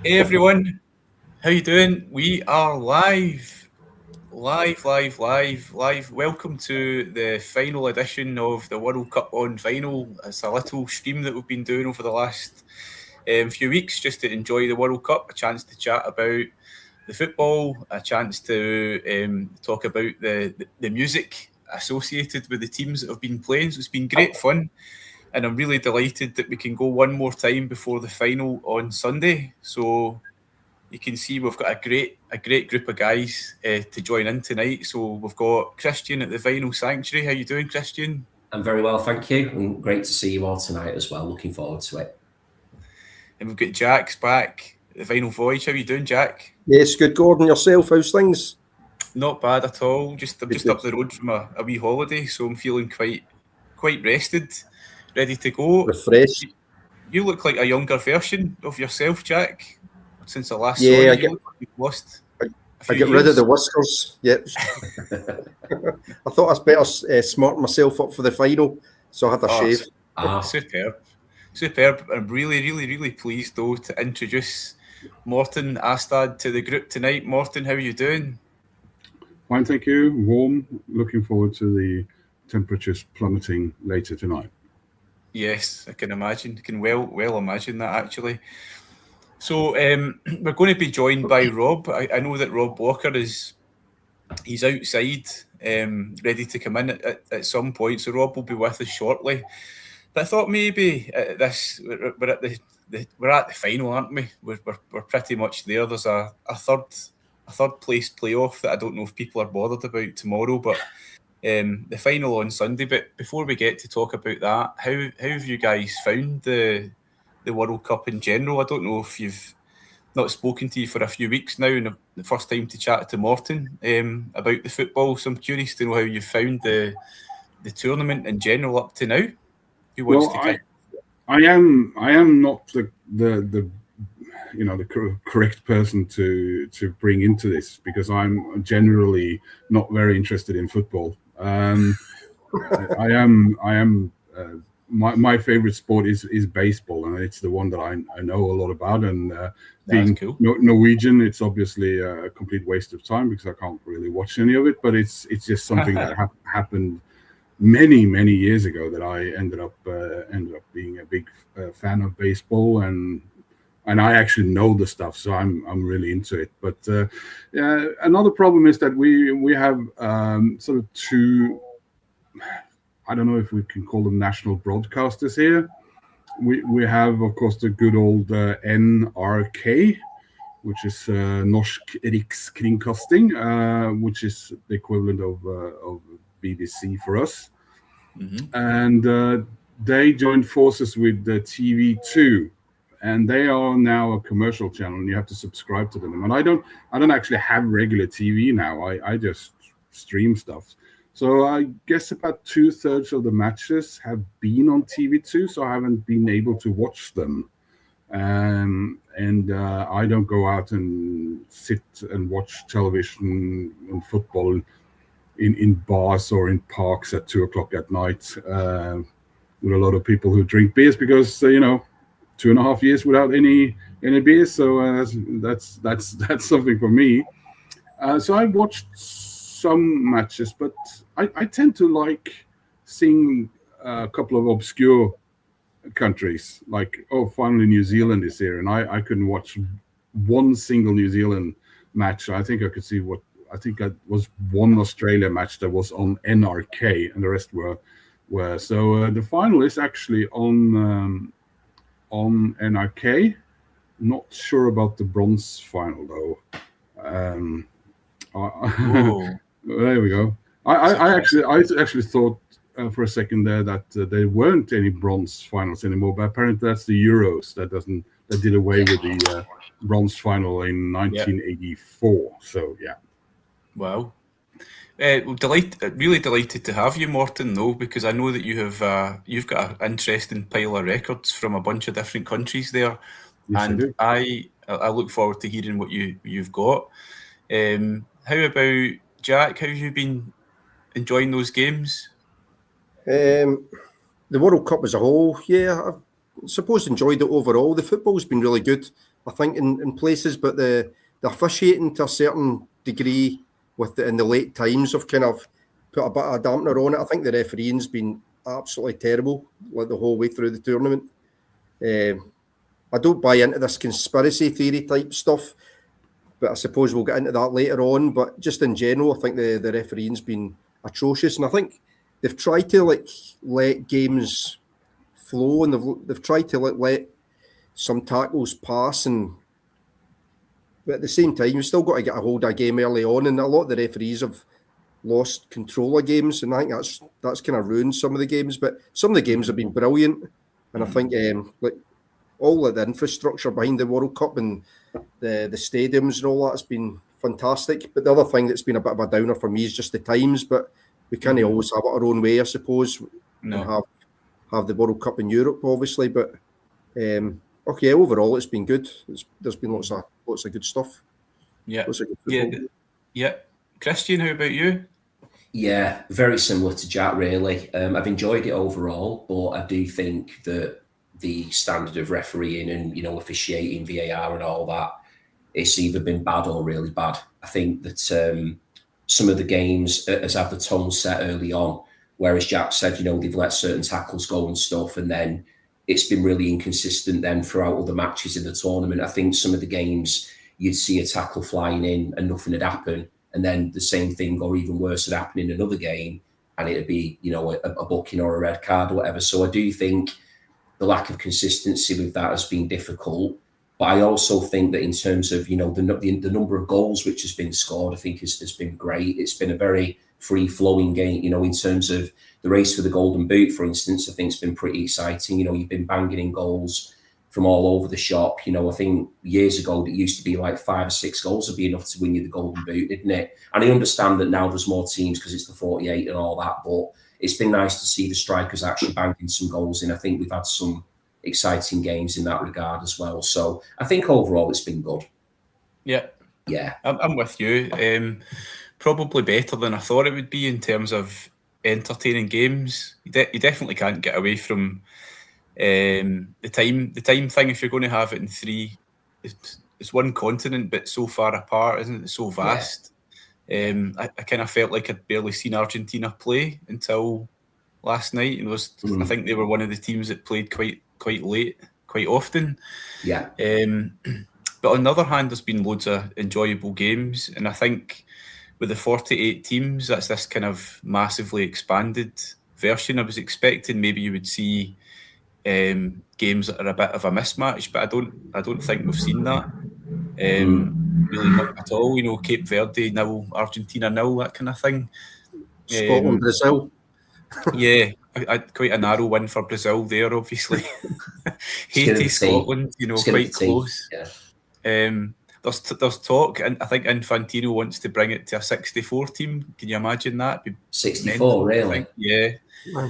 Hey everyone, how you doing? We are live. Welcome to the final edition of the World Cup on Vinyl. It's a little stream that we've been doing over the last few weeks just to enjoy the World Cup, a chance to chat about the football, a chance to talk about the music associated with the teams that have been playing. So it's been great fun. And I'm really delighted that we can go one more time before the final on Sunday. So you can see we've got a great group of guys to join in tonight. So we've got Christian at the Vinyl Sanctuary. How you doing, Christian? I'm very well, thank you, and great to see you all tonight as well. Looking forward to it. And we've got Jack's back at the Vinyl Voyage. How you doing, Jack? Yes, good. Gordon, yourself, how's things? Not bad at all. I'm just up the road from a wee holiday, so I'm feeling quite rested, ready to go. Refreshed. You look like a younger version of yourself, Jack. Since the last Yeah, saw you, I get- look like you've lost. I get rid of the whiskers. Yep. I thought I'd better smart myself up for the final, so I had a shave. Superb. I'm really pleased though to introduce Morten Astad to the group tonight. Morten, how are you doing? Fine, thank you. Warm. Looking forward to the temperatures plummeting later tonight. Yes, I can imagine. I can well imagine that actually. So we're going to be joined by Rob. I know that Rob Walker he's outside, ready to come in at some point. So Rob will be with us shortly. But I thought maybe we're at the final, aren't we? We're pretty much there. There's a third place playoff that I don't know if people are bothered about tomorrow, but the final on Sunday. But before we get to talk about that, how have you guys found the World Cup in general? I don't know if you've not spoken to you for a few weeks now, and the first time to chat to Morten about the football. So I'm curious to know how you found the tournament in general up to now. Who wants to kick? I am not the correct person to bring into this, because I'm generally not very interested in football. I am. My favorite sport is baseball, and it's the one that I know a lot about. And being cool. Norwegian, it's obviously a complete waste of time because I can't really watch any of it. But it's just something that happened many years ago that I ended up being a big fan of baseball, and I actually know the stuff, so I'm really into it. But another problem is that we have sort of two. I don't know if we can call them national broadcasters here. We have, of course, the good old NRK, which is Norsk Rikskringkasting, which is the equivalent of BBC for us. Mm-hmm. And they joined forces with the TV2, and they are now a commercial channel, and you have to subscribe to them. And I don't actually have regular TV now. I just stream stuff. So I guess about 2/3 of the matches have been on TV2, so I haven't been able to watch them. And I don't go out and sit and watch television and football in bars or in parks at 2:00 at night with a lot of people who drink beers, because 2.5 years without any beers, so that's something for me. So I watched some matches, but I tend to like seeing a couple of obscure countries, like, finally New Zealand is here, and I couldn't watch one single New Zealand match. I think it was one Australia match that was on NRK, and the rest were so the final is actually on NRK. Not sure about the bronze final though. There we go. I actually thought for a second there that there weren't any bronze finals anymore, but apparently that's the Euros that did away with the bronze final in 1984. So yeah. Wow. Really delighted to have you, Morten, though, because I know that you've got an interesting pile of records from a bunch of different countries there. Yes, and I look forward to hearing what you've got. How about Jack? How have you been enjoying those games? The World Cup as a whole, yeah, suppose enjoyed it overall. The football's been really good, I think, in places, but the officiating to a certain degree in the late times have kind of put a bit of a dampener on it. I think the refereeing's been absolutely terrible, like the whole way through the tournament. I don't buy into this conspiracy theory type stuff, but I suppose we'll get into that later on. But just in general, I think the refereeing's been atrocious, and I think they've tried to let games flow, and they've tried to let some tackles pass, but at the same time, you've still got to get a hold of a game early on, and a lot of the referees have lost control of games, and I think that's kind of ruined some of the games. But some of the games have been brilliant, and I think all of the infrastructure behind the World Cup and the stadiums and all that has been fantastic. But the other thing that's been a bit of a downer for me is just the times. But we can't always have it our own way, I suppose. No. And have the World Cup in Europe, obviously. But okay, overall it's been good. There's been lots of good stuff. Yeah, lots of good football. yeah. Christian, how about you? Yeah, very similar to Jack, really. I've enjoyed it overall, but I do think that the standard of refereeing and, officiating, VAR and all that, it's either been bad or really bad. I think that some of the games has had the tone set early on, whereas Jack said, they've let certain tackles go and stuff, and then it's been really inconsistent then throughout all the matches in the tournament. I think some of the games you'd see a tackle flying in and nothing would happen, and then the same thing or even worse would happen in another game, and it'd be, a booking or a red card or whatever. So I do think the lack of consistency with that has been difficult. But I also think that in terms of, the number of goals which has been scored, I think has been great. It's been a very free-flowing game, in terms of the race for the Golden Boot, for instance. I think it's been pretty exciting. You've been banging in goals from all over the shop. I think years ago it used to be like 5 or 6 goals would be enough to win you the Golden Boot, didn't it? And I understand that now there's more teams because it's the 48 and all that, but it's been nice to see the strikers actually banging some goals in. I think we've had some exciting games in that regard as well. So I think overall it's been good. Yeah. Yeah. I'm with you. Probably better than I thought it would be in terms of entertaining games. You definitely can't get away from the time thing. If you're going to have it in 3, it's one continent, but so far apart, isn't it? It's so vast. Yeah. I kind of felt like I'd barely seen Argentina play until last night, and I think they were one of the teams that played quite late, quite often. Yeah. But on the other hand, there's been loads of enjoyable games, and I think with the 48 teams, that's this kind of massively expanded version. I was expecting maybe you would see games that are a bit of a mismatch, but I don't think we've seen that. Really not at all. Cape Verde 0, Argentina 0, that kind of thing. Scotland, Brazil. Yeah, quite a narrow win for Brazil there, obviously. Haiti, Scotland, quite close. Yeah. There's talk, and I think Infantino wants to bring it to a 64 team. Can you imagine that? 64, really? Yeah. Wow.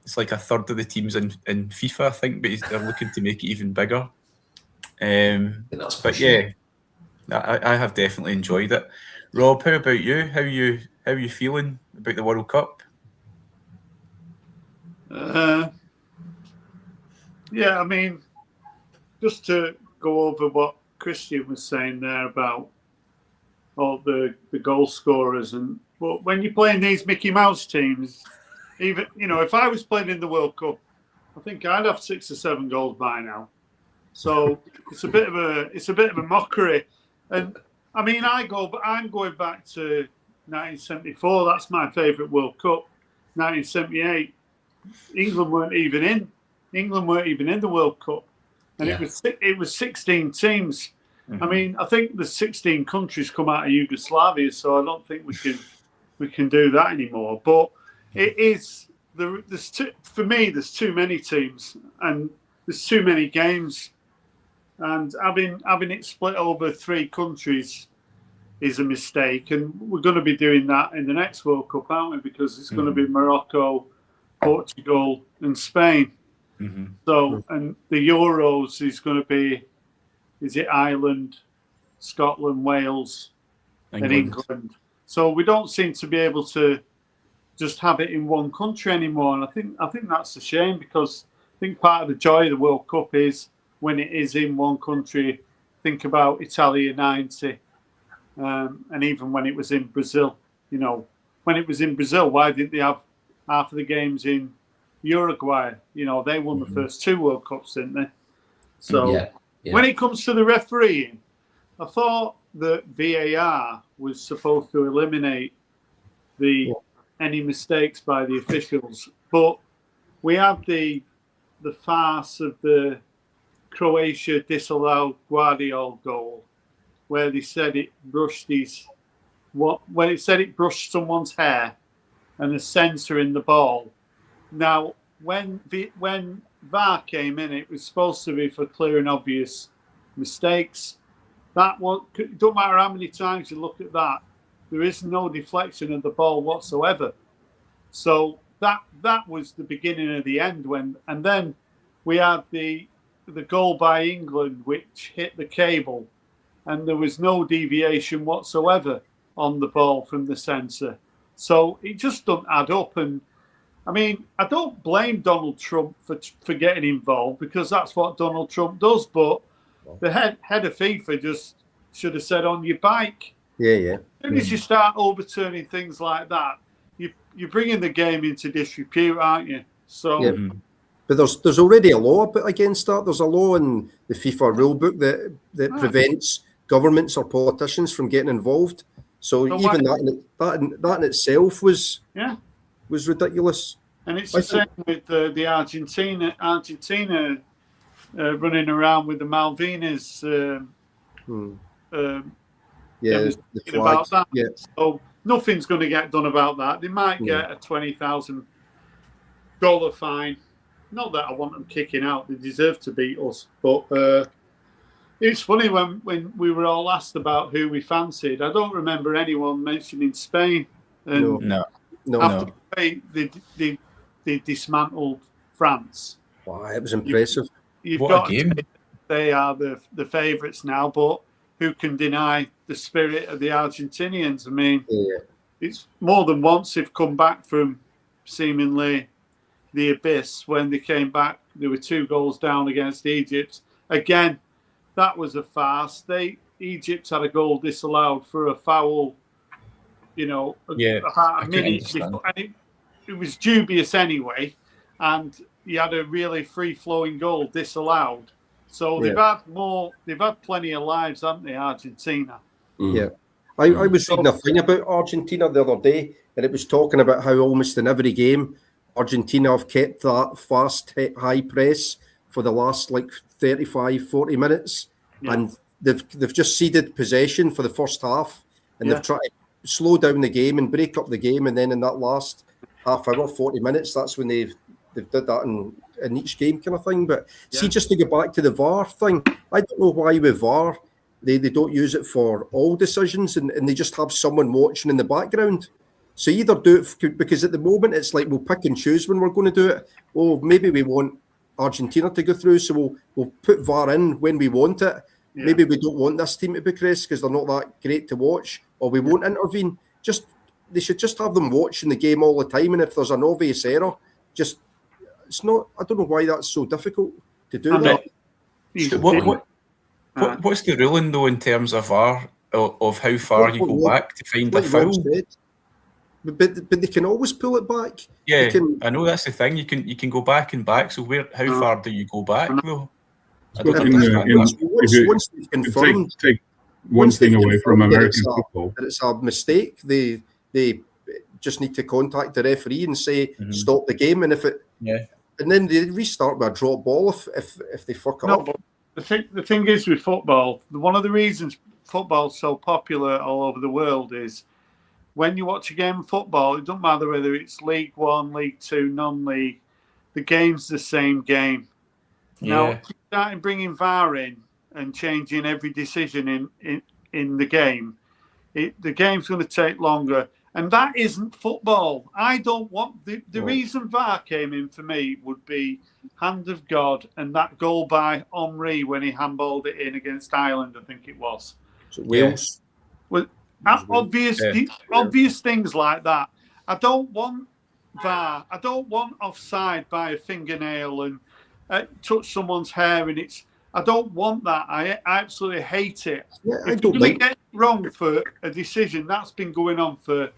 It's like a third of the teams in FIFA, I think, but they're looking to make it even bigger. But yeah, I have definitely enjoyed it. Rob, how about you? How are you feeling about the World Cup? Yeah, I mean, just to go over what Christian was saying there about all the goal scorers, and well, when you're playing these Mickey Mouse teams, even if I was playing in the World Cup, I think I'd have 6 or 7 goals by now. So it's a bit of a mockery. And I mean, I'm going back to 1974. That's my favourite World Cup. 1978, England weren't even in the World Cup, and it was 16 teams. Mm-hmm. I mean, I think the 16 countries come out of Yugoslavia, so I don't think we can do that anymore. But it is for me. There's too many teams, and there's too many games, and having it split over 3 countries is a mistake. And we're going to be doing that in the next World Cup, aren't we? Because it's going to be Morocco, Portugal, and Spain. Mm-hmm. So, and the Euros is going to be, is it Ireland, Scotland, Wales, and England. So we don't seem to be able to just have it in one country anymore. And I think that's a shame, because think part of the joy of the World Cup is when it is in one country. Think about Italia '90, and even when it was in Brazil. You know, when it was in Brazil, why didn't they have half of the games in Uruguay? You know, they won the first 2 World Cups, didn't they? So when it comes to the refereeing, I thought that VAR was supposed to eliminate any mistakes by the officials, but we had the farce of the Croatia disallowed Guardiola goal, where they said it brushed someone's hair and a sensor in the ball. Now, when VAR came in, it was supposed to be for clear and obvious mistakes. That one, it don't matter how many times you look at that, there is no deflection of the ball whatsoever. So that was the beginning of the end. And then we had the goal by England, which hit the cable, and there was no deviation whatsoever on the ball from the sensor. So it just doesn't add up. And I mean, I don't blame Donald Trump for getting involved, because that's what Donald Trump does. But the head of FIFA just should have said, on your bike. Yeah. As soon as you start overturning things like that, you're bringing the game into disrepute, aren't you? So. Yeah. But there's already a law against that. There's a law in the FIFA rulebook that prevents governments or politicians from getting involved. So even that in itself was ridiculous. And it's the same with the Argentina running around with the Malvinas. The flag. About that. Yeah. So nothing's going to get done about that. They might get a $20,000 fine. Not that I want them kicking out; they deserve to beat us. But it's funny when we were all asked about who we fancied. I don't remember anyone mentioning Spain. And No. After they dismantled France. Wow, it was impressive. You've What got a game! They are the favourites now, but who can deny the spirit of the Argentinians? I mean, it's more than once they've come back from seemingly the abyss. When they came back, there were 2 goals down against Egypt. Again, that was a farce. Egypt had a goal disallowed for a foul, about a minute before, and it was dubious anyway. And you had a really free-flowing goal disallowed. So they've had plenty of lives, haven't they, Argentina? Yeah. I was reading a thing about Argentina the other day, and it was talking about how almost in every game Argentina have kept that fast, high press for the last 35, 40 minutes. Yeah. And they've just ceded possession for the first half, and they've tried to slow down the game and break up the game. And then in that last half hour, 40 minutes, that's when they've did that in each game kind of thing. But see, just to go back to the VAR thing, I don't know why with VAR, they don't use it for all decisions, and they just have someone watching in the background. So either do it, because at the moment it's like we'll pick and choose when we're going to do it. Oh, maybe we want Argentina to go through, so we'll put VAR in when we want it. Yeah. Maybe we don't want this team to progress because they're not that great to watch, or we won't intervene. They should just have them watching the game all the time, and if there's an obvious error, it's not. I don't know why that's so difficult to do that. What's the ruling though in terms of VAR, of how far you go back to find a foul? But they can always pull it back. Yeah, I know that's the thing. You can go back and back. So how far do you go back though? I don't understand that. Once they've confirmed, take one thing away from American football, that it's a mistake, they just need to contact the referee and say stop the game, and and then they restart with a drop ball if they fuck up. But the thing is with football, one of the reasons football's so popular all over the world is when you watch a game of football, it doesn't matter whether it's League One, League Two, non-league, the game's the same game. Now, starting bringing VAR in and changing every decision in the game, the game's going to take longer. And that isn't football. I don't want... The reason VAR came in for me would be hand of God and that goal by Henry when he handballed it in against Ireland, I think it was. So Wales. Well, obvious things like that. I don't want VAR. I don't want offside by a fingernail touch someone's hair, and I don't want that. I absolutely hate it. Yeah, I If don't you like. get it wrong for a decision, that's been going on for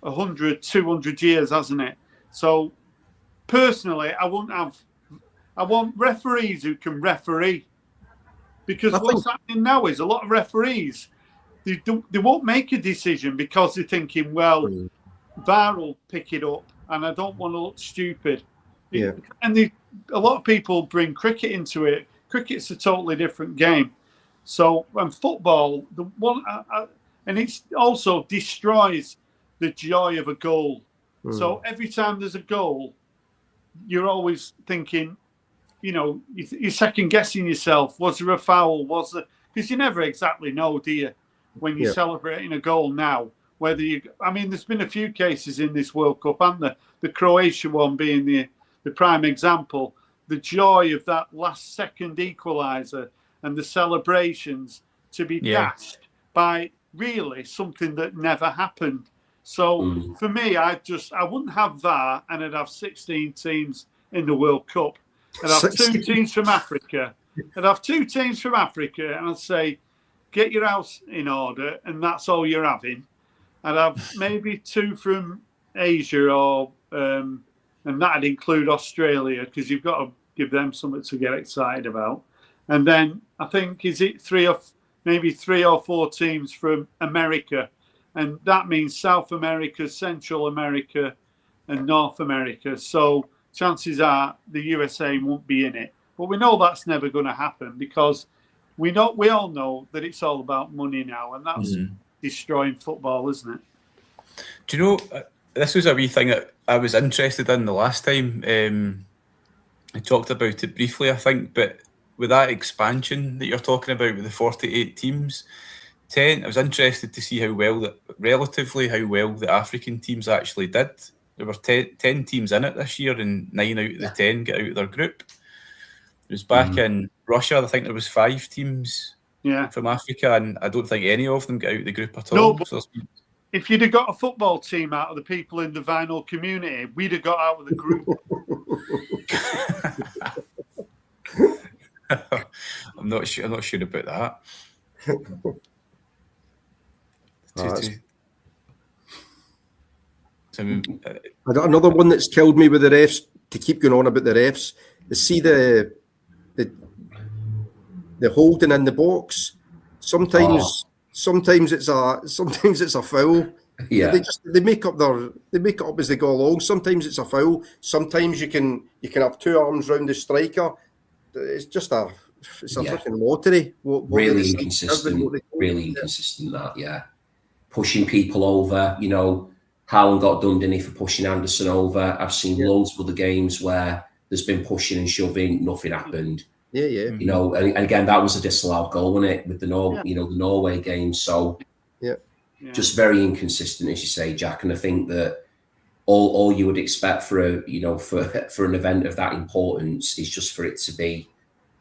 100, 200 years, hasn't it? So personally, I want referees who can referee, because what's happening now is a lot of referees, they won't make a decision because they're thinking, well, VAR will pick it up, and I don't want to look stupid. Yeah. And a lot of people bring cricket into it. Cricket's a totally different game. So when football, and it also destroys the joy of a goal. So every time there's a goal, you're always thinking, you're second guessing yourself. Was there a foul? Because you never exactly know, do you, when you're celebrating a goal now? There's been a few cases in this World Cup, and the Croatia one being the prime example. The joy of that last second equaliser and the celebrations to be dashed by really something that never happened. So for me, I wouldn't have that, and I'd have 16 teams in the World Cup. I'd have 2 teams from Africa. And I'd say, get your house in order, and that's all you're having. I'd have maybe 2 from Asia, and that'd include Australia, because you've got to give them something to get excited about. And then I think, is it 3 or 4 teams from America? And that means South America, Central America, and North America. So chances are the USA won't be in it. But we know that's never going to happen, because we all know that it's all about money now, and that's destroying football, isn't it? Do you know, this was a wee thing that I was interested in the last time. I talked about it briefly, I think, but with that expansion that you're talking about with the 48 teams, I was interested to see relatively how well the African teams actually did. There were 10 teams in it this year, and 9 out of the 10 get out of their group. It was back in Russia, I think there was 5 teams from Africa, and I don't think any of them get out of the group at all. No, but if you'd have got a football team out of the people in the vinyl community, we'd have got out of the group. I'm not sure about that. I got another one that's killed me with the refs. To keep going on about the refs, to see the holding in the box. Sometimes it's a foul. Yeah, they make up as they go along. Sometimes it's a foul. Sometimes you can have 2 arms round the striker. It's just a freaking lottery. Really inconsistent. That pushing people over. Haaland got Dundee for pushing Anderson over. I've seen loads of other games where there's been pushing and shoving, nothing happened. Yeah. And again, that was a disallowed goal, wasn't it, with the Norway game? So just very inconsistent, as you say, Jack. And I think that all you would expect for an event of that importance is just for it to be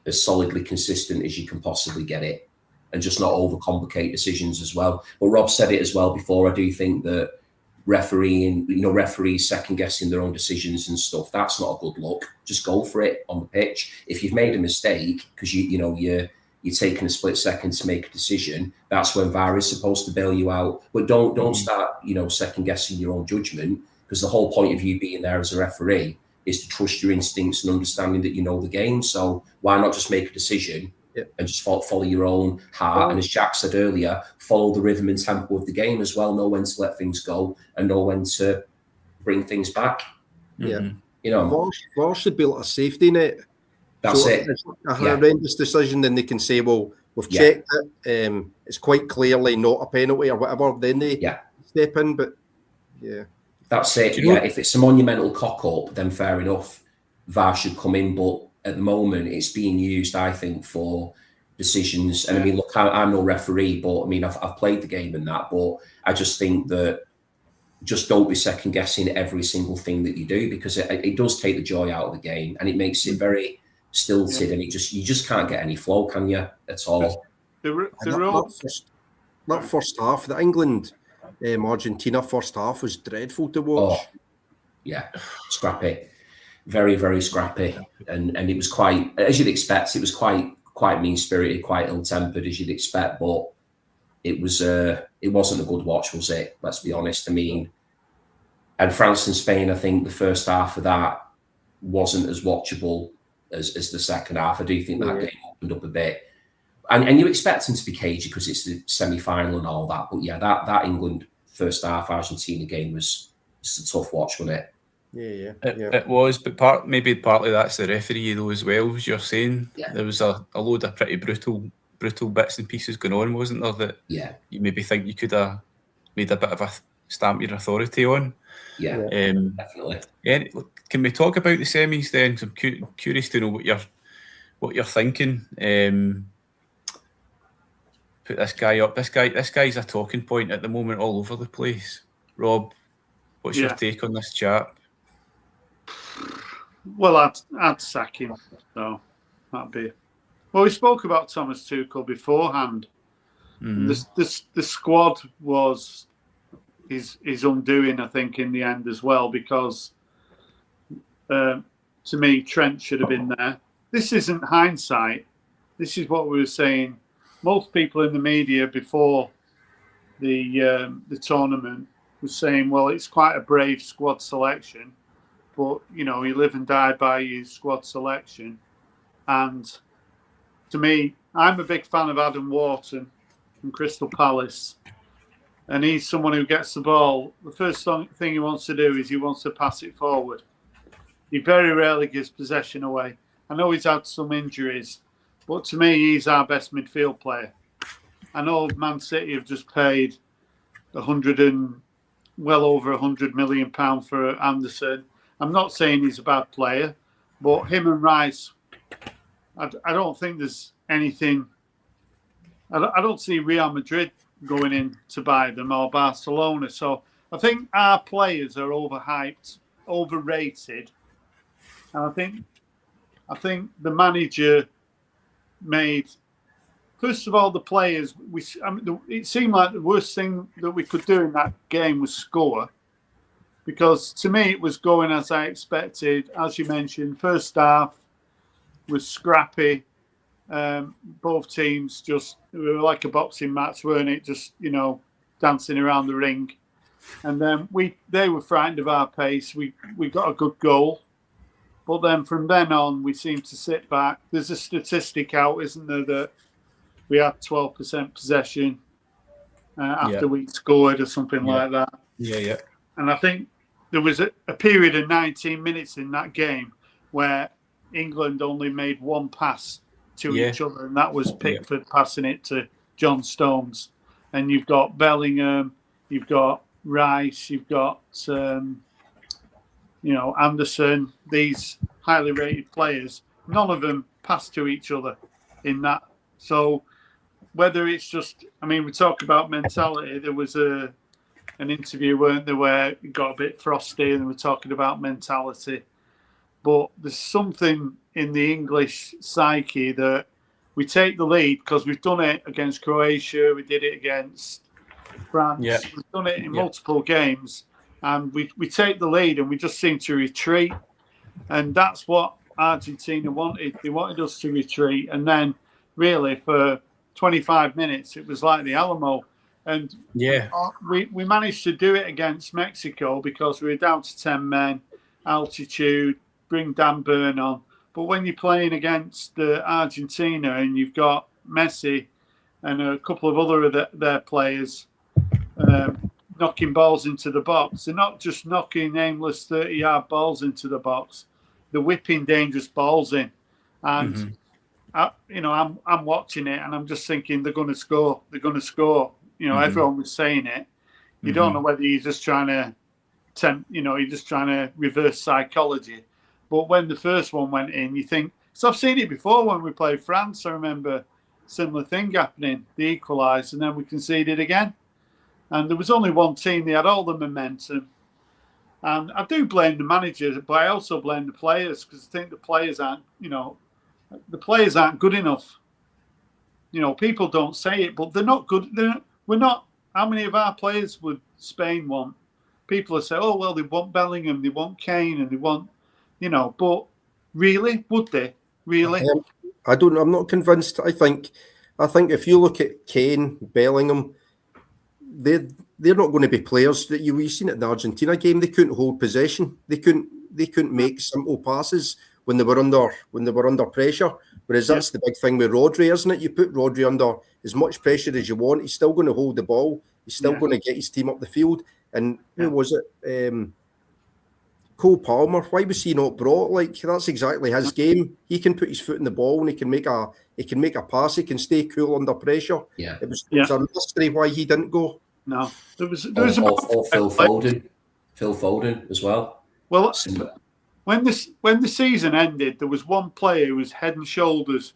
as solidly consistent as you can possibly get it, and just not overcomplicate decisions as well. But Rob said it as well before. I do think that referees second guessing their own decisions and stuff, that's not a good look. Just go for it on the pitch. If you've made a mistake because you're taking a split second to make a decision, that's when VAR is supposed to bail you out. But don't start second guessing your own judgment, because the whole point of you being there as a referee is to trust your instincts and understanding that you know the game. So why not just make a decision and just follow your own heart? And as Jack said earlier, follow the rhythm and tempo of the game as well. Know when to let things go and know when to bring things back. Yeah. VAR should be like a safety net. That's it. If it's a horrendous decision, then they can say, well, we've checked it. It's quite clearly not a penalty or whatever. Then they step in. But that's it. If it's a monumental cock-up, then fair enough. VAR should come in. But at the moment, it's being used, I think, for decisions. And I mean, look, I'm no referee, but I mean, I've played the game and that. But I just think that just don't be second guessing every single thing that you do, because it does take the joy out of the game, and it makes it very stilted, and you just can't get any flow, can you, at all? That first half, the England Argentina first half was dreadful to watch. Oh, yeah, scrap it. very, very scrappy, and it was quite, as you'd expect, it was quite mean spirited, quite ill tempered, as you'd expect. But it wasn't a good watch, was it? Let's be honest. I mean, and France and Spain, I think the first half of that wasn't as watchable as the second half. I do think that game opened up a bit. And you expect them to be cagey because it's the semi-final and all that. But yeah, that England first half Argentina game was a tough watch, wasn't it? It was, but maybe partly that's the referee though as well, as you're saying. Yeah. There was a load of pretty brutal bits and pieces going on, wasn't there, that you maybe think you could have made a bit of a stamp your authority on. Yeah, definitely. Yeah, can we talk about the semis then? 'Cause I'm curious to know what you're thinking. Put this guy up. This guy's a talking point at the moment all over the place. Rob, what's your take on this chap? Well, I'd sack him. So that'd be. Well, we spoke about Thomas Tuchel beforehand. The squad was his undoing, I think, in the end as well, because to me, Trent should have been there. This isn't hindsight. This is what we were saying. Most people in the media before the tournament were saying, well, it's quite a brave squad selection, but, you know, you live and die by your squad selection. And to me, I'm a big fan of Adam Wharton from Crystal Palace. And he's someone who gets the ball. The first thing he wants to do is he wants to pass it forward. He very rarely gives possession away. I know he's had some injuries, but to me, he's our best midfield player. I know Man City have just paid well over £100 million for Anderson. I'm not saying he's a bad player, but him and Rice, I don't think there's anything. I don't see Real Madrid going in to buy them or Barcelona. So I think our players are overhyped, overrated, and I think the manager made. First of all, the players. It seemed like the worst thing that we could do in that game was score, because to me it was going as I expected. As you mentioned, first half was scrappy. Both teams it were like a boxing match, weren't it? Just, you know, dancing around the ring. And then they were frightened of our pace. We got a good goal, but then from then on we seemed to sit back. There's a statistic out, isn't there, that we had 12% possession after we scored or something like that. Yeah. And I think there was a period of 19 minutes in that game where England only made one pass to each other, and that was Pickford passing it to John Stones. And you've got Bellingham, you've got Rice, you've got Anderson, these highly rated players. None of them pass to each other in that. So whether it's just, we talk about mentality. There was an interview, weren't there, where it got a bit frosty and we're talking about mentality. But there's something in the English psyche that we take the lead, because we've done it against Croatia, we did it against France, we've done it in multiple games, and we take the lead and we just seem to retreat. And that's what Argentina wanted. They wanted us to retreat. And then really for 25 minutes, it was like the Alamo. And we managed to do it against Mexico because we were down to 10 men, altitude, bring Dan Burn on. But when you're playing against Argentina and you've got Messi and a couple of other of their players knocking balls into the box, they're not just knocking aimless 30-yard balls into the box. They're whipping dangerous balls in. And, I'm watching it and I'm just thinking they're going to score. They're going to score. Everyone was saying it. You don't know whether you're just trying to you're just trying to reverse psychology. But when the first one went in, you think... So I've seen it before when we played France. I remember similar thing happening. They equalised and then we conceded again. And there was only one team. They had all the momentum. And I do blame the manager, but I also blame the players, because I think the players aren't good enough. People don't say it, but they're not good. We're not... How many of our players would Spain want? People are saying, oh, well, they want Bellingham, they want Kane, and they want... you know. But really, would they? Really? I don't. I'm not convinced. I think if you look at Kane, Bellingham, they're not going to be players that you've seen at the Argentina game. They couldn't hold possession. They couldn't make simple passes when they were under pressure. Whereas that's the big thing with Rodri, isn't it? You put Rodri under as much pressure as you want, he's still going to hold the ball. He's still going to get his team up the field. And who was it? Cole Palmer. Why was he not brought? Like, that's exactly his game. He can put his foot in the ball and he can make a pass. He can stay cool under pressure. Yeah. It was a mystery why he didn't go. No, there was or Phil Foden. Phil Foden as well. Well, when the season ended, there was one player who was head and shoulders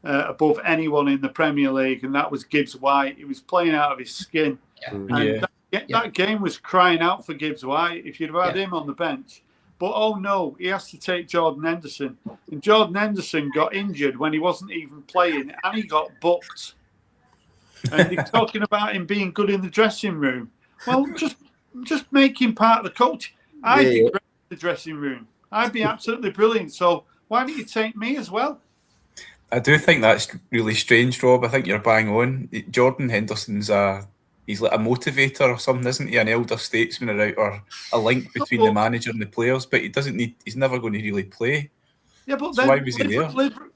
above anyone in the Premier League, and that was Gibbs White. He was playing out of his skin. And that game was crying out for Gibbs White if you'd have had him on the bench. But oh no, he has to take Jordan Henderson. And Jordan Henderson got injured when he wasn't even playing, and he got booked. And they're talking about him being good in the dressing room. Well, just make him part of the coach. I'd be great in the dressing room. I'd be absolutely brilliant. So why don't you take me as well? I do think that's really strange, Rob. I think you're bang on. Jordan Henderson's he's like a motivator or something, isn't he? An elder statesman or a link between the manager and the players, but he's never going to really play. Yeah, but so then why was he there?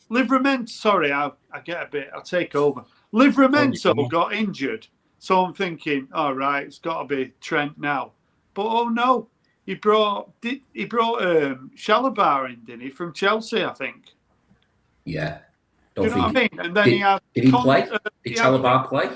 Livramento, sorry, I'll take over. Livramento got injured, so I'm thinking, all right, it's got to be Trent now. But oh no, he brought Chalobah in, didn't he, from Chelsea, I think. Yeah. Do you know what I mean? And then did he play? Did Chalobah play?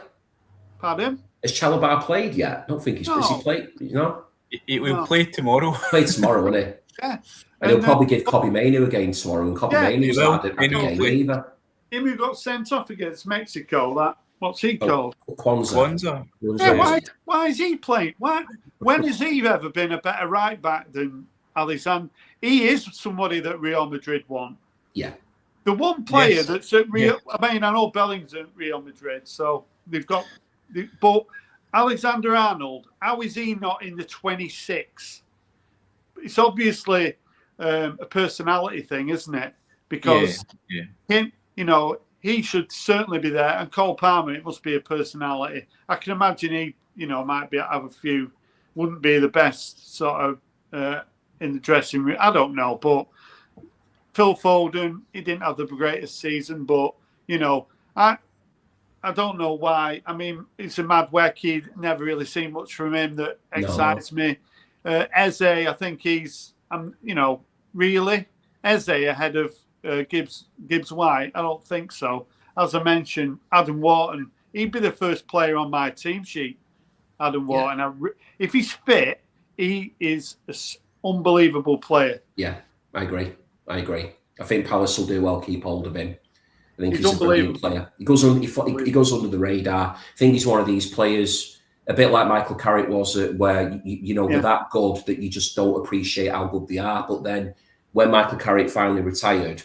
Pardon? Has Chalobah played yet? I don't think he's played. You know, he will play tomorrow. Play tomorrow, won't he? Yeah. And he'll probably give Kobbie Mainoo a game tomorrow, and Kobbie Mainoo's not had a game either. Him who got sent off against Mexico, what's he called? Kwanzaa. Yeah, why is he playing? When has he ever been a better right back than Alexander? He is somebody that Real Madrid want. Yeah. The one player that's at Real, I mean, I know Bellingham's at Real Madrid, so they've got, but Alexander Arnold, how is he not in the 26? It's obviously a personality thing, isn't it? Because him, you know, he should certainly be there. And Cole Palmer, it must be a personality. I can imagine he, you know, might have a few, wouldn't be the best sort of in the dressing room. I don't know, but Phil Foden, he didn't have the greatest season, but you know, I don't know why. I mean, it's a mad wacky. Never really seen much from him that excites me. Eze, I think he's, you know, really Eze ahead of Gibbs White. I don't think so. As I mentioned, Adam Wharton, he'd be the first player on my team sheet. Adam Wharton. If he's fit, he is an unbelievable player. Yeah, I agree. I think Palace will do well keep hold of him. I think he's a brilliant player. He goes under the radar. I think he's one of these players, a bit like Michael Carrick was, where you know they're that good that you just don't appreciate how good they are. But then when Michael Carrick finally retired,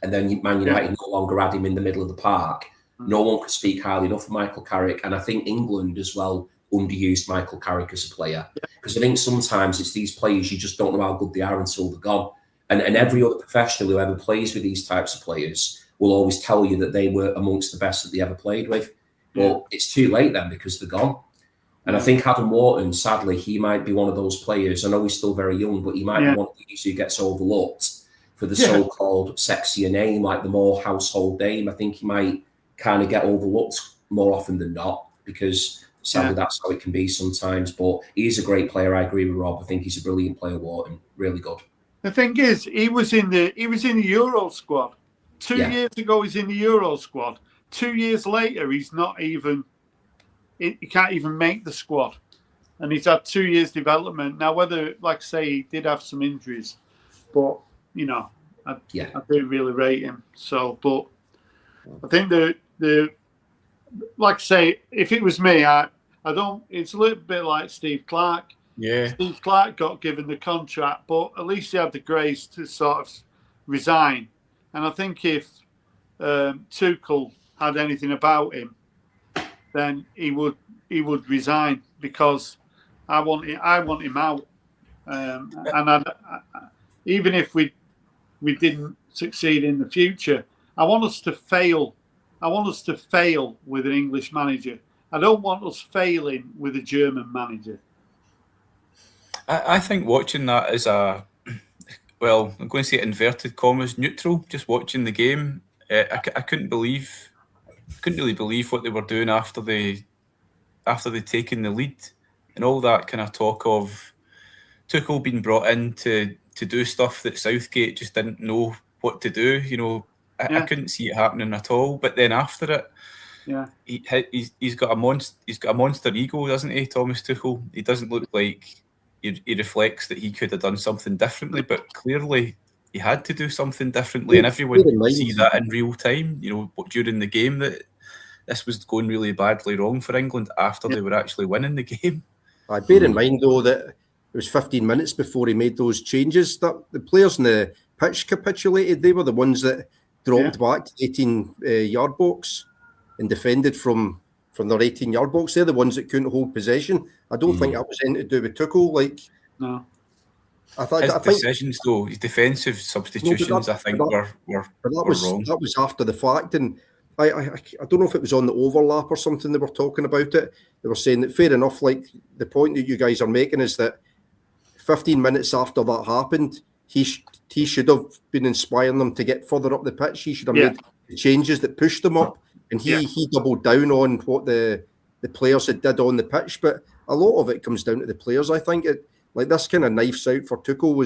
and then Man United no longer had him in the middle of the park, no one could speak highly enough of Michael Carrick. And I think England as well underused Michael Carrick as a player, because I think sometimes it's these players you just don't know how good they are until they're gone. And every other professional who ever plays with these types of players will always tell you that they were amongst the best that they ever played with. But it's too late then because they're gone. And I think Adam Wharton, sadly, he might be one of those players. I know he's still very young, but he might be one of these who gets overlooked for the so-called sexier name, like the more household name. I think he might kind of get overlooked more often than not, because sadly that's how it can be sometimes. But he is a great player. I agree with Rob. I think he's a brilliant player, Wharton. Really good. The thing is, he was in the Euro squad. 2 years ago, he's in the Euro squad. 2 years later, he's not even. He can't even make the squad, and he's had 2 years development. Now, whether, like I say, he did have some injuries, but you know, I do really rate him. So, but I think the like I say, if it was me, I don't. It's a little bit like Steve Clarke. Yeah, Steve Clarke got given the contract, but at least he had the grace to sort of resign. And I think if Tuchel had anything about him, then he would resign, because I want him out. And even if we didn't succeed in the future, I want us to fail. I want us to fail with an English manager. I don't want us failing with a German manager. I think watching that is I'm going to say inverted commas, neutral. Just watching the game, I couldn't really believe what they were doing after they'd taken the lead, and all that kind of talk of Tuchel being brought in to do stuff that Southgate just didn't know what to do. I couldn't see it happening at all. But then after it, he's got a monster ego, doesn't he, Thomas Tuchel? He doesn't look like he reflects that he could have done something differently, but clearly he had to do something differently, and everyone sees that in real time. During the game, that this was going really badly wrong for England after they were actually winning the game. I bear in mind though that it was 15 minutes before he made those changes that the players in the pitch capitulated. They were the ones that dropped back to the 18-yard box and defended from their 18-yard box. They're the ones that couldn't hold possession. I don't think that was anything to do with Tuchel. No. I think decisions, though, his defensive substitutions, were wrong. That was after the fact, and I don't know if it was on the overlap or something. They were talking about it. They were saying that fair enough. Like the point that you guys are making is that 15 minutes after that happened, he should have been inspiring them to get further up the pitch. He should have made the changes that pushed them up, and he doubled down on what the players had did on the pitch. But a lot of it comes down to the players. I think this kind of knives out for Tuchel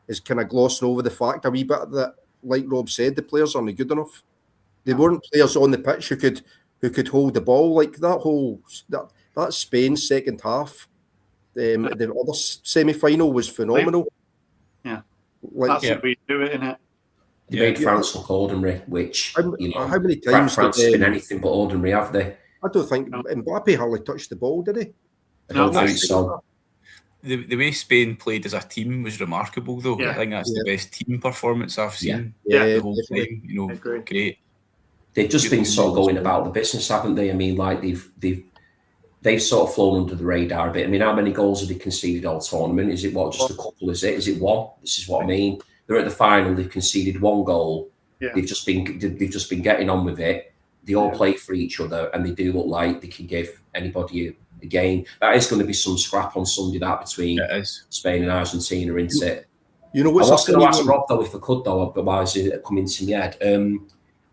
is kind of glossing over the fact a wee bit that, like Rob said, the players aren't good enough. They weren't players on the pitch who could hold the ball. Like that Spain second half, the other semi-final was phenomenal. Yeah, that's the way you do it, isn't it? They made France look ordinary, which how many times France has been anything but ordinary, have they? I don't think Mbappe hardly touched the ball, did he? I don't think so. The way Spain played as a team was remarkable, though. I think that's the best team performance I've seen the whole time. Great. They've just been sort of going about the business, haven't they? I mean, like they've sort of flown under the radar a bit. I mean, how many goals have they conceded all tournament? Is it just a couple? Is it one? This is what I mean. They're at the final. They've conceded one goal. Yeah. They've just been getting on with it. They all play for each other, and they do look like they can give anybody a game. That is going to be some scrap on Sunday, that between Spain and Argentina, isn't it? You know what's I was going to ask Rob though, if I could though, but why is it coming to my head?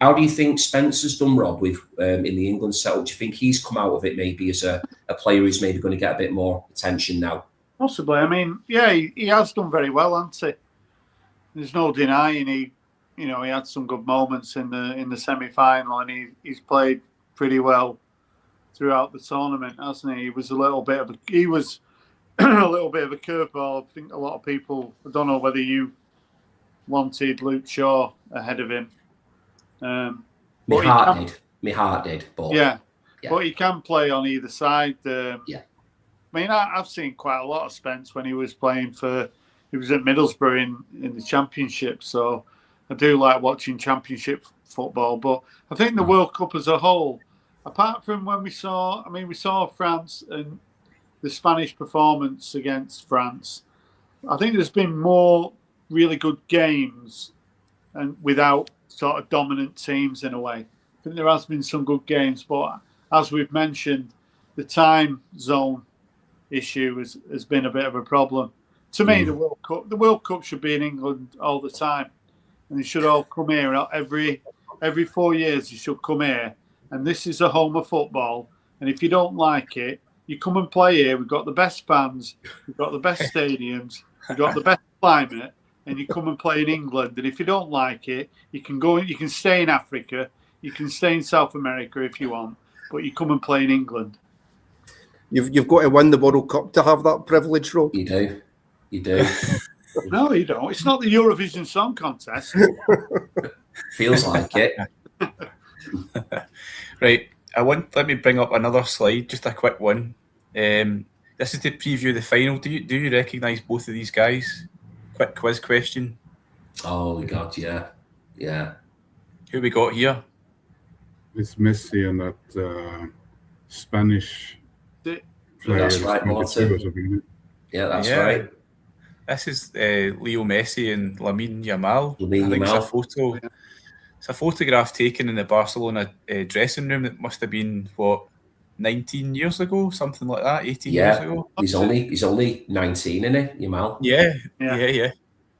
How do you think Spencer's done, Rob, with in the England setup? Do you think he's come out of it maybe as a player who's maybe going to get a bit more attention now? Possibly. I mean, he has done very well, hasn't he? There's no denying he had some good moments in the semi-final, and he's played pretty well throughout the tournament, hasn't he? He was a little bit of a curveball. I think a lot of people, I don't know whether you wanted Luke Shaw ahead of him. My heart did. But but he can play on either side. I mean, I've seen quite a lot of Spence when he was playing he was at Middlesbrough in the Championship, so I do like watching Championship football. But I think the World Cup as a whole, apart from when we saw France and the Spanish performance against France, I think there's been more really good games and without sort of dominant teams in a way. I think there has been some good games, but as we've mentioned, the time zone issue has been a bit of a problem. To me, the World Cup should be in England all the time, and they should all come here every 4 years. You should come here, and this is a home of football. And if you don't like it, you come and play here. We've got the best fans, we've got the best stadiums, we've got the best climate, and you come and play in England. And if you don't like it, you can stay in Africa, you can stay in South America if you want, but you come and play in England. You've got to win the World Cup to have that privilege, Rob. You do. No, you don't. It's not the Eurovision Song Contest. Feels like it. Right. Let me bring up another slide, just a quick one. This is to preview the final. Do you recognise both of these guys? Quick quiz question. Oh God, yeah. Who we got here? It's Messi and that Spanish player. That's right, Martin. Yeah, that's right. This is Leo Messi and Lamine Yamal. Lamine I think it's a Yamal. photo. It's a photograph taken in the Barcelona dressing room that must have been 19 years ago, something like that, 18 years ago. He's only 19, isn't he, Yamal? Yeah.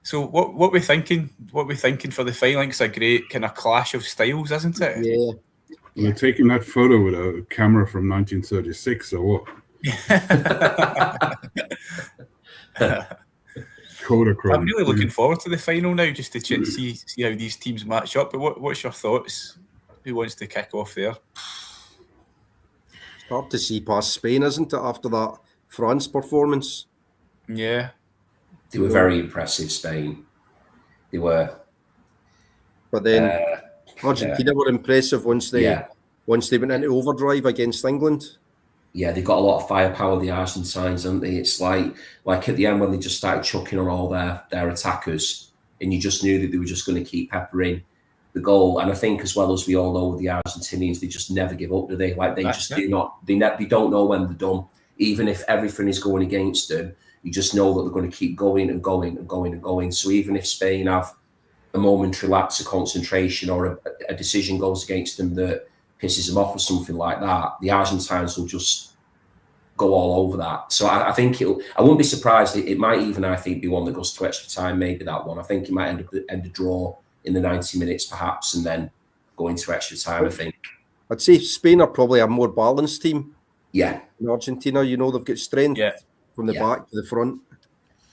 So what we thinking? What we thinking for the final? It's a great kind of clash of styles, isn't it? Yeah. We're taking that photo with a camera from 1936 or what? Kodachrome. I'm really looking forward to the final now, just to see how these teams match up. But what's your thoughts? Who wants to kick off there? It's hard to see past Spain, isn't it, after that France performance? Yeah. They were very impressive, Spain. They were. But then Argentina were impressive once they went into overdrive against England. Yeah, they've got a lot of firepower, the Argentines, haven't they? It's like at the end when they just started chucking on all their attackers, and you just knew that they were just going to keep peppering the goal. And I think, as well as we all know, with the Argentinians, they just never give up, do they? Like they they don't know when they're done. Even if everything is going against them, you just know that they're going to keep going and going and going and going. So even if Spain have a momentary lapse of concentration or a decision goes against them that pisses them off or something like that, the Argentines will just go all over that. So I think I wouldn't be surprised. It might even, I think, be one that goes to extra time, maybe that one. I think it might end a draw in the 90 minutes perhaps, and then go into extra time, I think. I'd say Spain are probably a more balanced team. Yeah. In Argentina, they've got strength from the back to the front.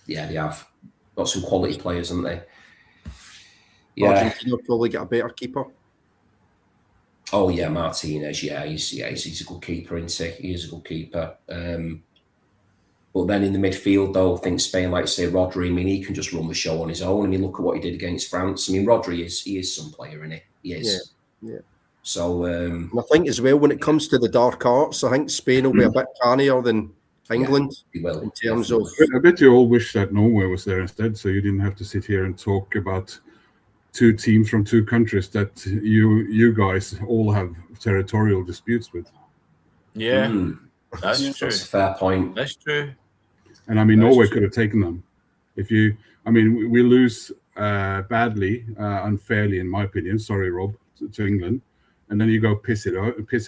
Yeah, they have. Got some quality players, haven't they? Yeah. Argentina probably get a better keeper. Oh yeah, Martinez. Yeah, he's a good keeper, isn't he? He is a good keeper. But then in the midfield, though, I think Spain, like say Rodri. I mean, he can just run the show on his own. I mean, look at what he did against France. I mean, Rodri is some player, isn't he? He is. Yeah. So and I think as well, when it comes to the dark arts, I think Spain will be a bit cannier than England in terms of. I bet you all wish that Norway was there instead, so you didn't have to sit here and talk about two teams from two countries that you guys all have territorial disputes with. Yeah, that's true. That's a fair point. That's true. And I mean, Norway could have taken them. We lose badly, unfairly, in my opinion. Sorry, Rob, to England, and then you go piss it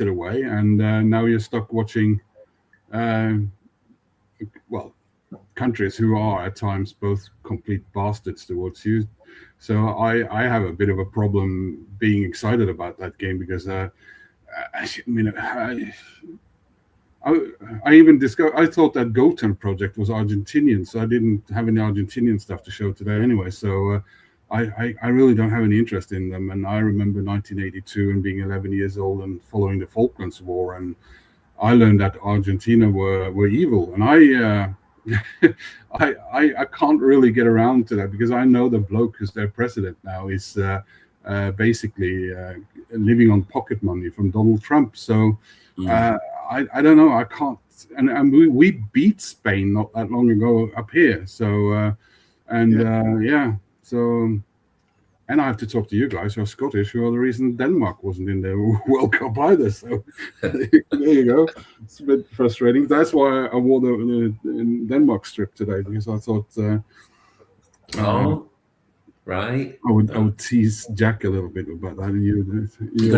away, and now you're stuck watching, countries who are at times both complete bastards towards you. So I have a bit of a problem being excited about that game because I thought that Goten project was Argentinian, so I didn't have any Argentinian stuff to show today anyway. So I really don't have any interest in them. And I remember 1982 and being 11 years old and following the Falklands War, and I learned that Argentina were evil, and I can't really get around to that because I know the bloke who's their president now is basically living on pocket money from Donald Trump. So I don't know. I can't. And we beat Spain not that long ago up here. So So. And I have to talk to you guys who are Scottish, who are the reason Denmark wasn't in the World Cup either. So there you go. It's a bit frustrating. That's why I wore the Denmark strip today, because I thought right. I would tease Jack a little bit about that. And you're going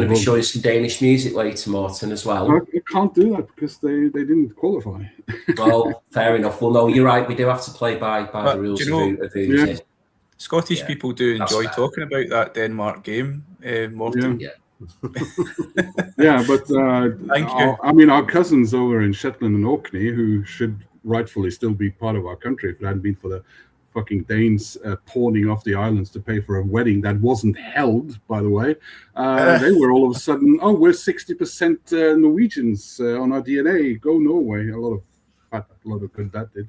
to be showing some Danish music later, Martin, as well. I can't do that because they didn't qualify. Well, fair enough. Well, no, you're right. We do have to play by the rules of who's in. Scottish people do enjoy talking about that Denmark game, Morten. Yeah. But thank you. Our cousins over in Shetland and Orkney, who should rightfully still be part of our country if it hadn't been for the fucking Danes pawning off the islands to pay for a wedding that wasn't held, by the way. They were all of a sudden, we're 60% Norwegians on our DNA. Go Norway. A lot of good that did.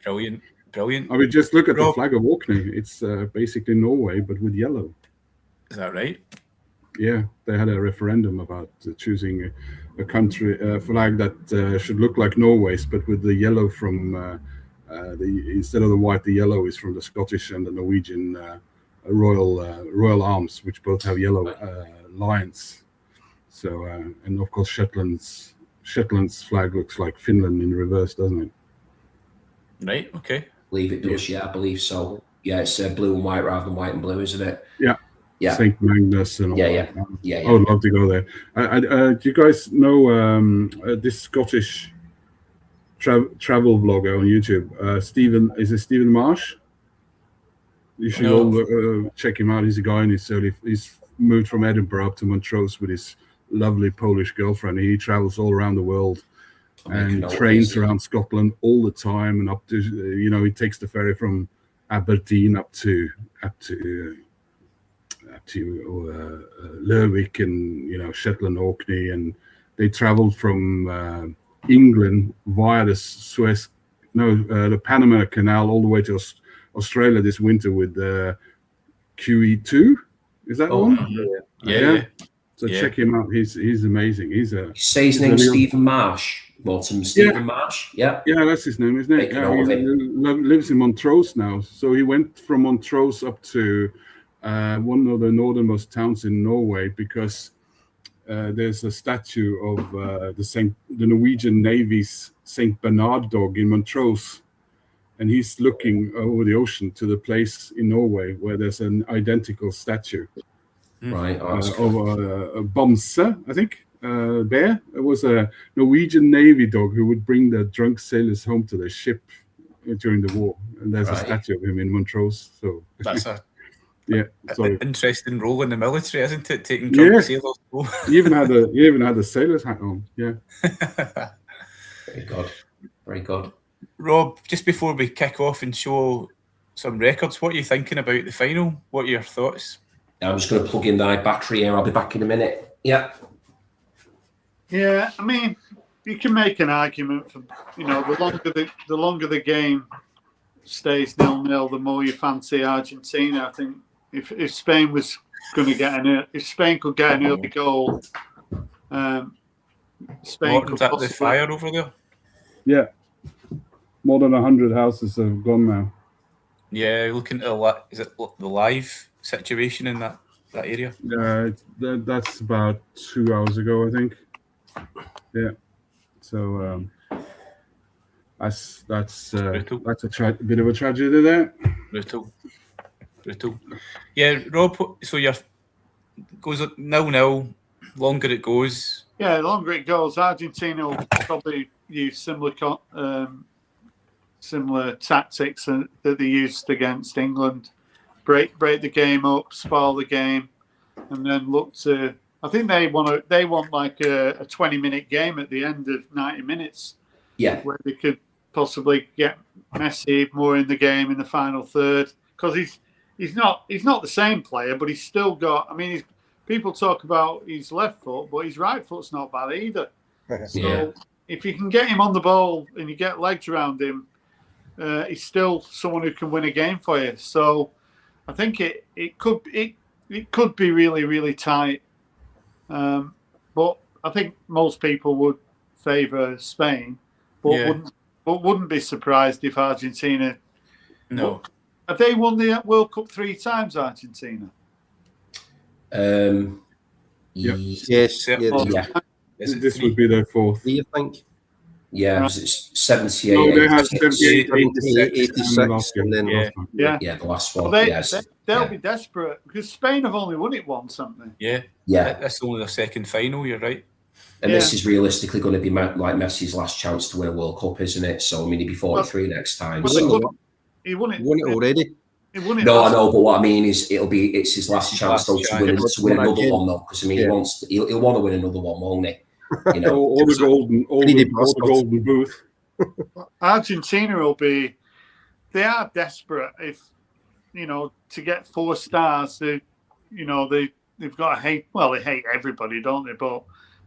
Brilliant. I mean, just look at the flag of Orkney. It's basically Norway, but with yellow. Is that right? Yeah, they had a referendum about choosing a country flag that should look like Norway's, but with the yellow from instead of the white, the yellow is from the Scottish and the Norwegian royal arms, which both have yellow lions. So, and of course, Shetland's flag looks like Finland in reverse, doesn't it? Yeah, it does. Yeah. So, I don't know. I can't. And we beat Spain not that long ago up here. So, I mean, I beat Spain. I can't do that because they didn't qualify. Right. Okay. believe it does. Yeah, I believe so. Yeah, it's blue and white rather than white and blue, isn't it? Yeah. Yeah. St. Magnus and all Yeah, that. yeah. I would love to go there. Do you guys know this Scottish travel vlogger on YouTube? Stephen Marsh? You should all check him out. He's a guy in his 30s. He's moved from Edinburgh up to Montrose with his lovely Polish girlfriend. He travels all around the world and trains around Scotland all the time. And up to, he takes the ferry from Aberdeen up to Lerwick and Shetland, Orkney, and they travelled from England via the Panama Canal all the way to Australia this winter with QE2. Is that the one? Yeah. So check him out. He's amazing. You say his name's Stephen Marsh. Walton Stephen Marsh. Yeah. Yeah, that's his name, isn't it? Yeah, he lives in Montrose now. So he went from Montrose up to one of the northernmost towns in Norway because there's a statue of the Norwegian Navy's Saint Bernard dog in Montrose, and he's looking over the ocean to the place in Norway where there's an identical statue. Right. Of a Bamse, I think, bear. It was a Norwegian Navy dog who would bring the drunk sailors home to their ship during the war, and there's a statue of him in Montrose. So that's an interesting role in the military, isn't it? Taking drunk sailors home. He even had the sailor's hat on. Yeah. Very good. Rob, just before we kick off and show some records, what are you thinking about the final? What are your thoughts? I'm just going to plug in my battery here. I'll be back in a minute. Yeah. Yeah, I mean, you can make an argument for the longer the game stays 0-0, the more you fancy Argentina. I think if Spain was going to if Spain could get an early goal, Spain could possibly the fire over there. Yeah, more than 100 houses have gone now. Yeah, looking at the live situation in that area? Yeah, that's about 2 hours ago, I think. Yeah, so that's a bit of a tragedy there. Brutal. Yeah, Rob. So goes 0-0. Longer it goes. Yeah, the longer it goes, Argentina will probably use similar tactics that they used against England. Break the game up, spoil the game, and then look to. I think they want like a 20-minute game at the end of 90 minutes. Yeah, where they could possibly get Messi more in the game in the final third, because he's not the same player, but he's still got. I mean, people talk about his left foot, but his right foot's not bad either. So if you can get him on the ball and you get legs around him, he's still someone who can win a game for you. So I think it could be really, really tight. But I think most people would favour Spain, but wouldn't be surprised if Argentina. No, have they won the World Cup 3 times? Argentina. Yes. This would be their fourth. Do you think? Yeah, it's 78. No, they had 78, 86, and then the last one. Well, they'll be desperate because Spain have only won it once, haven't they? Yeah. That's only their second final. You're right. And this is realistically going to be like Messi's last chance to win a World Cup, isn't it? So I mean, he'd be 43 next time. He won it. Won it already. No, I know, but what I mean is, it's his last chance though to win another one though, because I mean, he'll want to win another one, won't he? You know, all the golden boot. Argentina will be. They are desperate if to get 4 stars. They've got to hate. Well, they hate everybody, don't they? But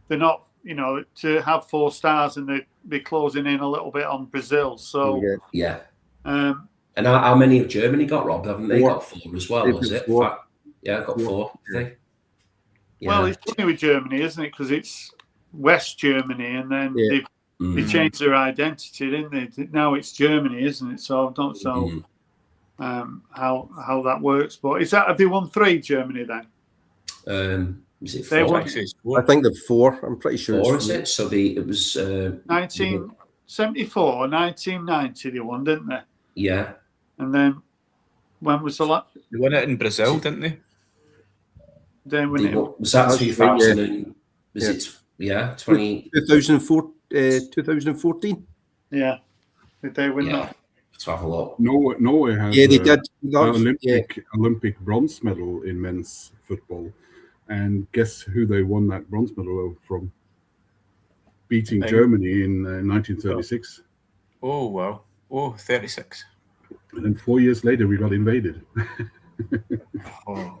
they're not. To have 4 stars and they'd be closing in a little bit on Brazil. So yeah. And how many have Germany got, Rob? Haven't they got 4 as well? Is it? 4. Yeah, got 4. Yeah. Well, it's funny with Germany, isn't it? Because it's West Germany, and then they changed their identity, didn't they? Now it's Germany, isn't it? So I don't know how that works. But have they won 3, Germany then? Is it 4? I think they've 4. I'm pretty sure. 4, is it? So it was 19. 74, 1990 they won, didn't they? Yeah. And then when was the last? They won it in Brazil, didn't they? Then when it Was that That's 2000? right, And, was Yeah. it? Yeah, 20. 2004, 2014. yeah, did they win Yeah. that? Let's have a look. Norway has Yeah, they did. an That was, yeah. Olympic bronze medal in men's football, and guess who they won that bronze medal from? Beating Germany in 1936. Oh, wow. Oh, 36. And then 4 years later, we got invaded. Oh.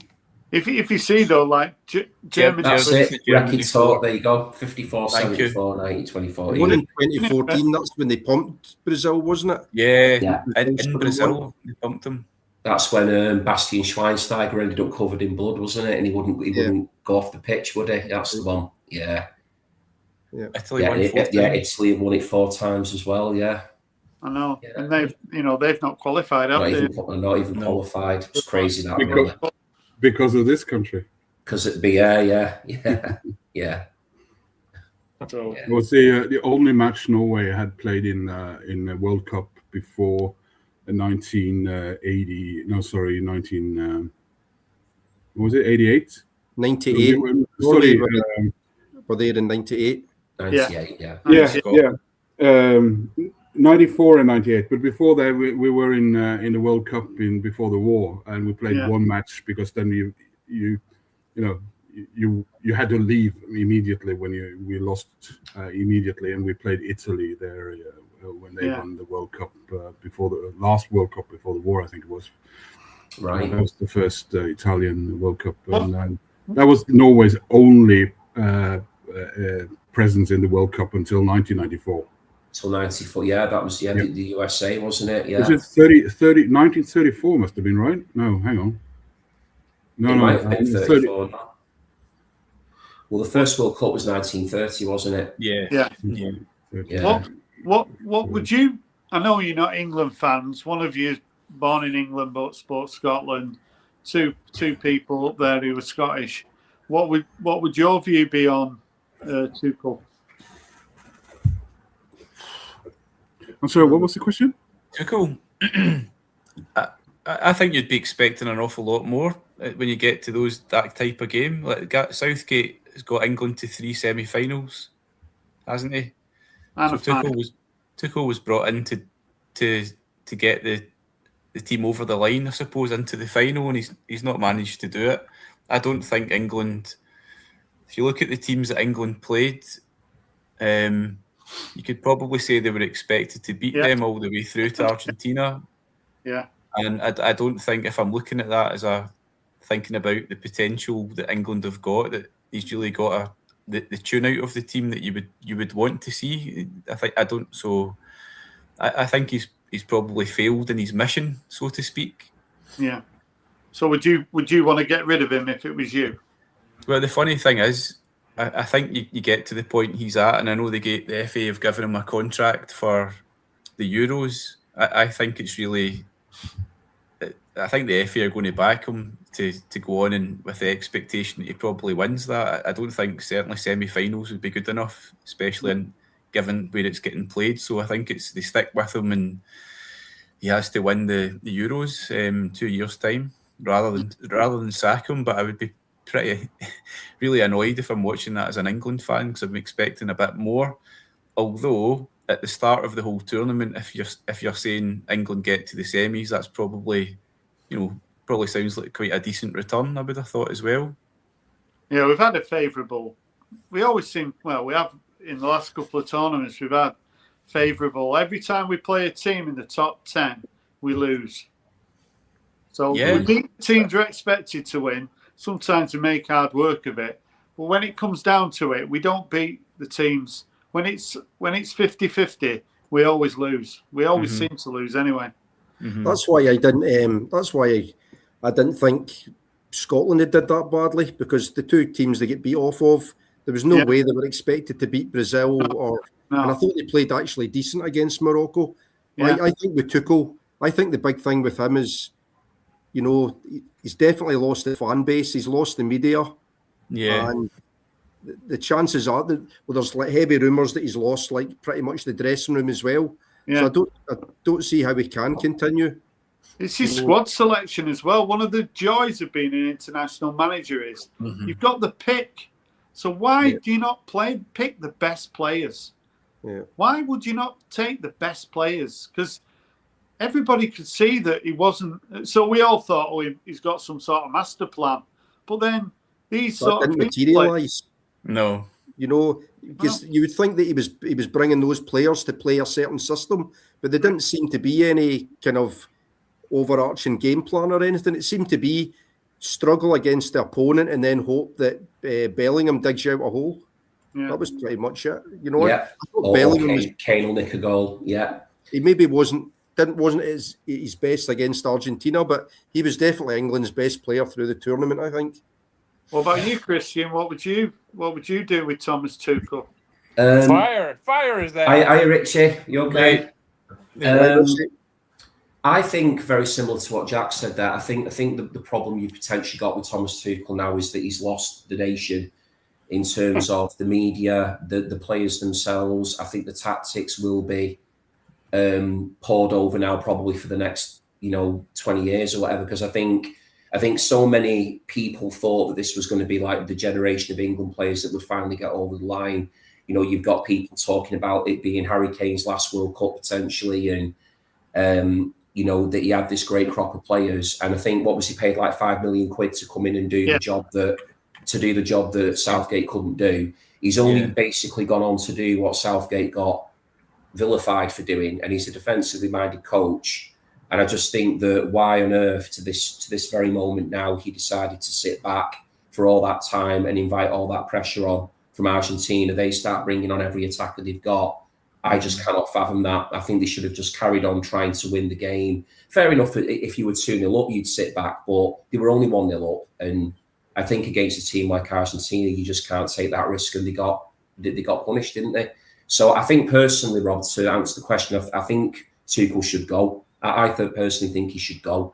If you see though, like Germany, That's Germany it. Germany Record before. talk. There you go. 54, Thank you. 74, 90, One 2014. in 2014, that's when they pumped Brazil, wasn't it? Yeah, Yeah. in Brazil, they pumped them. That's when Bastian Schweinsteiger ended up covered in blood, wasn't it? And he wouldn't go off the pitch, would he? That's the one. Yeah. Italy Yeah, won 4 yeah, times. Italy have won it 4 times as well. Yeah. I know, Yeah. and they've not qualified, have Not they? even No. qualified. It's crazy that, Because- really. Because of this country. Because it'd be, yeah. Yeah. So, It was the only match Norway had played in the World Cup before 1980. No, sorry, 19. What was it? 88. 98. Sorry. Were there in 98? 98, yeah. Yeah. 94 and 98. But before that, we were in the World Cup before the war, and we played one match because then you had to leave immediately when we lost immediately, and we played Italy there when they won the World Cup before the last World Cup before the war, I think it was. Right. That was the first Italian World Cup, and that was Norway's only presence in the World Cup until 1994. Till 94, yeah, that was the USA, wasn't it? Yeah. Was it 1934 must have been, right? No, hang on. It might have been 34. Well, the first World Cup was 1930, wasn't it? Yeah. Yeah. what would you? I know you're not England fans. One of you born in England but sports Scotland. Two people up there who were Scottish. What would your view be on Tuchel? I'm sorry, what was the question? Tuchel. I think you'd be expecting an awful lot more when you get to that type of game. Like Southgate has got England to 3 semi-finals, hasn't he? And So Tuchel was brought in to get the team over the line, I suppose, into the final, and he's not managed to do it. I don't think England. If you look at the teams that England played, you could probably say they were expected to beat them all the way through to Argentina. Yeah. And I don't think, if I'm looking at that as thinking about the potential that England have got, that he's really got the tune out of the team that you would want to see. I think he's probably failed in his mission, so to speak. Yeah. So would you want to get rid of him if it was you? Well, the funny thing is, I think you get to the point he's at, and I know the FA have given him a contract for the Euros. I think it's really. I think the FA are going to back him to go on, and with the expectation that he probably wins that. I don't think certainly semi-finals would be good enough, especially given where it's getting played. So I think they stick with him, and he has to win the Euros 2 years' time rather than sack him. But I would be pretty really annoyed if I'm watching that as an England fan, because I'm expecting a bit more. Although at the start of the whole tournament, if you're saying England get to the semis, that's probably sounds like quite a decent return, I would have thought as well. Yeah, we've had a favourable. We always seem we have in the last couple of tournaments. We've had favourable. Every time we play a team in the top 10, we lose. So we think teams are expected to win. Sometimes we make hard work of it, but when it comes down to it, we don't beat the teams. When it's 50-50, we always lose. We always seem to lose anyway. Mm-hmm. That's why I didn't. That's why I didn't think Scotland had did that badly, because the two teams they get beat off of, there was no way they were expected to beat Brazil and I thought they played actually decent against Morocco. Yeah. I think with Tuchel, I think the big thing with him is, he's definitely lost the fan base. He's lost the media. Yeah. And the chances are that there's like heavy rumours that he's lost like pretty much the dressing room as well. Yeah. So I don't see how we can continue. It's his squad selection as well. One of the joys of being an international manager is you've got the pick. So why do you not pick the best players? Yeah. Why would you not take the best players? Because everybody could see that he wasn't. So we all thought, oh, he's got some sort of master plan. But then these That sort of didn't materialise. No. You know, because you would think that he was bringing those players to play a certain system, but there didn't seem to be any kind of overarching game plan or anything. It seemed to be struggle against the opponent and then hope that Bellingham digs you out a hole. Yeah. That was pretty much it. You know, Yeah. I thought Or Bellingham Kane will nick a goal. Yeah. he maybe wasn't his best against Argentina, but he was definitely England's best player through the tournament, I think. What about you, Christian? What would you do with Thomas Tuchel? Fire is that? Hi, Richie. You okay? Mate. I think very similar to what Jack said there. I think the problem you've potentially got with Thomas Tuchel now is that he's lost the nation in terms of the media, the players themselves. I think the tactics will be poured over now probably for the next 20 years or whatever, because I think so many people thought that this was going to be like the generation of England players that would finally get over the line. You've got people talking about it being Harry Kane's last World Cup potentially, and that he had this great crop of players. And I think what was he paid like £5 million to come in and do the job that Southgate couldn't do. He's only basically gone on to do what Southgate got vilified for doing, and he's a defensively minded coach. And I just think that why on earth to this very moment now he decided to sit back for all that time and invite all that pressure on from Argentina. They start bringing on every attacker they've got. I just cannot fathom that. I think they should have just carried on trying to win the game. Fair enough, if you were 2-0 up, you'd sit back, but they were only 1-0 up. And I think against a team like Argentina, you just can't take that risk, and they got punished, didn't they? So I think personally, Rob, to answer the question, I think Tuchel should go. I personally think he should go.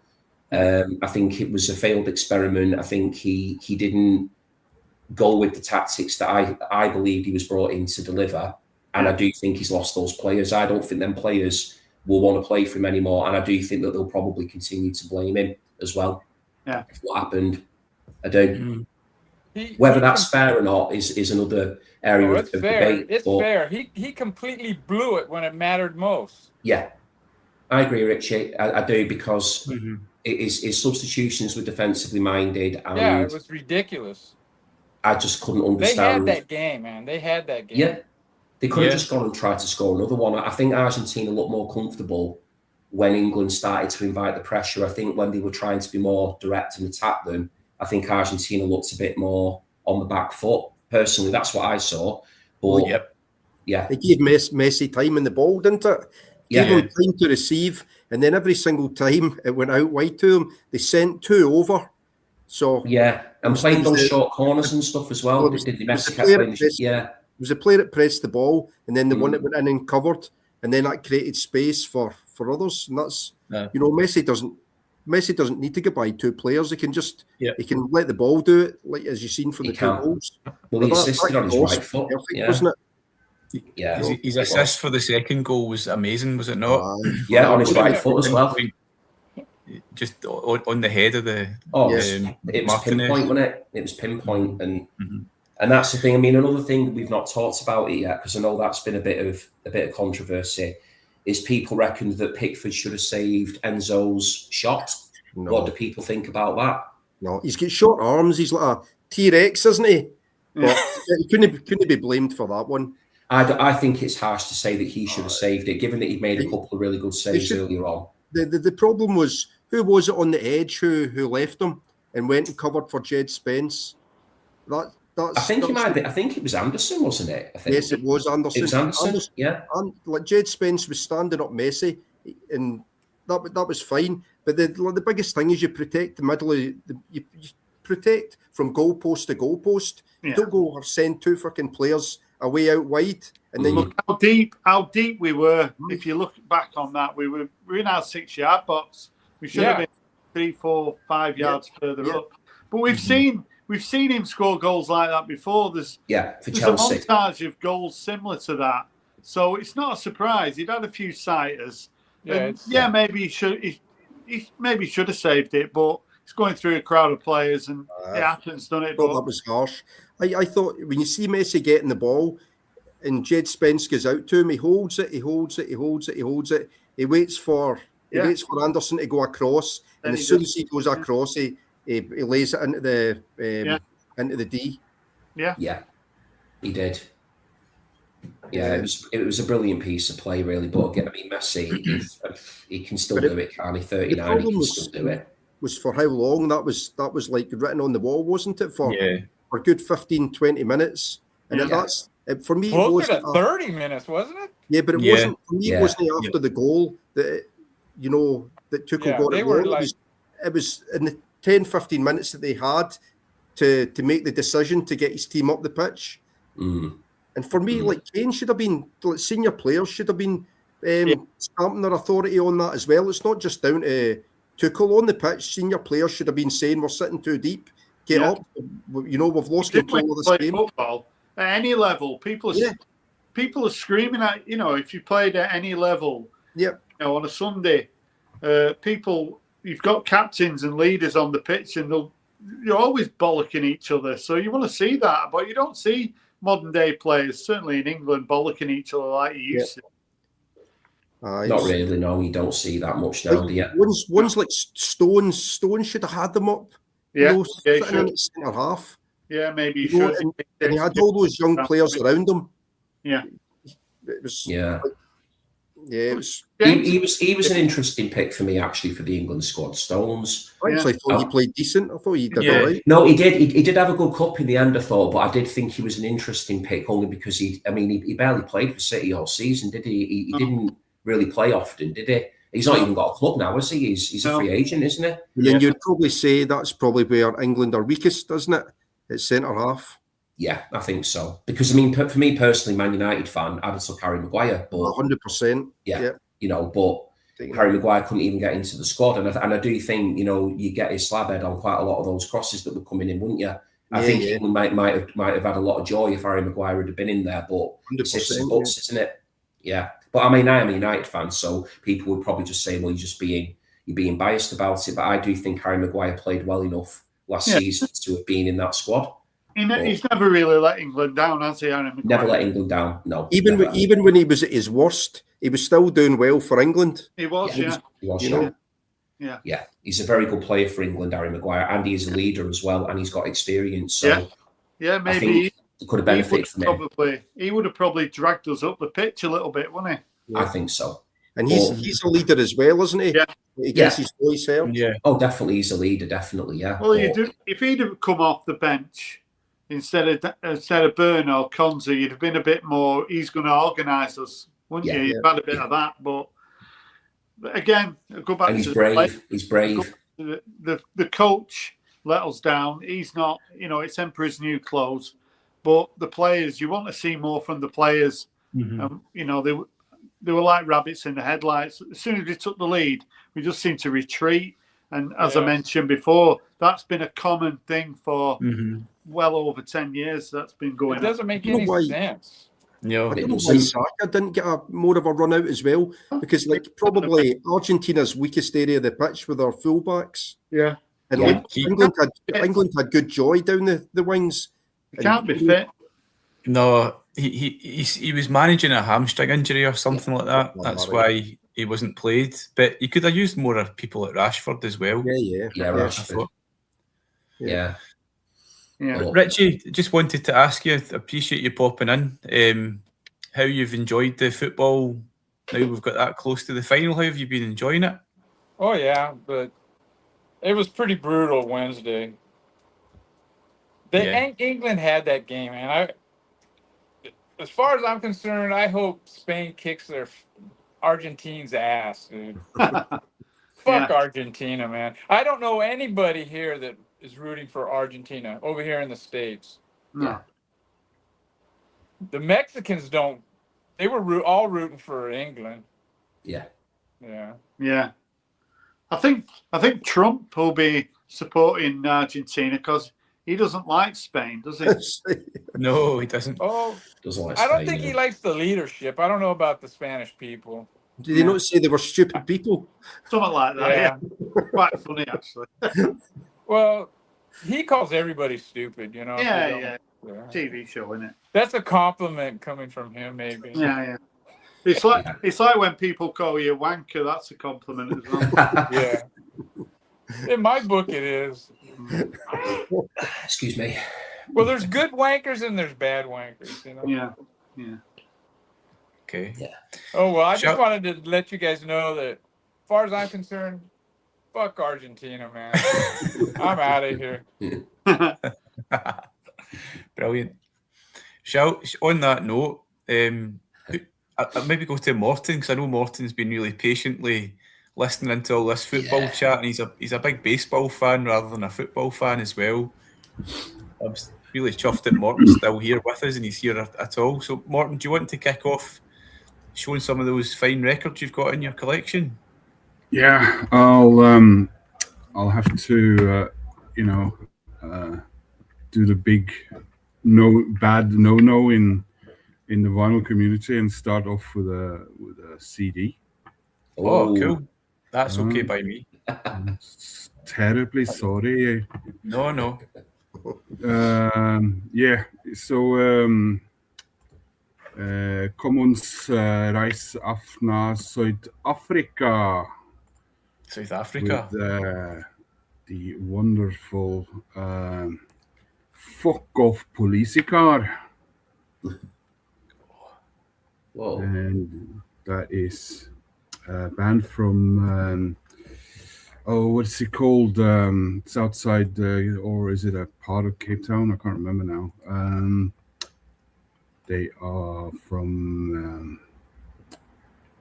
I think it was a failed experiment. I think he didn't go with the tactics that I believed he was brought in to deliver. And I do think he's lost those players. I don't think them players will want to play for him anymore. And I do think that they'll probably continue to blame him as well. Yeah. For what happened. I do. Whether that's fair or not is another area of debate. It's fair. He completely blew it when it mattered most. Yeah. I agree, Richie. I do, because his substitutions were defensively minded. And it was ridiculous. I just couldn't understand. They had that game, man. They had that game. Yeah. They could have just gone and tried to score another one. I think Argentina looked more comfortable when England started to invite the pressure. I think when they were trying to be more direct and attack them, I think Argentina looked a bit more on the back foot. Personally, that's what I saw. But It gave Messi time in the ball, didn't it? Gave him time to receive, and then every single time it went out wide to him, they sent two over. So and playing those short corners and stuff as well. Messi kept playing. It was a player that pressed the ball, and then the one that went in and covered, and then that created space for others. And that's Messi doesn't need to get by two players. He can just he can let the ball do it, like as you've seen from the two goals. Well, he assisted on his right foot, wasn't it? Yeah, his assist for the second goal was amazing, was it not? On his right foot as well. Just on the head of the. It was pinpoint, wasn't it? It was pinpoint, and that's the thing. I mean, another thing we've not talked about it yet, because I know that's been a bit of controversy, is people reckoned that Pickford should have saved Enzo's shot. No. What do people think about that? No, he's got short arms. He's like a T-Rex, isn't he? But he couldn't be blamed for that one. I think it's harsh to say that he should have saved it, given that he'd made a couple of really good saves earlier on. The problem was, who was it on the edge who left him and went and covered for Jed Spence? I think it was Anderson, wasn't it? Yes, it was Anderson. It was Anderson, yeah. And like Jed Spence was standing up Messi, and that was fine. But the biggest thing is you protect the middle. You protect from goalpost to goalpost. You don't go or send two fucking players away out wide. And then look how deep we were. If you look back on that, we're in our 6-yard box. We should have been 3, 4, 5 yards further up. But we've seen we've seen him score goals like that before. For There's Chelsea. a montage of goals similar to that, so it's not a surprise. He'd had a few sighters. Maybe he maybe should have saved it, but he's going through a crowd of players, and it happens, doesn't it? I thought that was harsh. I thought when you see Messi getting the ball and Jed Spence goes out to him, he holds it. He waits for Anderson to go across, and as soon as he goes across, he lays it into the D. Yeah, he did. Yeah, it was a brilliant piece of play, really. But again, I mean, Messi, he can still do it, can't he? 39, he can still do it. Was for how long? That was like written on the wall, wasn't it? For a good 15, 20 minutes. And that's for me. Closer to 30 minutes, wasn't it? Yeah, but it wasn't for me. It wasn't after the goal that that Tuchel got it wrong. It was in the 10, 15 minutes that they had to make the decision to get his team up the pitch. And for me, like Kane should have been, like senior players should have been stamping their authority on that as well. It's not just down to Tuchel on the pitch. Senior players should have been saying we're sitting too deep. Get up. We've lost control of this game. Football at any level, people are screaming at if you played at any level. On a Sunday, you've got captains and leaders on the pitch, and you're always bollocking each other. So you want to see that, but you don't see modern day players, certainly in England, bollocking each other like you used to. Not really, no. You don't see that much now, do you? One's like Stones should have had them up. Sitting in at centre half. Yeah, maybe you should. And he had all those young players around him. Yeah. It was. Yeah. It was. He was an interesting pick for me, actually, for the England squad. Stones. I actually thought he played decent. I thought he did all right. No, he did. He did have a good cup in the end, I thought, but I did think he was an interesting pick only because he barely played for City all season, did he? He didn't really play often, did he? He's not even got a club now, is he? He's a free agent, isn't he? And you'd probably say that's probably where England are weakest, doesn't it? At centre half. Yeah, I think so. Because, I mean, for me personally, Man United fan, I'd have took Harry Maguire. But 100%. Yeah. But Harry Maguire couldn't even get into the squad. And I do think, you get his slab head on quite a lot of those crosses that were coming in, wouldn't you? I think England might have had a lot of joy if Harry Maguire had been in there. But it's ifs and buts, isn't it? Yeah. But I mean, I am a United fan, so people would probably just say, well, you're being biased about it. But I do think Harry Maguire played well enough last season to have been in that squad. He's never really let England down, has he, Harry Maguire? Never let England down, no. Even when he was at his worst, he was still doing well for England. He was, He was. Yeah. He's a very good player for England, Harry Maguire, and he is a leader as well, and he's got experience. So maybe he could have benefited from him. He would have probably dragged us up the pitch a little bit, wouldn't he? I think so. And he's a leader as well, isn't he? Yeah. He gets his voice out. Yeah. Oh, definitely, he's a leader. Definitely, yeah. Well, if he'd have come off the bench instead of Byrne or Konza, you'd have been a bit more. He's going to organise us, wouldn't you? You've had a bit of that, but again, go back. And he's to brave. He's brave. The coach let us down. He's not. It's Emperor's new clothes, but the players. You want to see more from the players. Mm-hmm. They were like rabbits in the headlights. As soon as we took the lead, we just seemed to retreat. And as I mentioned before, that's been a common thing for well over 10 years. That's been going on. It doesn't make any sense. No, I don't know why Saka didn't get more of a run out as well, because probably Argentina's weakest area of the pitch with our fullbacks. Yeah. And England had good joy down the wings. He can't be fit. No, he was managing a hamstring injury or something like that. That's why he wasn't played. But you could have used more people at Rashford as well. Yeah, Rashford. Yeah. Richie, just wanted to ask you, appreciate you popping in, how you've enjoyed the football now we've got that close to the final. How have you been enjoying it? Oh, yeah, but it was pretty brutal Wednesday. England had that game, man. As far as I'm concerned, I hope Spain kicks their Argentina's ass, dude. Fuck Argentina, man. I don't know anybody here that is rooting for Argentina over here in the States. No. The Mexicans don't. They were all rooting for England. Yeah. I think Trump will be supporting Argentina because he doesn't like Spain, does he? No, he doesn't. Oh, Doesn't like I don't Spain, think he no. likes the leadership. I don't know about the Spanish people. Did they not say they were stupid people? Something like that. Yeah. Yeah. Quite funny, actually. Well, he calls everybody stupid, you know. if Yeah, you don't- yeah. yeah. TV show, isn't it? That's a compliment coming from him, maybe. Yeah, yeah. It's like when people call you a wanker. That's a compliment as well. Yeah. In my book, it is. Excuse me. Well, there's good wankers and there's bad wankers, you know. Yeah, yeah. Okay. Oh well, I just Shall- wanted to let you guys know that, as far as I'm concerned, fuck Argentina, man. I'm out of here. Brilliant. On that note, I'll maybe go to Morton, because I know Morton's been really patiently listening into all this football Yeah. chat, and he's a big baseball fan rather than a football fan as well. I'm really chuffed that Morton's still here with us and he's here at all. So, Morton, do you want to kick off showing some of those fine records you've got in your collection? Yeah, I'll have to do the big no in the vinyl community and start off with a CD. Oh, cool. That's okay by me. Terribly sorry. No. Yeah, so kom ons reis af naar Zuid-Afrika. South Africa. With the wonderful Fuck Off Police Car. Whoa. And that is a band from what's it called? It's outside, or is it a part of Cape Town? I can't remember now. They are from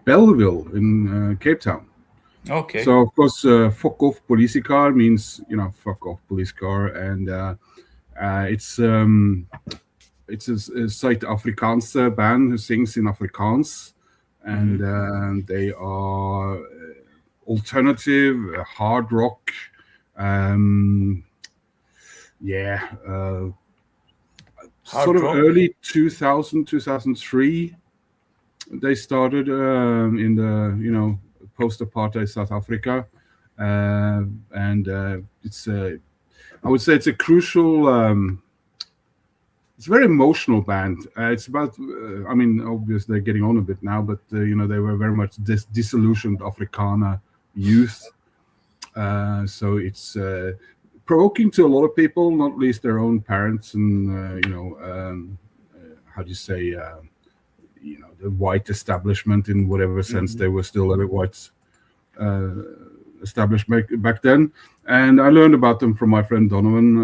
Belleville in Cape Town. Okay. So of course, fuck off police car means fuck off police car, and it's a Zuid-Afrikaanse band who sings in Afrikaans, and they are alternative hard rock. Sort of rock. early 2000, 2003. They started in the post-apartheid South Africa, and it's I would say it's a crucial. It's a very emotional band. It's about, obviously they're getting on a bit now, but they were very much disillusioned Afrikaner youth. So it's provoking to a lot of people, not least their own parents, and how do you say, the white establishment in whatever sense they were still a white established back then. And I learned about them from my friend Donovan,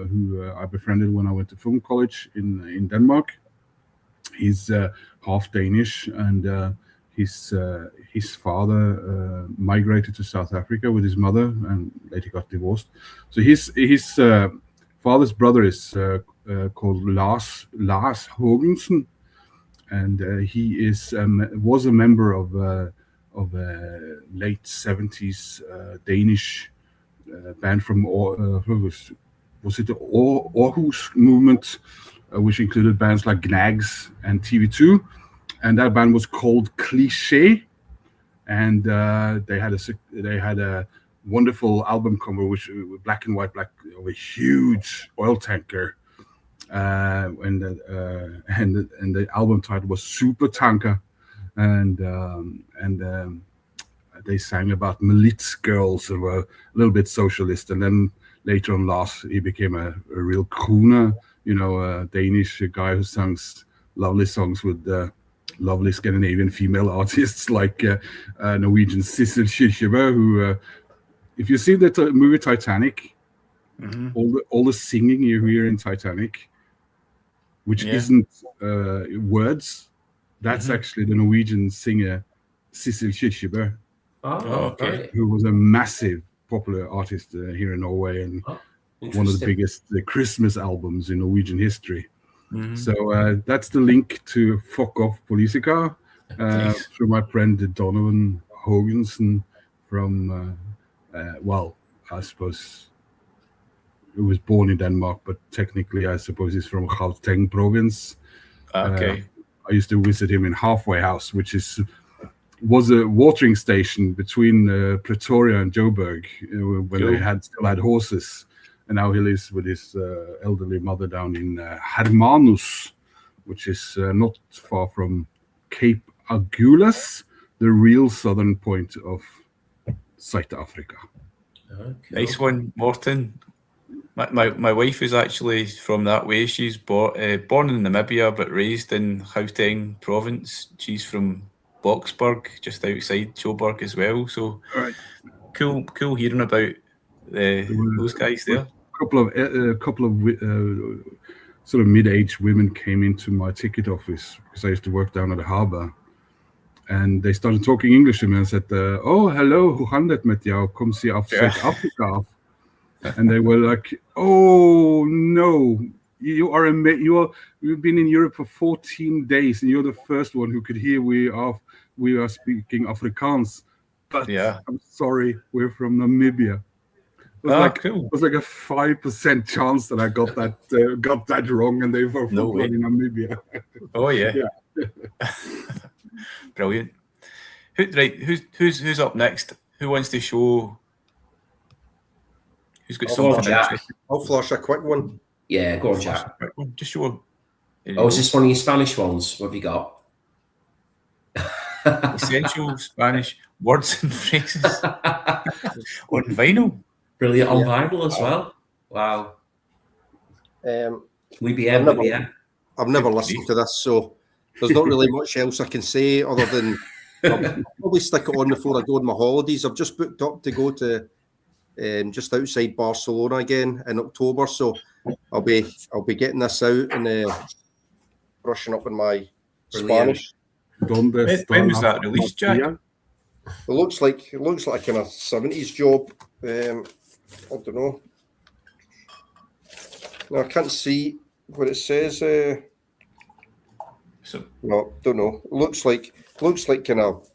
who I befriended when I went to film college in Denmark. He's half Danish, and his father migrated to South Africa with his mother and later got divorced. So his father's brother is called Lars Haagensen, and he was a member of a late 70s Danish band from was it the Aarhus movement, which included bands like Gnags and TV2, and that band was called Cliché, and they had a wonderful album cover, which black and white, of a huge oil tanker, and the album title was Super Tanker, and they sang about militia girls and were a little bit socialist. And then later on, Lars, he became a real crooner, a Danish guy who sings lovely songs with lovely Scandinavian female artists like Norwegian Sissel Kyrkjebø, who, if you see the movie Titanic, all the singing you hear in Titanic, which isn't words, that's actually the Norwegian singer Sissel Kyrkjebø. Oh, okay. Who was a massive popular artist here in Norway, and one of the biggest Christmas albums in Norwegian history. So that's the link to Fuck Off Politica through my friend Donovan Haagensen from, I suppose who was born in Denmark, but technically I suppose he's from Gauteng province. Okay. I used to visit him in Halfway House, which was a watering station between Pretoria and Joburg when they still had horses. And now he lives with his elderly mother down in Hermanus, which is not far from Cape Agulhas, the real southern point of South Africa. Nice one, Morton. My wife is actually from that way. She's born in Namibia but raised in Gauteng province. She's from Boksburg, just outside Joburg as well. So cool hearing about those guys there. A couple of sort of mid-aged women came into my ticket office because I used to work down at the harbour, and they started talking English to me and said, "Oh, hello, hoe gaan dit met jou? Kom sie af Zuid-Afrika af." And they were like, "Oh no, you've been in Europe for 14 days, and you're the first one who could hear we are speaking Afrikaans. But I'm sorry, we're from Namibia." It was like a 5% chance that I got that wrong, and they were from in Namibia. Oh yeah. Brilliant. Who's up next? Who wants to show? Who's got something interesting? I'll flash a quick one. Yeah, go on, Jack. Just show. Oh, is this one of your Spanish ones? What have you got? Essential Spanish words and phrases on vinyl. Brilliant on vinyl as well. Wow. I've never listened to this, so there's not really much else I can say other than I'll probably stick it on before I go on my holidays. I've just booked up to go to just outside Barcelona again in October, so I'll be getting this out and brushing up in my Spanish. When was that released, Jack? It looks like a kind of 70s job. I don't know. No, I can't see what it says. No, don't know. It looks like kind of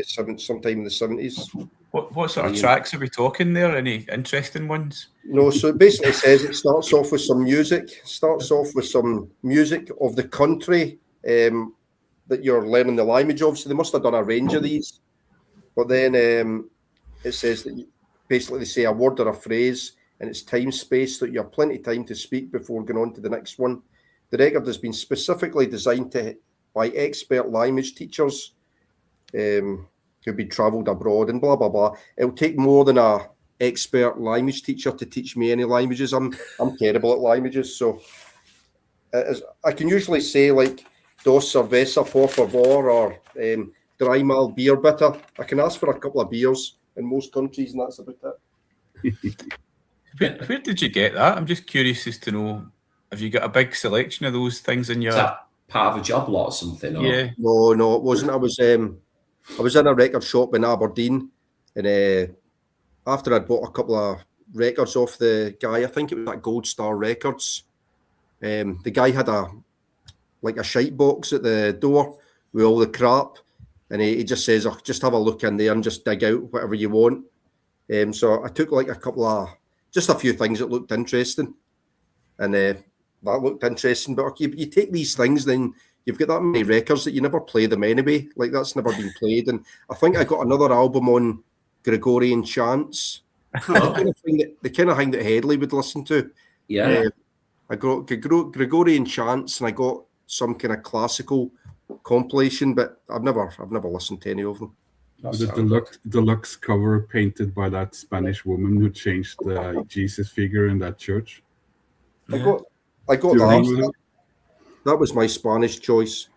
sometime in the 70s. What sort of tracks are we talking there? Any interesting ones? No, so it basically says it starts off with some music. Of the country that you're learning the language of. So they must have done a range of these. But then it says that basically they say a word or a phrase, and it's time space so that you have plenty of time to speak before going on to the next one. The record has been specifically designed by expert language teachers who've been travelled abroad and blah blah blah. It'll take more than a expert language teacher to teach me any languages. I'm terrible at languages, so I can usually say like dos cerveza por favor or dry mal beer bitter. I can ask for a couple of beers in most countries, and that's about it. Where did you get that? I'm just curious as to know. Have you got a big selection of those things in your? Is that part of a job lot or something? Or? Yeah. No, it wasn't. I was in a record shop in Aberdeen, and after I'd bought a couple of records off the guy, I think it was at Gold Star Records. The guy had a shite box at the door with all the crap, and he just says, "Oh, just have a look in there and just dig out whatever you want." So I took like just a few things that looked interesting, and that looked interesting. But you take these things, then you've got that many records that you never play them anyway. Like that's never been played. And I think I got another album on Gregorian chants, the kind of thing that Headley would listen to. Yeah. I got Gregorian chants, and I got some kind of classical compilation, but I've never listened to any of them. The deluxe cover painted by that Spanish woman who changed the Jesus figure in that church. I got that. That was my Spanish choice.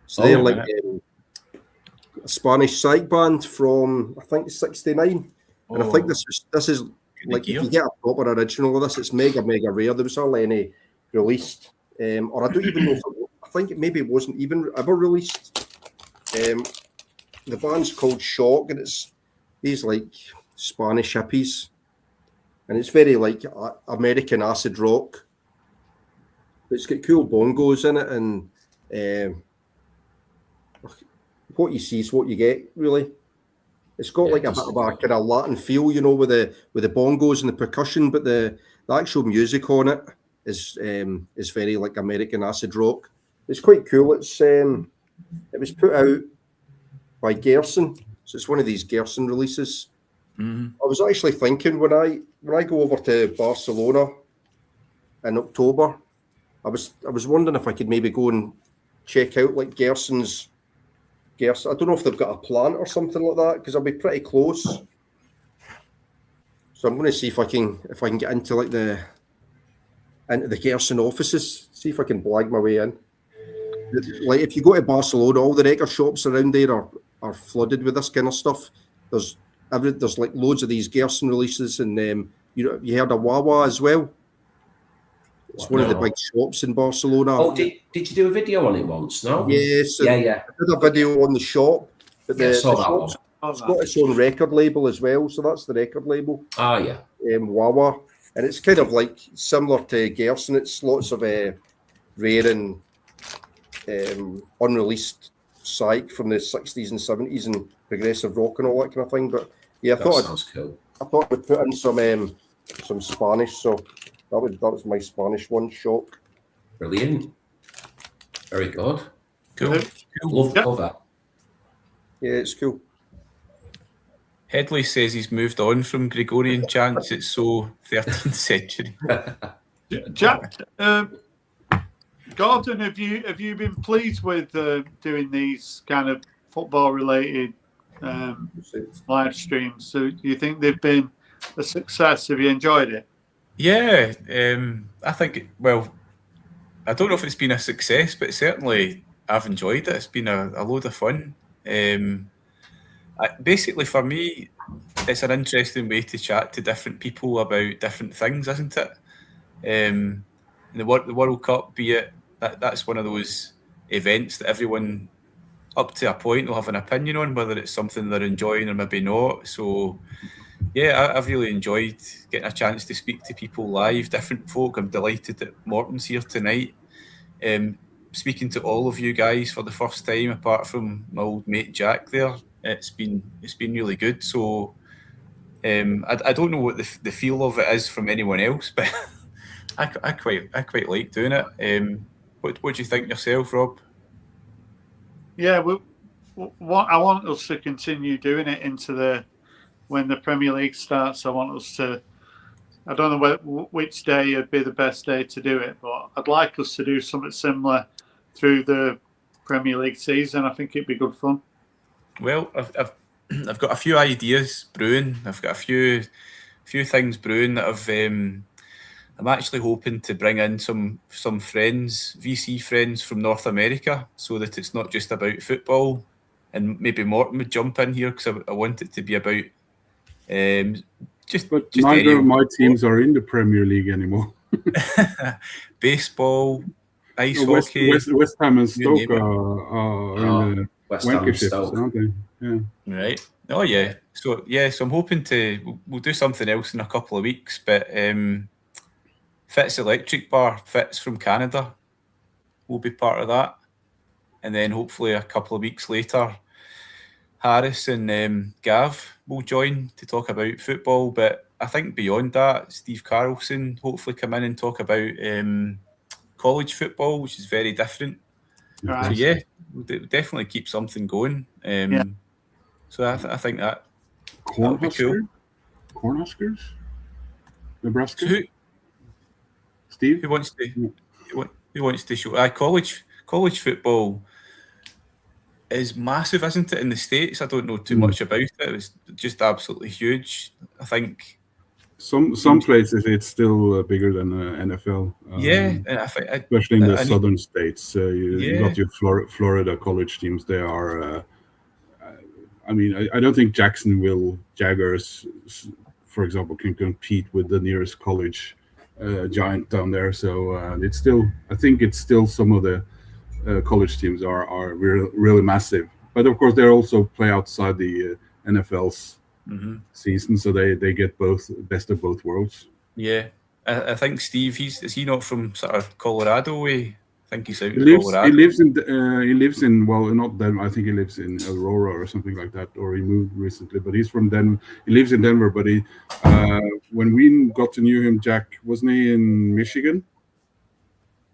So they're like a Spanish psych band from I think '69, and I think this is like if you get a proper original of this, it's mega rare. There was hardly any released, or I don't even know. I think maybe it wasn't even ever released. The band's called Shock, and it's these like Spanish hippies, and it's very like American acid rock. It's got cool bongos in it, and what you see is what you get, really. It's got Yeah, like a bit of a kind of Latin feel, you know, with the bongos and the percussion, but the actual music on it is very like American acid rock. It's quite cool. It was put out by Gerson, so it's one of these Gerson releases. Mhm. I was actually thinking when I go over to Barcelona in October, I was wondering if I could maybe go and check out like Gerson's. I don't know if they've got a plant or something like that, because I'll be pretty close. So I'm going to see if I can get into like the Gerson offices, see if I can blag my way in. Like if you go to Barcelona, all the record shops around there are flooded with this kind of stuff. There's like loads of these Gerson releases, and you heard of Wawa as well. It's one of the big shops in Barcelona. Oh, did you do a video on it once? No. Yes. Yeah. I did a video on the shop, but Yeah, I the saw that shop's one. it's got its own record label as well. So that's the record label, Ah, yeah. Wawa, and it's kind of like similar to Gerson. It's lots of rare and unreleased psych from the 60s and 70s and progressive rock and all that kind of thing. But yeah, That sounds cool. I thought we'd put in some Spanish, so that was my Spanish one, Shock. Brilliant. Very good. Cool. Love the cover. Yeah, it's cool. Headley says he's moved on from Gregorian chants. It's so 13th century. Jack, Gordon, have you been pleased with doing these kind of football related live streams? So do you think they've been a success? Have you enjoyed it? Yeah, I think, well, I don't know if it's been a success, but certainly I've enjoyed it. It's been a load of fun. Basically, for me, it's an interesting way to chat to different people about different things, isn't it? The World Cup, be it, that's one of those events that everyone up to a point will have an opinion on, whether it's something they're enjoying or maybe not. So, yeah, I've really enjoyed getting a chance to speak to people live, different folk. I'm delighted that Morton's here tonight. Speaking to all of you guys for the first time, apart from my old mate Jack there, it's been really good. So I don't know what the feel of it is from anyone else, but I quite like doing it. What do you think yourself, Rob? Yeah, I want us to continue doing it into when the Premier League starts. I want us to. I don't know which day would be the best day to do it, but I'd like us to do something similar through the Premier League season. I think it'd be good fun. Well, I've got a few ideas brewing. I've got a few things brewing that I'm actually hoping to bring in some friends, VC friends from North America, so that it's not just about football. And maybe Morton would jump in here because I want it to be about just. But just neither of my sport. teams are in the Premier League anymore. Baseball, ice West hockey. West Ham and You name Stoke are in the West Ham and Wankerships, Stoke. aren't they? Yeah. Right. Oh yeah. So I'm hoping we'll do something else in a couple of weeks. But Fitz Electric Bar, Fitz from Canada, will be part of that, and then hopefully a couple of weeks later, Harris and Gav will join to talk about football. But I think beyond that, Steve Carlson hopefully come in and talk about college football, which is very different. Right. So yeah, we'll definitely keep something going. So I think that would be cool. Cornhuskers? Nebraska? So Steve? who wants to show? College football is massive, isn't it? In the States, I don't know too much about it. It's just absolutely huge. I think Some places it's still bigger than NFL. and I think Especially in the southern states. You got your Florida college teams. They are. I don't think Jacksonville Jaguars, for example, can compete with the nearest college giant down there. So it's still. I think it's still some of the college teams are really massive. But of course, they also play outside the NFL's season, so they get best of both worlds. Yeah, I think Steve. Is he not from sort of Colorado way? I think he's out He in lives. Colorado. He lives in. Well, not Denver. I think he lives in Aurora or something like that, or he moved recently. But he's from Denver. He lives in Denver. But he, when we got to know him, Jack, wasn't he in Michigan?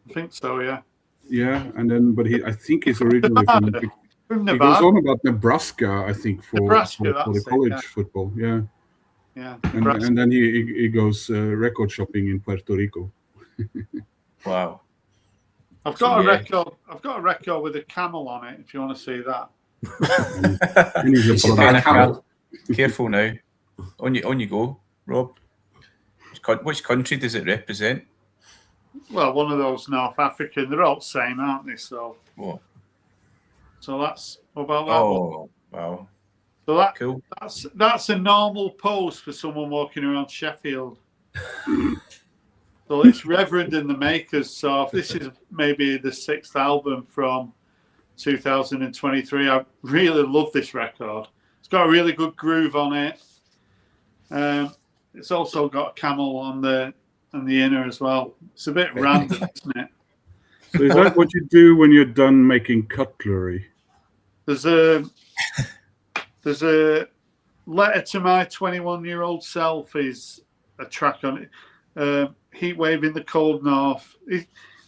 I think so, yeah. Yeah, and then, but I think he's originally from. From He goes Nevada. on about Nebraska, I think, for Nebraska, the that's it, college yeah. football. Yeah, Yeah. and then he goes record shopping in Puerto Rico. Wow. I've got So, a yeah. record. I've got a record with a camel on it. If you want to see that. And he's a Is it brother. by camel? Careful now. On you go, Rob. Which country does it represent? Well, one of those North African. They're all the same, aren't they? So What? that's what about that one. Oh, wow. So Cool. that's a normal pose for someone walking around Sheffield. So it's Reverend and the Makers. So if this is maybe the 6th album from 2023, I really love this record. It's got a really good groove on it. It's also got a camel on the inner as well. It's a bit random, isn't it? So is that what you do when you're done making cutlery? There's a letter to my 21-year-old self is a track on it. Heatwave in the Cold North.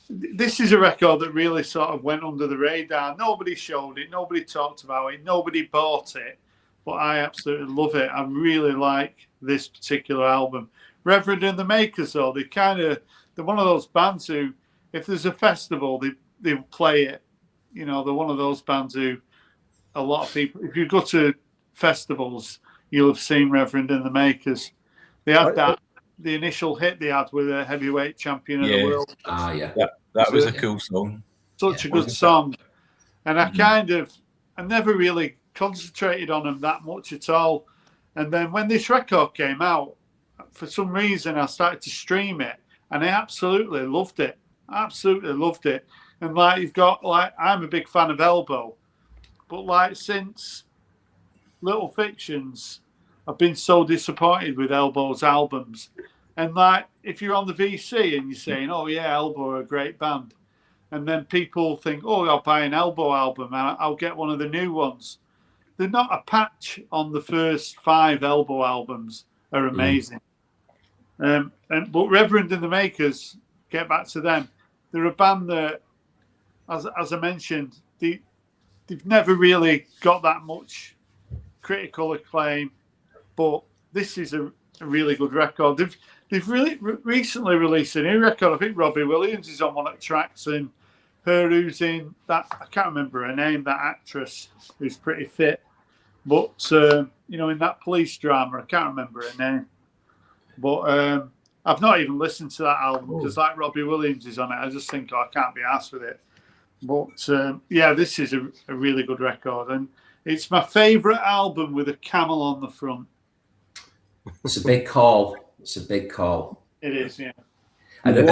This is a record that really sort of went under the radar. Nobody showed it. Nobody talked about it. Nobody bought it. But I absolutely love it. I really like this particular album. Reverend and the Makers, though, they're one of those bands who, if there's a festival, they play it. You know, they're one of those bands who a lot of people, if you go to festivals, you'll have seen Reverend and the Makers. They had the initial hit they had with a heavyweight champion of the world. Ah, yeah. That was a cool song. Such a good wasn't it? song. And I never really concentrated on them that much at all. And then when this record came out, for some reason I started to stream it and I absolutely loved it. Absolutely loved it. And I'm a big fan of Elbow, but since Little Fictions, I've been so disappointed with Elbow's albums. And if you're on the VC and you're saying, oh yeah, Elbow are a great band, and then people think, oh, I'll buy an Elbow album and I'll get one of the new ones. They're not a patch on the first 5 Elbow albums are amazing. But Reverend and the Makers, get back to them. They're a band that, as I mentioned, they've never really got that much critical acclaim, but this is a really good record. They've really recently released a new record. I think Robbie Williams is on one of the tracks, and her who's in that, I can't remember her name, that actress who's pretty fit, but in that police drama, I can't remember her name. But I've not even listened to that album because Robbie Williams is on it. I just think I can't be arsed with it. But this is a really good record, and it's my favourite album with a camel on the front. It's a big call. It is, yeah. And a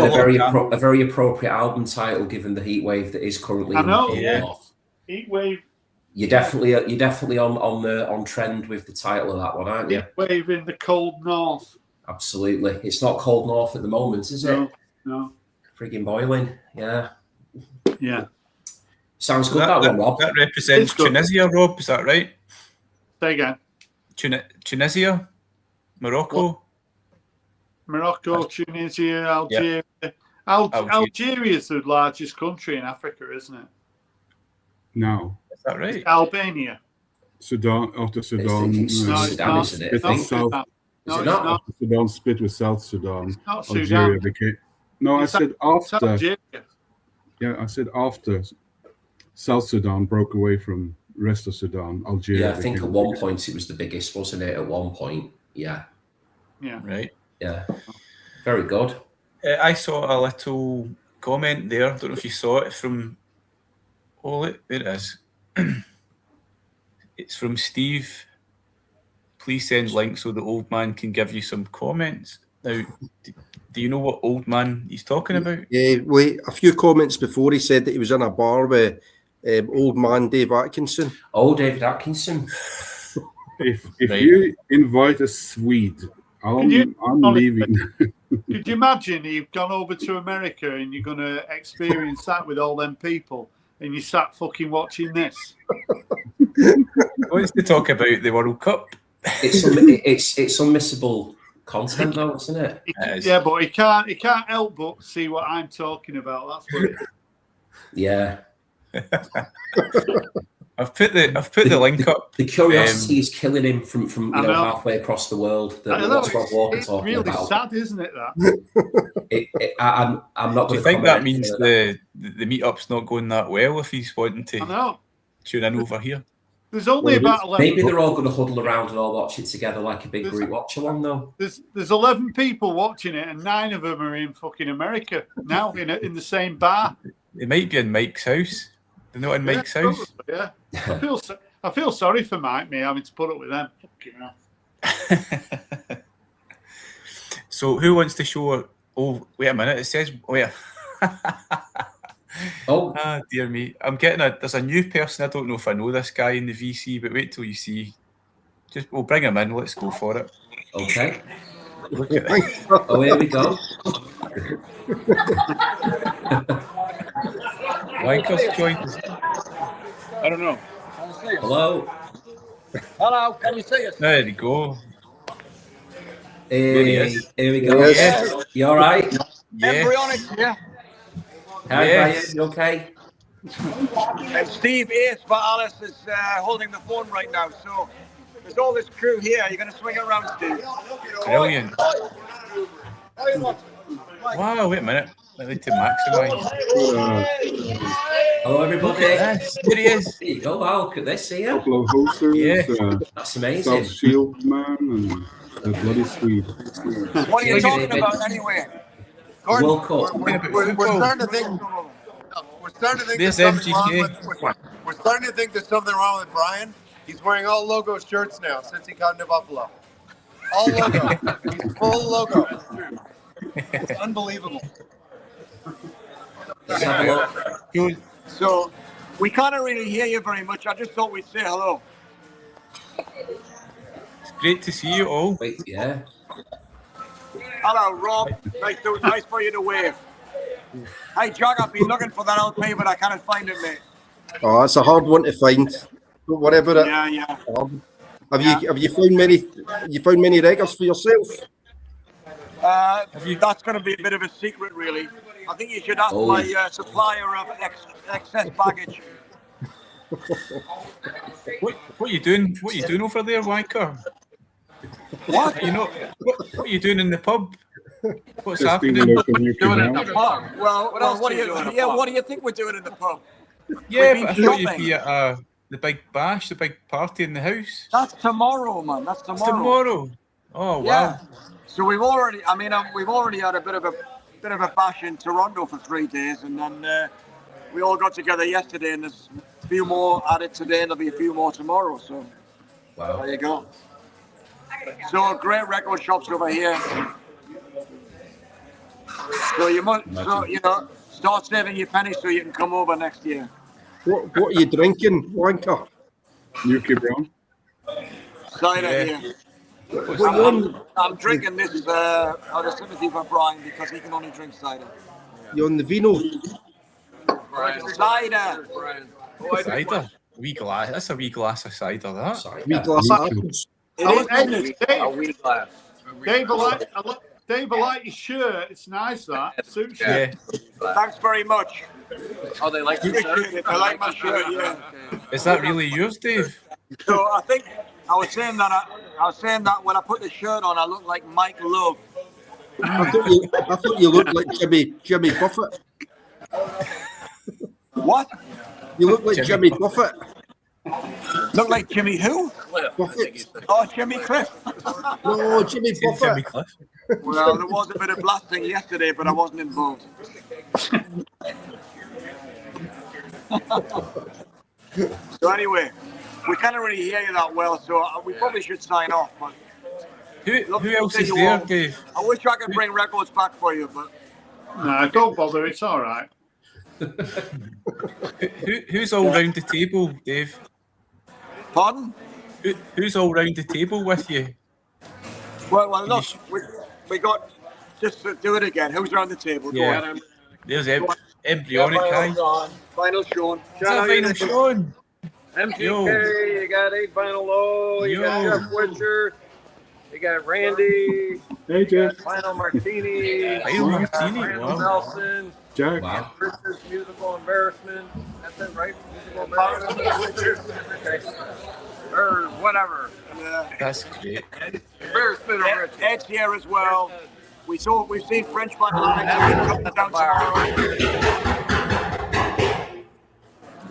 very appropriate album title given the heat wave that is currently in the Cold North. Heatwave. You're definitely on trend with the title of that one, aren't you? Heatwave in the Cold North. Absolutely. It's not Cold North at the moment, is it? No. Friggin' boiling. Yeah. Yeah. Sounds good, that one, Rob. That represents Tunisia, Rob. Is that right? Say again. Tunisia? Morocco? Morocco, Tunisia, Algeria. Algeria is the largest country in Africa, isn't it? No. Is that right? It's Albania. Sudan, after Sudan. It's Sudan, isn't it? It's I think. South. No, it it's not? not. After Sudan split with South Sudan. It's not Algeria Sudan. became. No, It's I said It's after. Algeria. Yeah, I said after South Sudan broke away from rest of Sudan. Algeria. Yeah, I think became at the one biggest. point it was the biggest, wasn't it? At one point. Yeah. Yeah. Right. Yeah. Very good. I saw a little comment there. I don't know if you saw it from. There it is. It's from Steve. Please send links so the old man can give you some comments. Now, do you know what old man he's talking about? Yeah, wait, a few comments before he said that he was in a bar with old man Dave Atkinson. Oh, David Atkinson. If Right. you invite a Swede, I'm leaving. Could you imagine you've gone over to America and you're going to experience that with all them people, and you sat fucking watching this? Wants to talk about the World Cup. It's unmissable content, though, isn't it? It is. Yeah, but he can't help but see what I'm talking about. That's what it is. Yeah. I've put the link up. The curiosity is killing him from I know. halfway across the world. I know, That's what Walker it's talking really about. sad, isn't it? That I'm not Do going you to think that comment means further. the meetup's not going that well if he's wanting I to know. tune in over here? There's only about 11. Maybe they're all going to huddle around and all watch it together like a big group watch along, though. There's 11 people watching it, and 9 of them are in fucking America now in the same bar. It might be in Mike's house. They're not in Mike's house. Yeah, I feel sorry for Mike, me having to put up with them. Fucking hell. So who wants to show? Oh, wait a minute. It says wait. Oh, Ah, dear me. There's a new person. I don't know if I know this guy in the VC, but wait till you see. We'll bring him in. Let's go for it. okay. Look at this. Oh, here we go. Wanker's joined us. I don't know. Hello. Hello, can you see us? There you go. Here he is. Here we go. Yes. You all right? Yeah. Embryonic, yeah. Hi, Yes. Brian. You okay? And Steve Ace for Alice is holding the phone right now. So there's all this crew here. You're going to swing it around, Steve. Brilliant. Wow, wait a minute. I need to maximize. Hello, everybody. Yes, there he is. There you go. Wow, look at this here. Couple of hosters, Yeah. That's amazing. South Shield Man, and the Bloody Swede. What are you Look at talking it. about anyway? Gordon, World Cup. we're starting to think. We're starting to think There's there's something wrong MGK. with. We're starting to think there's something wrong with Brian. He's wearing all logo shirts now since he got into Buffalo. All logo. He's full logo. It's unbelievable. Let's have a look. So we can't really hear you very much. I just thought we'd say hello. It's great to see you all. Wait, yeah. Hello, Rob. Nice for you to wave. Hey, Jack, I've been looking for that LP, but I can't find it, mate. Oh, it's a hard one to find. Don't worry about it. Yeah. Have you found many records for yourself? That's going to be a bit of a secret, really. I think you should ask Oh. my supplier of excess baggage. What are you doing? What are you doing over there, Wanker? What? Are you not? What are you doing in the pub? What's Testing the happening? local nuclear now. pub. Well, what do you think we're doing in the pub? Yeah, We've but I been thought you'd shopping. be at the big bash, the big party in the house. That's tomorrow, man. That's It's tomorrow. tomorrow. Oh wow. Yeah. So we've already had a bit of a bash in Toronto for 3 days, and then we all got together yesterday, and there's a few more added today, and there'll be a few more tomorrow. So Wow. there you go. So great record shops over here. So you must, start saving your pennies so you can come over next year. What are you drinking, Wanker? Nuclear Brown. Cider Yeah. here. What I'm drinking this out of sympathy for Brian because he can only drink cider. you on the vino? Cider. Cider. A wee glass. That's a wee glass of cider. That. Sorry. Wee glass of apples. Dave, I like your shirt. It's nice, that. It suits you. Yeah. Thanks very much. Oh, they like Appreciate it. I like my shirt. Yeah. Is that really yours, Dave? So I think I was saying that when I put the shirt on, I look like Mike Love. I thought you looked like Jimmy Buffett. What? You look like Jimmy Jimmy Buffett. Look like Jimmy who? Buffett. Oh, Jimmy Cliff. No, Jimmy Jimmy Buffett. Cliff. Well, there was a bit of blasting yesterday, but I wasn't involved. So anyway, we can't really hear you that well, so we probably should sign off. But Who else see is you there, all. Dave? I wish I could bring records back for you, but No, don't bother. It's all right. Who's all round the table, Dave? pardon? Who's all round the table with you? Well, look, we got Just do it again. Who's around the table? Go Yeah. ahead. There's embryonic guy. Final Sean. Is that Final Sean? MTK, Yo. you got 8 Final Low, you got Yo. Jeff Witcher, you got Randy, Hey, Jeff. Final Martini, Final Martini, Randall wow. Nelson, Jack. Wow. Richard's Musical Embarrassment. That's it, right? Musical Embarrassment. Okay. Or whatever. That's great. Embarrassment of Richard. Ed's here as well. We've seen French Fanatics coming down tomorrow.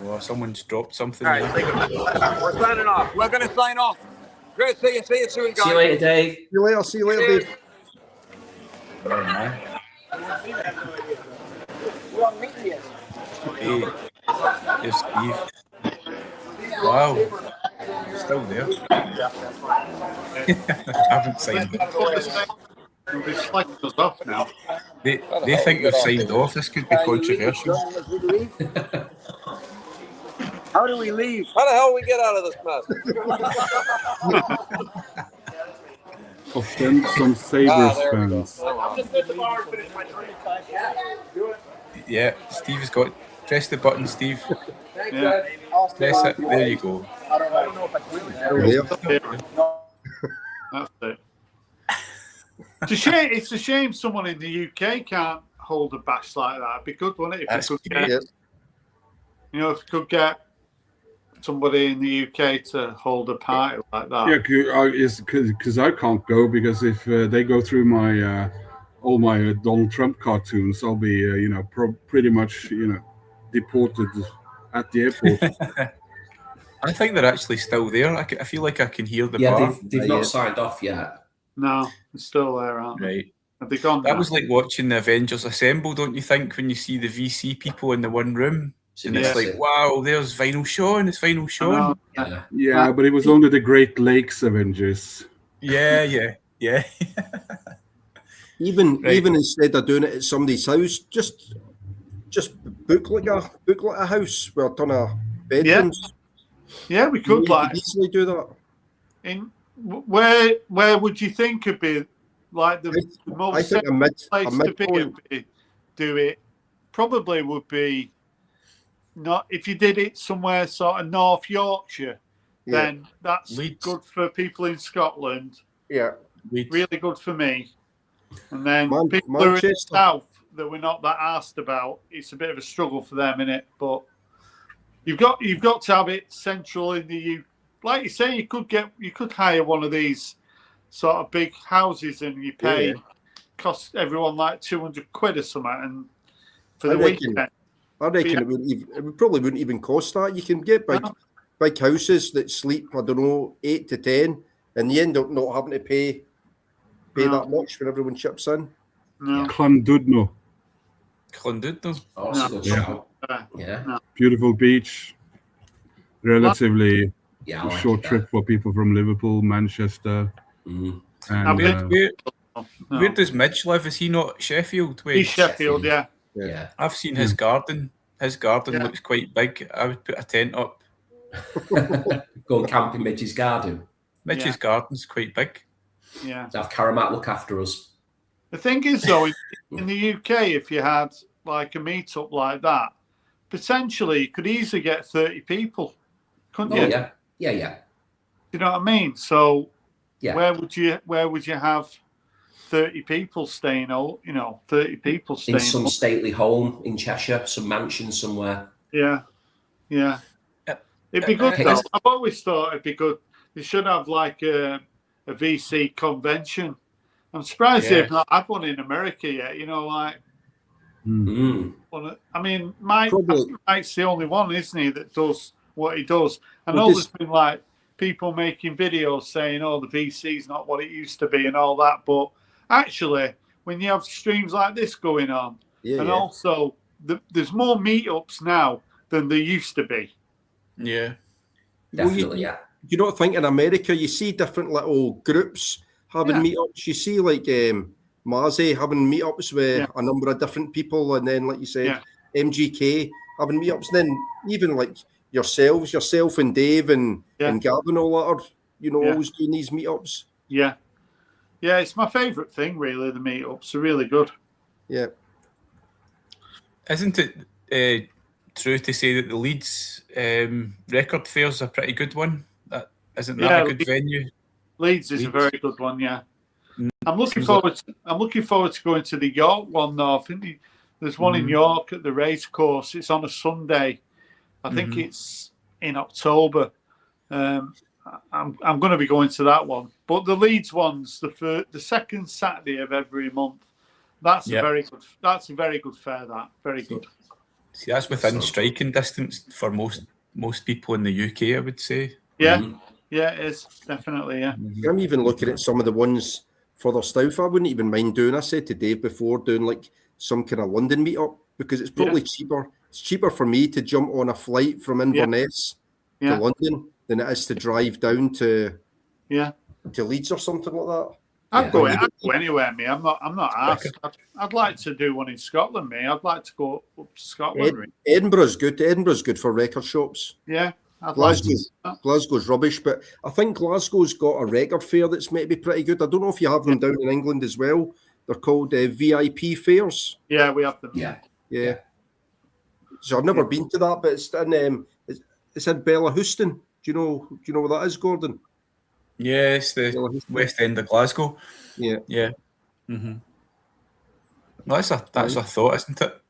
Well, someone's dropped something All right, there. we're signing off. We're going to sign off. Great to see you soon, guys. See you later, Dave. See you later, Dave. Oh, man. Hey, there's Steve. Wow. Still there. I haven't signed it. They're selecting us off now. They think they've signed off. This could be controversial. How do we leave? How the hell we get out of this mess? Of some Sabres there we go. fans. Yeah, Steve has got. Press the button, Steve. Yeah. Press it. There you go. There. That's it. It's a shame someone in the UK can't hold a bash like that. It'd be good, wouldn't it? That's If we could great. get, if we could get somebody in the UK to hold a party like that. Yeah, because I can't go, because if they go through my all my Donald Trump cartoons, I'll be pretty much deported at the airport. I think they're actually still there. I feel like I can hear the Yeah, bar. they've not signed off yet. No, they're still there, aren't they? Right. Have they gone That now? was like watching the Avengers Assemble, don't you think, when you see the VC people in the one room? And it's like, wow, there's Final Sean. It's Final I Sean. know. Yeah. Yeah, but it was only the Great Lakes Avengers. Yeah. Even Right. instead of doing it at somebody's house, just book like a house with a ton of bedrooms. Yeah, we You could could easily do that. in where would you think would be like the I most think a place to midpoint. be do it? Probably would be not if you did it somewhere sort of North Yorkshire. Yeah, Then that's Leeds. good for people in Scotland. yeah. Really good for me. And then Man- people who are in the Manchester. south that we're not that asked about, it's a bit of a struggle for them, innit? But you've got to have it central in the U. Like you say, you could hire one of these sort of big houses and you pay cost everyone like £200 or something, and for the weekend. I reckon it probably wouldn't even cost that. You can get big houses that sleep, I don't know, 8 to 10, and you end up not having to pay that much when everyone chips in. No. Clondudno, Clondudno. Oh, that's a good Yeah. shout. Yeah. beautiful beach, relatively Yeah. I like short it, trip for people from Liverpool, Manchester, Mm. and Where does Midge live? Is he not Sheffield? Wait, He's Sheffield, yeah. Yeah. I've seen his garden. His garden looks quite big. I would put a tent up. Go and camp in Midge's garden. Midge's garden's quite big. Yeah. To have Karamat look after us. The thing is, though, in the UK, if you had like a meetup like that, potentially you could easily get 30 people, couldn't Oh, you? yeah. Yeah. You know what I mean? So Yeah. where would you have 30 people staying? 30 people staying. In some stately home in Cheshire, some mansion somewhere. Yeah. It'd be good though. I've always thought it'd be good. They should have like a VC convention. I'm surprised they've not had one in America yet. Mm. I mean, Mike's the only one, isn't he, that does what he does? I know Well, there's been like people making videos saying, "Oh, the VC's not what it used to be" and all that. But actually, when you have streams like this going on, also there's more meetups now than there used to be. Yeah. Definitely, yeah. You don't think in America you see different little groups having meetups? You see like Mazzy having meetups with a number of different people, and then like you said, MGK having meetups, and then even like yourself and Dave and Gavin all that are always doing these meetups. Yeah, Yeah, it's my favourite thing, really. The meetups are really good. Yeah. Isn't it true to say that the Leeds record fair's a pretty good one? Isn't that a good venue? Leeds is a very good one. Yeah, I'm looking forward to going to the York one though. I think there's one in York at the race course. It's on a Sunday. I think it's in October. I'm going to be going to that one. But the Leeds one's the second Saturday of every month. That's a very good. That's a very good fair. That very good. See, that's within striking distance for most people in the UK, I would say. Yeah, yeah, it is definitely. Yeah, I'm even looking at some of the ones further south. I wouldn't even mind doing. I said to Dave before doing like some kind of London meetup because it's probably cheaper. It's cheaper for me to jump on a flight from Inverness to London than it is to drive down to Leeds or something like that. I'd go anywhere, me. I'm not asked. I'd like to do one in Scotland, me. I'd like to go up to Scotland. Edinburgh's good. Edinburgh's good for record shops. Yeah. Glasgow's rubbish, but I think Glasgow's got a record fair that's maybe pretty good. I don't know if you have them down in England as well. They're called VIP fairs. Yeah, we have them. Yeah. So I've never been to that, but it's in Bellahouston. Do you know where that is, Gordon? Yeah, it's the West End of Glasgow. Yeah. That's a thought, isn't it?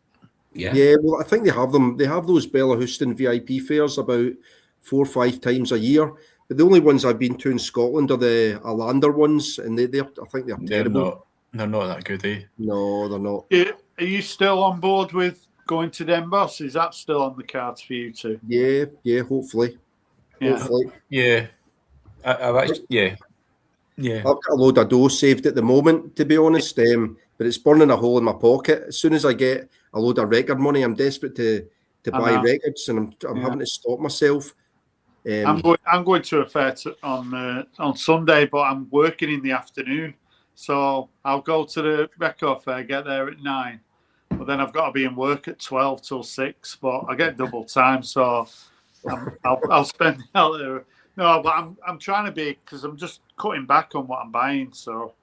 Yeah. Well, I think they have them. They have those Bellahouston VIP fairs about 4 or 5 times a year. But the only ones I've been to in Scotland are the Alander ones, and I think they're terrible. They're not that good, eh? No, they're not. Are you still on board with going to Den Bosch? Is that still on the cards for you too? Yeah. Hopefully. Yeah. I've got a load of dough saved at the moment, to be honest, but it's burning a hole in my pocket. As soon as I get a load of record money, I'm desperate to buy records, and I'm having to stop myself. I'm going to a fair on Sunday, but I'm working in the afternoon, so I'll go to the record fair, get there at 9, but then I've got to be in work at 12 till 6. But I get double time, so I'll spend out there. No, but I'm trying to be, because I'm just cutting back on what I'm buying. So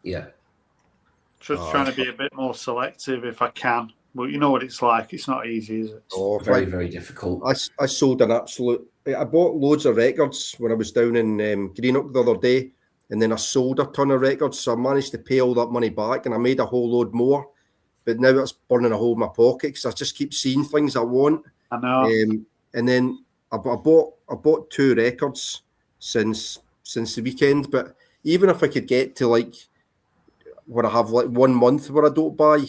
just trying to be a bit more selective if I can. Well, you know what it's like. It's not easy, is it? Oh, very, very difficult. I sold an absolute. I bought loads of records when I was down in Greenock the other day, and then I sold a ton of records. So I managed to pay all that money back, and I made a whole load more. But now it's burning a hole in my pocket because I just keep seeing things I want. I know. And then I bought 2 records since the weekend, but even if I could get to like where I have like 1 month where I don't buy,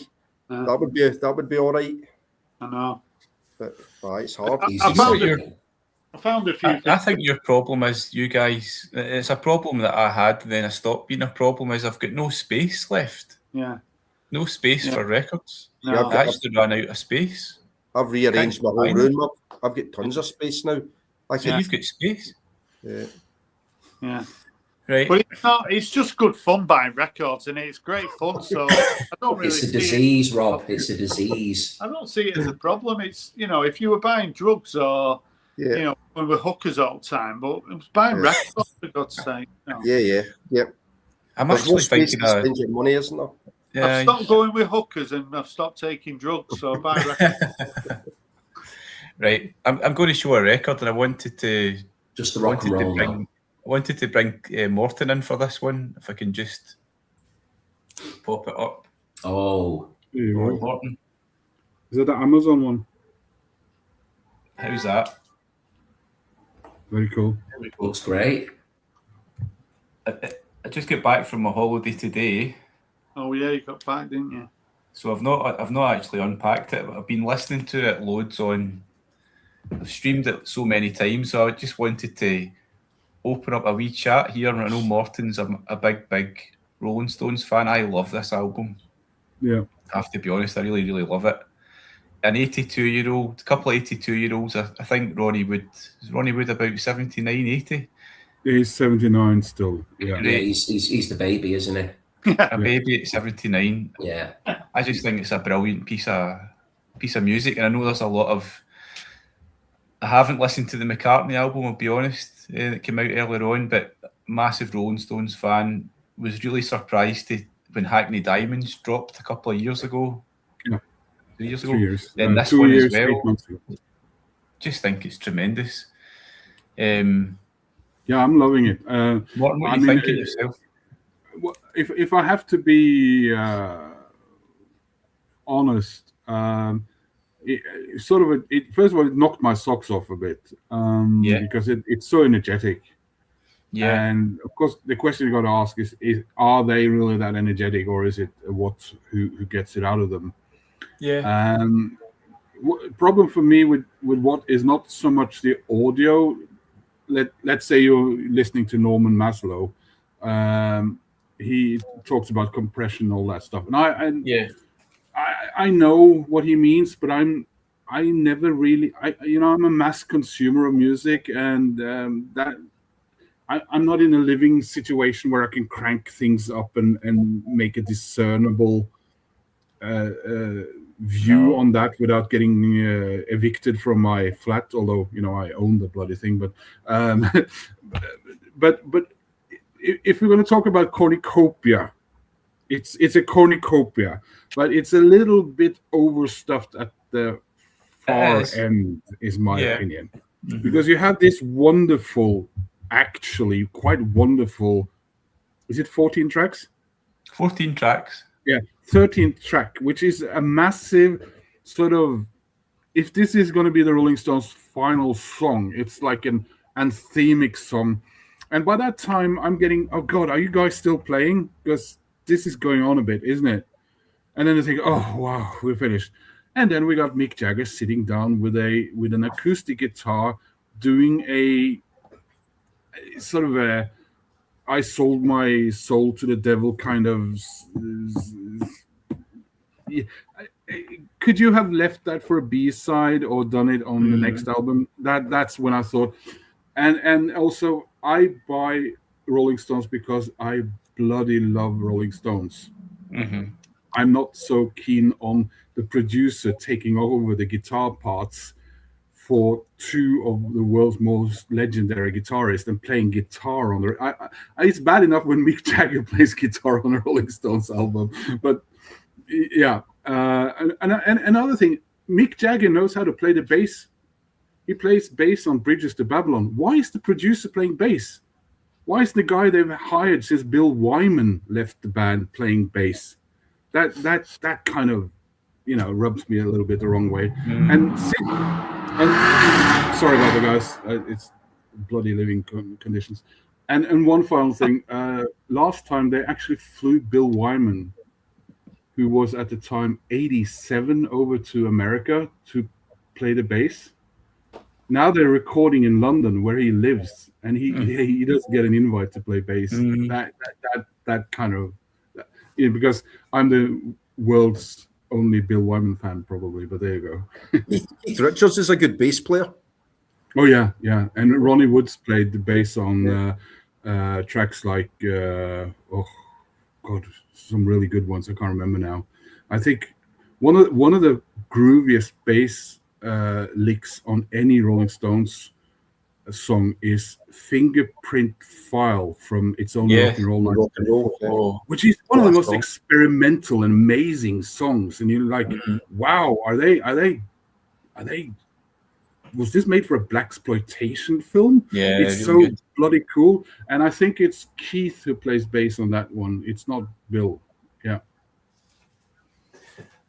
that would be all right. I know, but it's hard. I found a few. I think your problem is you guys. It's a problem that I had, then I stopped being a problem. Is I've got no space left. Yeah, no space for records. No. I actually ran out of space. I've rearranged my whole room up. I've got tons of space now. You've got space. Yeah. Right. But it's just good fun buying records, and it's great fun. So I don't really. It's a disease, Rob. It's a disease. I don't see it as a problem. It's if you were buying drugs or we were hookers all the time, but it was buying records for God's sake. Yeah. I'm actually thinking of spend your money, isn't there? Yeah, I've stopped going with hookers and I've stopped taking drugs, so I buy records. Right, I'm going to show a record, and I wanted to just the rock and roll. I wanted to bring Morton in for this one. If I can just pop it up. Oh, Morton. Is that the Amazon one? How's that? Very cool. Looks great. I just got back from my holiday today. Oh yeah, you got back, didn't you? So I've not actually unpacked it, but I've been listening to it loads on. I've streamed it so many times, so I just wanted to open up a wee chat here. And I know Morton's a big Rolling Stones fan. I love this album. Yeah, I have to be honest, I really, really love it. An 82-year-old, a couple of 82-year-olds. I think Ronnie Wood about 79, 80. He's 79 still. Yeah, he's the baby, isn't he? A baby at 79. Yeah, I just think it's a brilliant piece of music, and I know there's a lot of. I haven't listened to the McCartney album, I'll be honest. It came out earlier on, but massive Rolling Stones fan. was really surprised when Hackney Diamonds dropped a couple of years ago. Yeah. 3 years ago. 3 years. Then this 2 one years, as well. 8 months ago. Just think it's tremendous. Yeah, I'm loving it. Martin, what are you thinking yourself? If I have to be honest, first of all, it knocked my socks off a bit because it's so energetic. Yeah. And of course, the question you got to ask is are they really that energetic, or is it who gets it out of them? Yeah. Problem for me with what is not so much the audio. Let's say you're listening to Norman Maslow. He talks about compression and all that stuff, and I know what he means, but I never really I'm a mass consumer of music, and that I'm not in a living situation where I can crank things up and make a discernible view on that without getting evicted from my flat. Although I own the bloody thing, but if we're going to talk about cornucopia, it's a cornucopia, but it's a little bit overstuffed at the far end, is my opinion, because you have this wonderful, actually quite wonderful. Is it 14 tracks? 14 tracks. Yeah, 13th track, which is a massive sort of. If this is going to be the Rolling Stones' final song, it's like an anthemic song. And by that time, I'm getting, oh God, are you guys still playing? Because this is going on a bit, isn't it? And then I think, oh wow, we're finished. And then we got Mick Jagger sitting down with an acoustic guitar, doing a sort of a I sold my soul to the devil kind of. Could you have left that for a B-side or done it on the next album? That's when I thought, and also I buy Rolling Stones because I bloody love Rolling Stones. I'm not so keen on the producer taking over the guitar parts for two of the world's most legendary guitarists and playing guitar on the. It's bad enough when Mick Jagger plays guitar on a Rolling Stones album, but yeah. And another thing, Mick Jagger knows how to play the bass. He plays bass on Bridges to Babylon. Why is the producer playing bass? Why is the guy they've hired since Bill Wyman left the band playing bass? That kind of rubs me a little bit the wrong way. And sorry about the guys, it's bloody living conditions. And one final thing, last time they actually flew Bill Wyman, who was at the time 87, over to America to play the bass. Now they're recording in London, where he lives, and he doesn't get an invite to play bass. That kind of, because I'm the world's only Bill Wyman fan, probably. But there you go. Keith Richards is a good bass player. Oh yeah, and Ronnie Woods played the bass on tracks like some really good ones. I can't remember now. I think one of the grooviest bass licks on any Rolling Stones song is Fingerprint File from It's Only Rock and Roll, which is one of the most experimental and amazing songs. And you're like, wow, are they? Was this made for a blaxploitation film? Yeah, it's so good. Bloody cool. And I think it's Keith who plays bass on that one. It's not Bill. Yeah.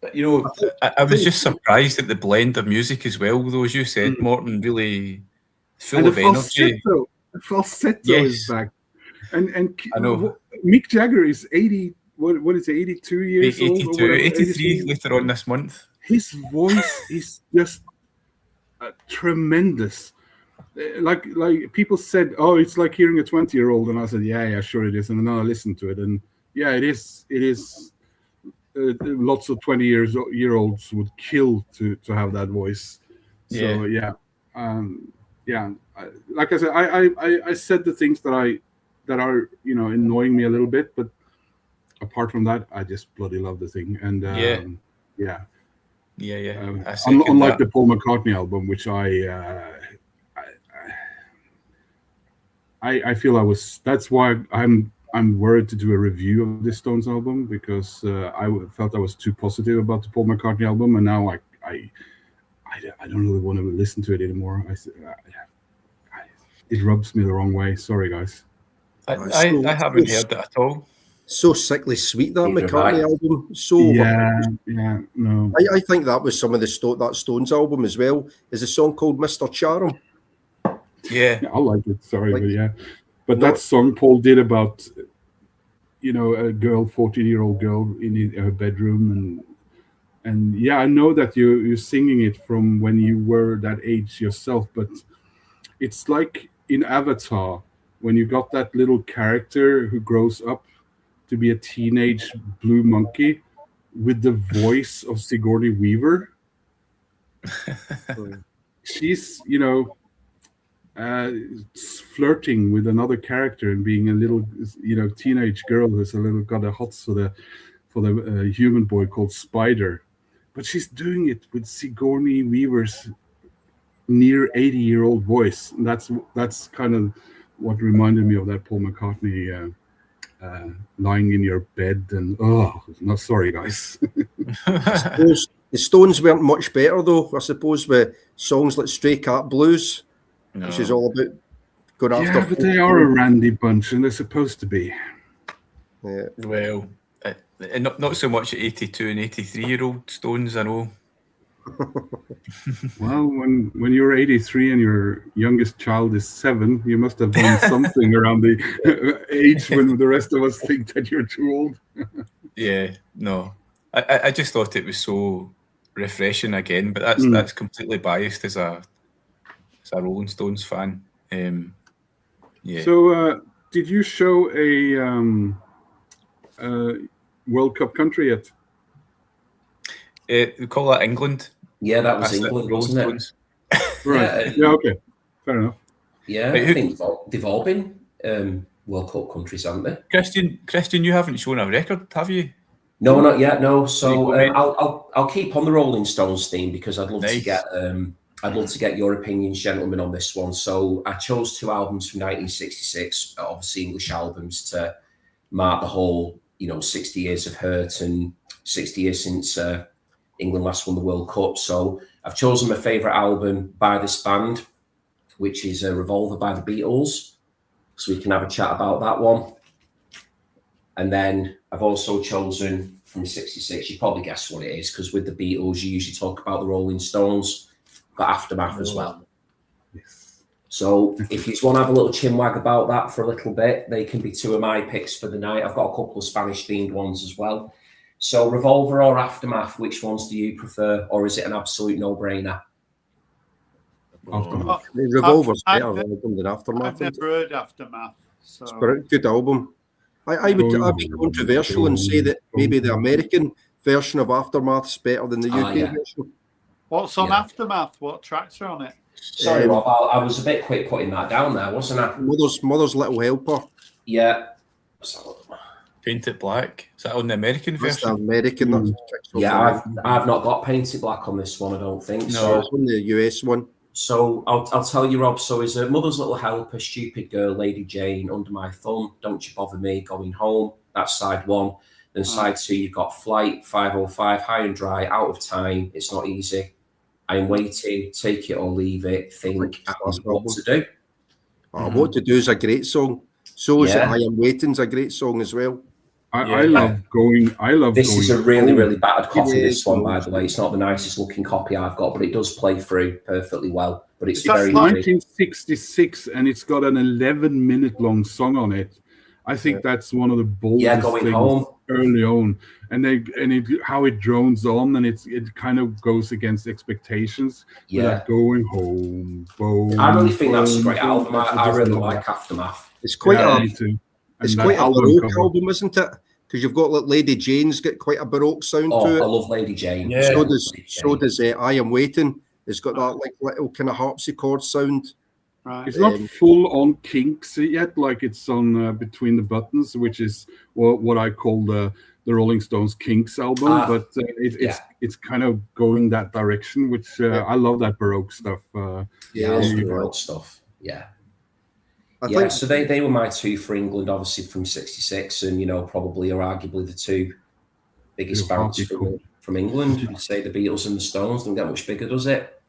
But, I was just surprised at the blend of music as well, though, as you said, Morton, really full of energy. The falsetto is back. And I know. Mick Jagger is 80, what is it, 82 years 82, old? 83 later on this month. His voice is just tremendous. Like people said, oh, it's like hearing a 20-year-old, and I said, yeah, sure it is. And then I listened to it, and yeah, it is. Lots of 20-year-olds would kill to have that voice. So yeah. Like I said, I said the things that are annoying me a little bit, but apart from that, I just bloody love the thing. And unlike the Paul McCartney album, which I feel I was. That's why I'm I'm worried to do a review of this Stones album because felt I was too positive about the Paul McCartney album, and now I don't really want to listen to it anymore. It rubs me the wrong way. Sorry, guys. I haven't heard that at all. So sickly sweet, that Neither have McCartney I. album. So No. I think that was some of that Stones album as well. Is a song called Mr. Charm. Yeah. I like it. Sorry, Like- but yeah. But No. that song Paul did about, a girl, 14-year-old girl in her bedroom, and yeah, I know that you're singing it from when you were that age yourself, but it's like in Avatar when you got that little character who grows up to be a teenage blue monkey with the voice of Sigourney Weaver. She's, flirting with another character and being a little, teenage girl who's got a hots for the human boy called Spider, but she's doing it with Sigourney Weaver's near 80-year-old voice. And that's kind of what reminded me of that Paul McCartney lying in your bed and no, sorry guys. The Stones weren't much better though, I suppose, with songs like Stray Cat Blues, which is all about going after. Yeah, but they are a randy bunch, and they're supposed to be. Yeah. Well, not so much 82 and 83-year-old Stones, I know. Well, when you're 83 and your youngest child is 7, you must have done something around the age when the rest of us think that you're too old. Yeah, no. I just thought it was so refreshing again, but that's completely biased as a Rolling Stones fan. Yeah. So, did you show a World Cup country yet? We call that England. Yeah, that was That's England, Rolling wasn't it? Stones. Right. Yeah. Okay. Fair enough. Yeah, Wait, I think they've all been World Cup countries, haven't they? Christian, you haven't shown a record, have you? No, not yet. No. So Right. I'll keep on the Rolling Stones theme because I'd love to Nice. get your opinions, gentlemen, on this one. So I chose 2 albums from 1966, obviously English albums, to mark the whole 60 years of hurt and 60 years since England last won the World Cup. So I've chosen my favourite album by this band, which is Revolver by the Beatles. So we can have a chat about that one. And then I've also chosen from 66, you probably guess what it is, because with the Beatles, you usually talk about the Rolling Stones, but Aftermath as well. Yes. So if you just want to have a little chinwag about that for a little bit, they can be 2 of my picks for the night. I've got a couple of Spanish-themed ones as well. So Revolver or Aftermath, which ones do you prefer, or is it an absolute no-brainer? Aftermath. The Revolver's I've better never- than Aftermath. I've never heard Aftermath. So It's a good album. I'd be controversial and say that maybe the American version of Aftermath's better than the UK yeah. version. what's on Yeah. Aftermath? What tracks are on it? Sorry, Rob, I was a bit quick putting that down there, wasn't I? Mother's Little Helper. Yeah. Paint It Black. Is that on the American That's the version? American. That kicks off Yeah, the- I've not got Paint It Black on this one, I don't think. No. So It's on the US one. So I'll tell you, Rob. So is Mother's Little Helper, Stupid Girl, Lady Jane, Under My Thumb, Don't You Bother Me, Going Home. That's side 1. Then side 2, you've got Flight, 505, High and Dry, Out of Time, It's Not Easy, I'm Waiting, Take It or Leave It, Think, and What to Do. What to Do is a great song. So is Yeah. I Am Waiting's a great song as well. I love going. This is a really, home. really battered copy, Yeah, this one, by the way. It's not the nicest looking copy I've got, but it does play through perfectly well. But it's That's very, like- very 1966, and it's got an 11-minute long song on it. I think that's one of the boldest Going things Home. early on, how it drones on, and it kind of goes against expectations. With Yeah. that going home. Boom, I really think that's a boom, great boom. album. I just really love like that. Aftermath. It's quite Yeah, a me too. it's And quite that a album baroque cover. album, isn't it? Because you've got like Lady Jane's got quite a baroque sound Oh, to it. I love Lady Jane. Yeah. So does Lady Jane. I Am Waiting. It's got that like little kind of harpsichord sound. Right. It's not full on Kinks yet, like it's on Between the Buttons, which is what I call the Rolling Stones Kinks album. But it's kind of going that direction, which I love that baroque stuff. Yeah, I love Yeah. the baroque stuff. Yeah. I Yeah, think so they were my two for England, obviously from '66, and probably are arguably the two biggest You're bands happy, cool. from England. You'd say the Beatles and the Stones don't get much bigger, does it?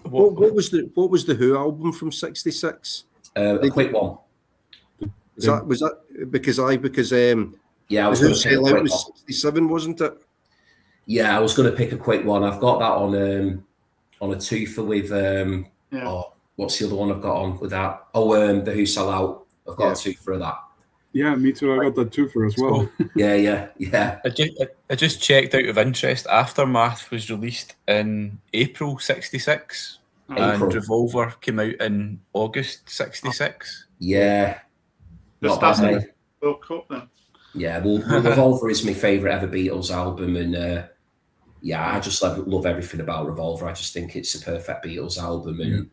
what was the Who album from '66? A quick one. Was that because Yeah, I was the going Who to pick a Sell Out quick one. was '67, wasn't it? Yeah, I was going to pick a quick one. I've got that on a twofer with Yeah. oh, what's the other one I've got on with that? Oh, the Who Sell Out. I've got a twofer of that. Yeah, me too. I got that too for as well. Yeah. I just checked out of interest. Aftermath was released in April '66, and Revolver came out in August '66. Yeah. Just Not bad, after mate. the World Cup then. Yeah, well, Revolver is my favourite ever Beatles album, and I just love everything about Revolver. I just think it's a perfect Beatles album, and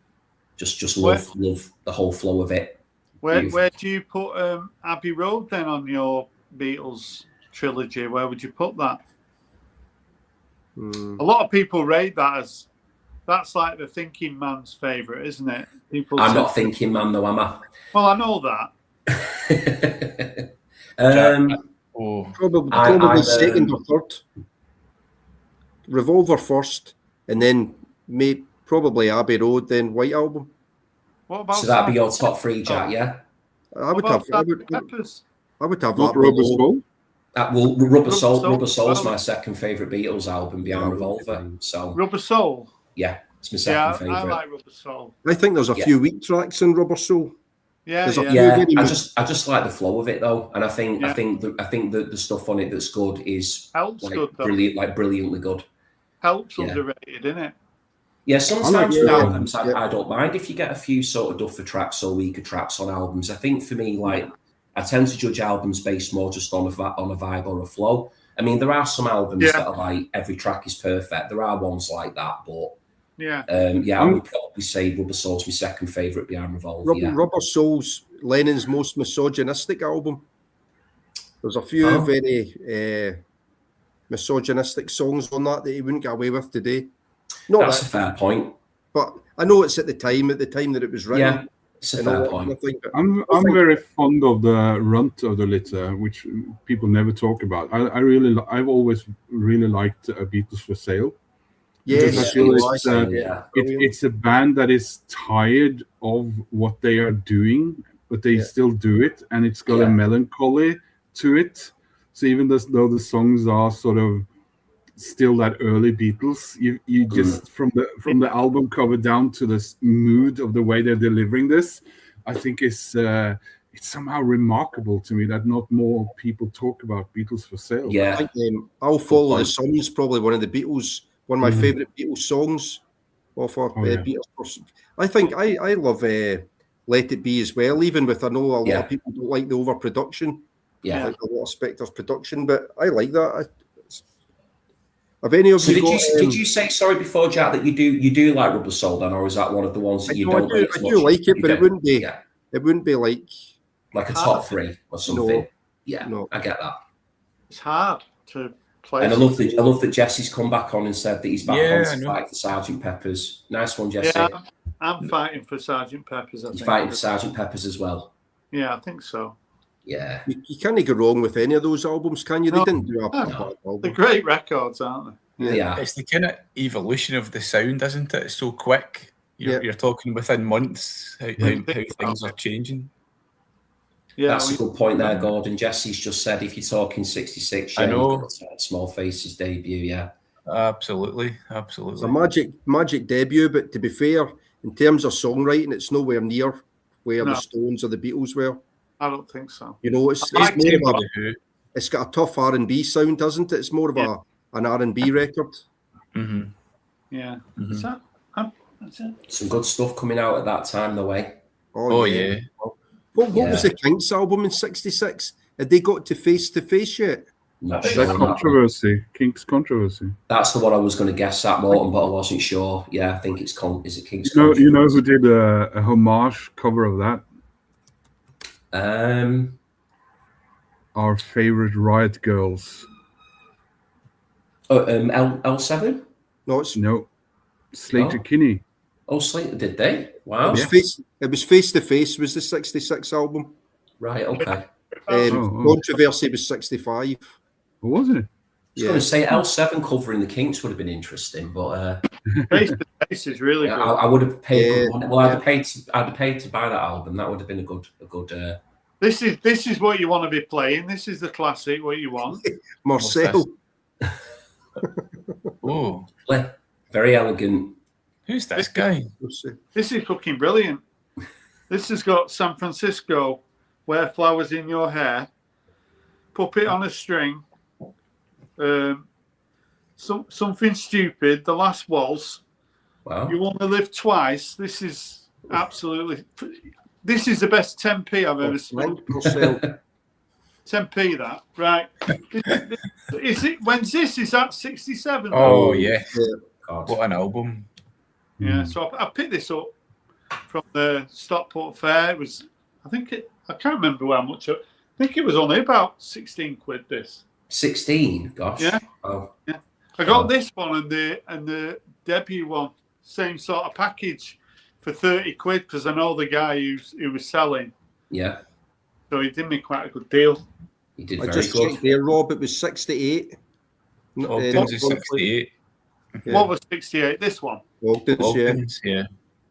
just love the whole flow of it. Where do you put Abbey Road then on your Beatles trilogy? Where would you put that? A lot of people rate that as that's like the thinking man's favourite, isn't it? I'm not thinking man though, am I? Well, I know that. Probably second or third. Revolver first, and then probably Abbey Road, then White Album. What about so that'd be your top three, Jack? Yeah, I would have Peppers? that. Rubber Soul. Rubber Soul's my second favourite Beatles album behind Revolver. So Rubber Soul. Yeah, it's my second favourite. I like Rubber Soul. I think there's a few weak tracks in Rubber Soul. Yeah. I just like the flow of it though, and I think the stuff on it that's good is brilliantly good. Help's underrated, isn't it? Yeah, sometimes with albums, I don't mind if you get a few sort of duffer tracks or weaker tracks on albums. I think for me, like, I tend to judge albums based more just on a vibe or a flow. I mean, there are some albums that are like every track is perfect. There are ones like that, but I would probably say Rubber Soul's my second favourite behind Revolver. Rubber Soul's Lennon's most misogynistic album. There's a few very misogynistic songs on that he wouldn't get away with today. That's a fair point. But I know it's at the time that it was written. Yeah, it's a fair point. I'm very fond of the Runt of the Litter, which people never talk about. I've always really liked Beatles for Sale. Yes, I feel it's a band that is tired of what they are doing, but they still do it, and it's got a melancholy to it. So even though the songs are sort of still that early Beatles, you just from the album cover down to this mood of the way they're delivering this, I think it's somehow remarkable to me that not more people talk about Beatles for Sale. Yeah, I think I'll Follow the Sun is probably one of my favourite Beatles songs. Beatles. I think I love Let It Be as well, even with I know a lot of people don't like the overproduction. Yeah, like a lot of Spector's production, but I like that. Have any of you did you say, sorry, before, Jack, that you do like Rubber Soul then, or is that one of the ones that you don't like? I do like it, but it wouldn't be like a top three or something. I get that. It's hard to play. And I love that Jesse's come back on and said that he's back on to fight for Sgt. Pepper's. Nice one, Jesse. Yeah, I'm fighting for Sgt. Pepper's. He's fighting for Sgt. Pepper's as well. Yeah, I think so. Yeah, you can't go wrong with any of those albums, can you? They didn't do a bad album. They're great records, aren't they? Yeah. It's the kind of evolution of the sound, isn't it? It's so quick. You're talking within months how things are changing. Yeah, that's a good point there, Gordon. Jesse's just said if you're talking 66, I know. Small Faces debut, yeah. Absolutely. It's a magic debut, but to be fair, in terms of songwriting, it's nowhere near where the Stones or the Beatles were. I don't think so. It's got a tough R&B sound, doesn't it? It's more of an R&B record. Mm-hmm. Yeah. Mm-hmm. That's it. Some good stuff coming out at that time, the way. Oh yeah. What was the Kinks album in '66? Had they got to Face yet? Not That sure. Controversy, Kinks Controversy. That's the one I was going to guess at, Morton, but I wasn't sure. Yeah, I think it's is it Kinks? You know who did a homage cover of that? Our favorite Riot Girls. L7? No, it's Slater Kinney. Oh, Sleep, did they? It Wow. was Face to Face was the 66 album. Right, okay. Controversy was 65. What was it? I was going to say L7 covering the Kinks would have been interesting, but Face to Face is really yeah, good. I would have paid Yeah. good money. Well, I'd have paid to buy that album. That would have been a good. This is what you want to be playing. This is the classic. What you want. Marcel. Oh, Very elegant. who's this guy? This is fucking brilliant. This has got San Francisco, Wear Flowers in Your Hair, Puppet on a String, Something Stupid, The Last Waltz, Wow. You Want to Live Twice. This is absolutely. This is the best 10p I've ever seen. Marcel. 10p that right? Is it? When's this? Is that 67? Oh, yeah. God. What an album. Yeah. So I picked this up from the Stockport Fair. It was, I can't remember how much. I think it was only about 16 quid. This 16. Gosh. Yeah. Oh. Yeah. I got this one and the debut one, same sort of package for 30 quid because I know the guy who was selling. Yeah. So he did me quite a good deal. He did I very just good. checked there, Rob. It was 68. Ogden's is 68. Yeah. What was 68? This one, Ogden's, yeah. Ogden's, yeah.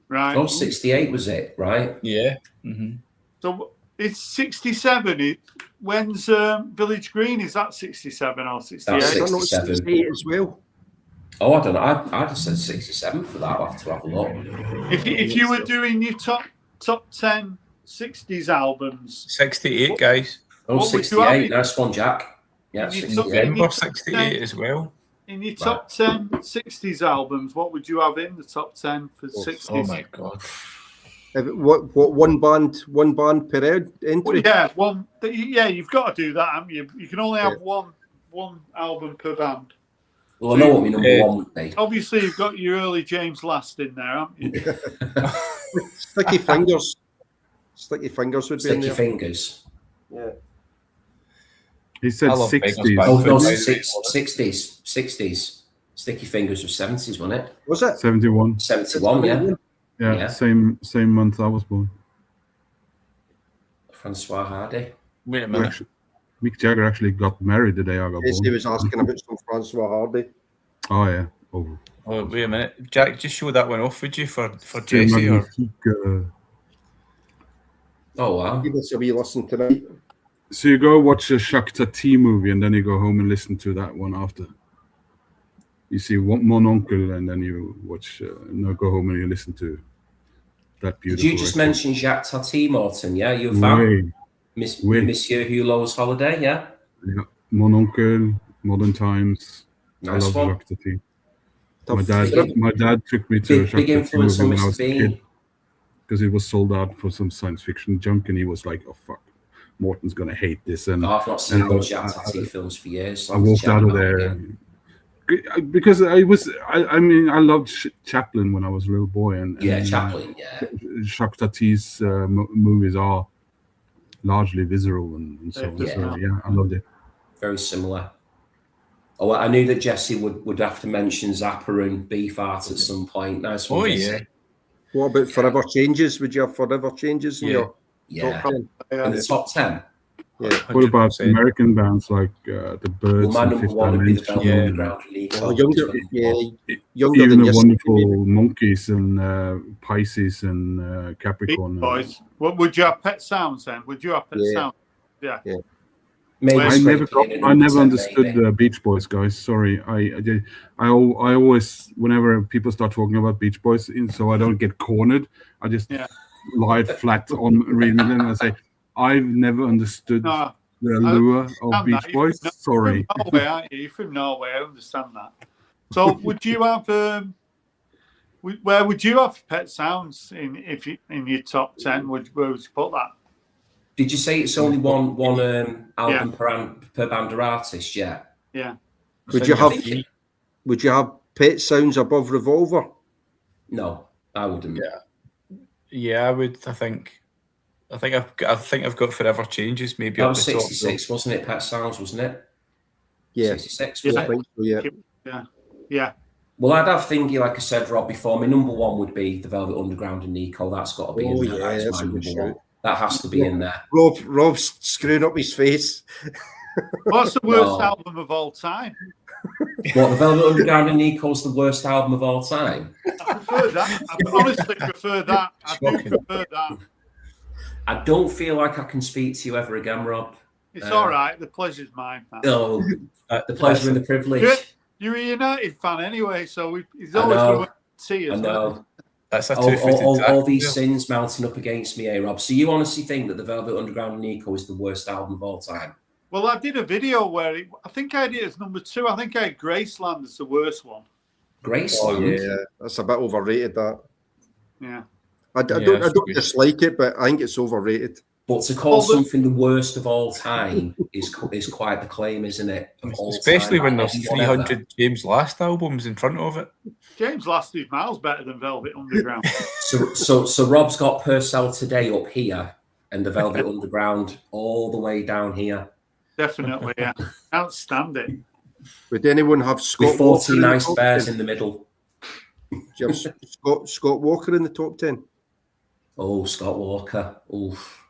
right? Oh, 68 was it, right? Yeah. Mm-hmm. So it's 67. When's Village Green? Is that 67 or 68? That's I don't know, 67. 68 as well. Oh, I don't know. I'd have said 67 for that. I'll have to have a look. If you were doing your top 10 60s albums, 68, guys. Oh, What would you have 68. in- Nice one, Jack. Yeah, You took 68. it- November 68 as well. in your top 10 60s albums, what would you have in the top 10 for 60s? Oh, my God. What one band per entry? Well, yeah, one. Yeah, you've got to do that, haven't you? You can only have one album per band. Well, I know what my number one would be. Obviously, you've got your early James Last in there, haven't you? Sticky Fingers. Sticky Fingers would be in Sticky there. Fingers. Yeah. He said I love Beggars 60s. Banquet. Oh, no, By the way. 60s. 60s. Sticky Fingers was 70s, wasn't it? Was it? 71. 71, yeah. Yeah, Yeah. same month I was born. Francois Hardy. Wait a minute. Actually, Mick Jagger actually got married the day I got Yes, he born. was asking about some Francois Hardy. Oh yeah. Oh. Oh, wait a minute. Jack, just show that one off, would you, for C'est Jesse? Or... magnifique. Oh, wow. Give us a wee listen tonight. So you go watch a Shakhtar T movie and then you go home and listen to that one after. You see Mon Oncle and then you watch. Go home and you listen to that Did beautiful. you just record. mention Jacques Tati, Morton? Yeah, you a fan? Oui. Oui. Monsieur Hulot's Holiday, yeah? Yeah. Mon Oncle, Modern Times. Nice I love one. Jacques Tati. Tough. My dad took me to a Big Jacques Tati influence on movie when I Mr. was a Bean. kid because it was sold out for some science fiction junk, and he was like, "Oh fuck, Morton's gonna hate this." And Oh, I've not seen and those I- Jacques Tati films for years. I walked out of there because I loved Chaplin when I was a little boy, and Yeah, Chaplin, yeah. Jacques Tati's movies are largely visceral and so on. Yeah. So yeah, I loved it. Very similar. Oh, I knew that Jesse would have to mention Zappa and Beef Art at some point. Nice one, Oh, Jesse. yeah. What about Forever Changes? Would you have Forever Changes in Yeah. your Yeah. top 10? In the top 10. Yeah. What about 100%. American bands like the Birds Well, my and number Fifth one would be the Dimension? Velvet Yeah. Underground League. Oh, younger Even than the yesterday. wonderful Monkeys and Pisces and Beach Capricorn. Boys. What would you have? Pet Sounds then? Would you have Pet Yeah. Sounds? Yeah. Maybe I Scraping in at I number never 10, understood maybe. the Beach Boys, guys. Sorry, I always, whenever people start talking about Beach Boys, so I don't get cornered, I just Yeah. lie flat on reading them and I say, I've never understood No, the allure of understand Beach that. Boys. You're Sorry. from Norway, aren't you? You're from Norway. I understand that. So, would you have? Where would you have Pet Sounds in your top 10? Where would you put that? Did you say it's only one album per band or artist? Yeah. Yeah. Would you I have think- Would you have Pet Sounds above Revolver? No, I wouldn't. Yeah, I would. I think I've got Forever Changes maybe That up was the top. 66, wasn't it? Pet Sounds, wasn't it? Yeah. 66, I was it? think so, yeah. Yeah. Well, I'd have thingy, like I said, Rob, before. My number one would be the Velvet Underground and Nico. That's got to be in there. That is that's my a good number one. shout. That has to be in there. Rob's screwing up his face. What's the worst No. album of all time? What, the Velvet Underground and Nico's the worst album of all time? I prefer that. I honestly prefer that. I do prefer that. I don't feel like I can speak to you ever again, Rob. It's all right. The pleasure's mine, man. Oh, the pleasure and the privilege. You're a United fan anyway, so he's I always know. going to see us. I know. That's a All two-footed these tackle. sins mounting up against me, Rob. So you honestly think that the Velvet Underground and Nico is the worst album of all time? Well, I did a video where I think I had it as number 2. I think I had Graceland as the worst one. Graceland? Yeah, that's a bit overrated, that. Yeah. I don't dislike it, but I think it's overrated. But to call something the worst of all time is quite the claim, isn't it? Especially when there's Whatever. 300 James Last albums in front of it. James Last is miles better than Velvet Underground. So Rob's got Purcell Today up here and the Velvet Underground all the way down here. Definitely, yeah. Can't stand it. Would anyone have Scott With 40 Walker in the nice top bears 10? in the middle. Do you have Scott Walker in the top 10? Oh, Scott Walker. Oof.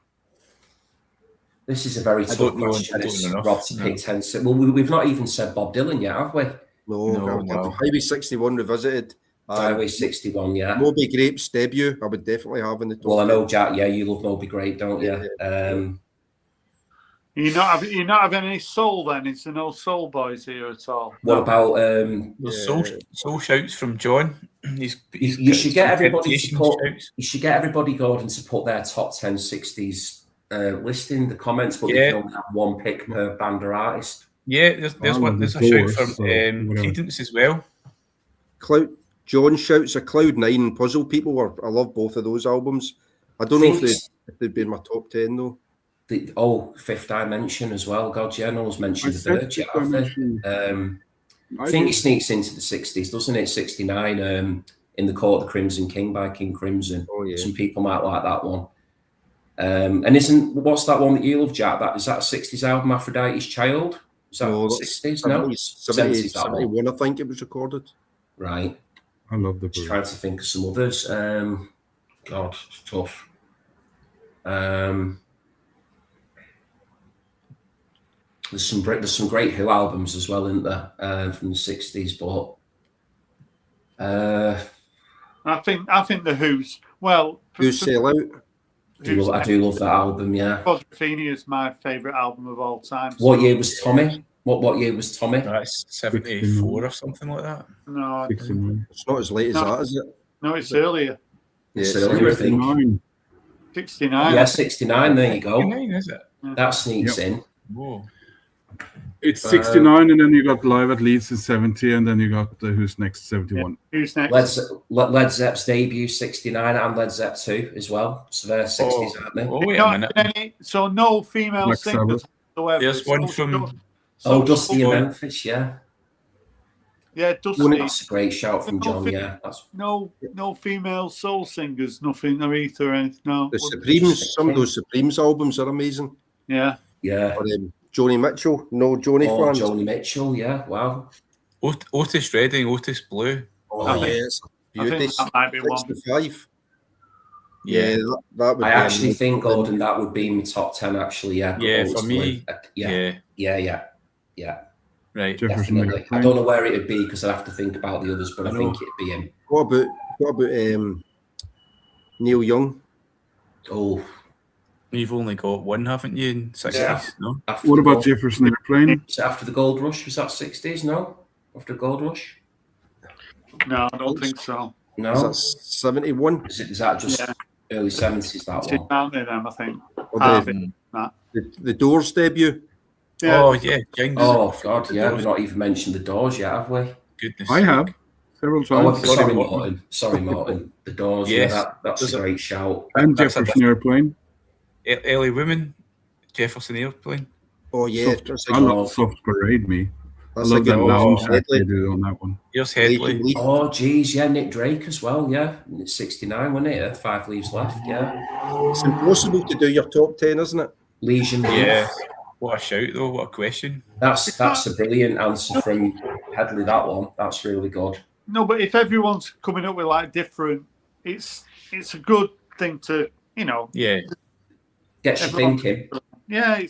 This is a very I tough don't know question, enough. Rob, to pick 10. Well, we've not even said Bob Dylan yet, have we? No. Highway 61 Revisited. Highway 61, yeah. Moby Grape's debut, I would definitely have in the top. Well, I know, Jack, yeah, you love Moby Grape, don't you? You're not having any soul then? It's no soul boys here at all. What about There's soul shouts from John. you should get everybody to temptation put shouts. you should get everybody, Gordon, to put their top 10 60s list in the comments, but Yeah. they don't have one pick per band or artist. Yeah, there's one. There's a shout from Credence as well. John shouts a Cloud9 and Puzzle People. I love both of those albums. I don't know if they'd be in my top 10 though. Fifth Dimension as well. God, yeah, no one's mentioned the said Verge yet, Fifth have they? Dimension. I think it sneaks into the 60s, doesn't it? 69, In the Court of the Crimson King by King Crimson. Oh, yeah. Some people might like that one. And what's that one that you love, Jack? Is that a 60s album, Aphrodite's Child? Is that 60s? No? 70s, that one. 71, I think it was recorded. Right. I love the Just trying to think of some others. God, it's tough. There's some great Who albums as well, isn't there, from the 60s, but I think the Who's Who's Sell Out? I do love that album, yeah. Quadrophenia is my favourite album of all time. What year was Tommy? What year was Tommy? That's 74 or something like that. No, It's not as late as that, is it? no, it's earlier. Yeah, It's earlier, I think. 69. Yeah, 69, there you go. 69, is it? That sneaks in. Whoa. It's 69, and then you got Live at Leeds in 70, and then you got Who's Next 71. Who's next? Led Zepp's debut 69 and Led Zepp 2 as well. So they're 60s, aren't they? Oh, wait a minute. So no female Black singers whatsoever. There's one from... Dusty in Memphis, yeah. Yeah, Dusty. That's a great shout from John, yeah. No female soul singers, nothing, Aretha or anything. No. The Supremes, some of those Supremes albums are amazing. Yeah. Yeah. Or, Joni Mitchell, no Joni fans. Joni Mitchell, yeah, wow. Otis Redding, Otis Blue. Oh, yes. I think that might be one. 65. Yeah, that would I be actually think, Gordon, that would be in my top 10, actually, yeah. Yeah, for me. Yeah. Right. Definitely. I don't know where it would be because I'd have to think about the others, but I think it'd be him. What about Neil Young? Oh, You've only got one, haven't you, in 60s? Yeah. No? What about Jefferson Airplane? Is it after the Gold Rush? Was that 60s? No? After Gold Rush? No, I don't think so. No? Is that 71? Is that just early 70s, that one? Aren't they, them, I think. The Doors debut? Yeah. Oh, yeah. James. Oh, God, yeah. We've not even mentioned the Doors yet, have we? Goodness. I have several Oh, times. sorry, Martin. The Doors, Yes. yeah, that's a great shout. And That's a Jefferson Airplane. Ellie Women, Jefferson Airplane. Oh, yeah. I love Soft Parade, me. I That's love a that good lounge one. act they do on that one. Here's Headley. Oh, geez, yeah, Nick Drake as well, yeah. It's 69, wasn't it? 5 Leaves Left, yeah. It's impossible to do your top 10, isn't it? Legion. Yeah. What a shout, though. What a question. That's a brilliant answer from Headley, that one. That's really good. No, but if everyone's coming up with like different, it's a good thing to, you know. Yeah. Gets you thinking. Yeah,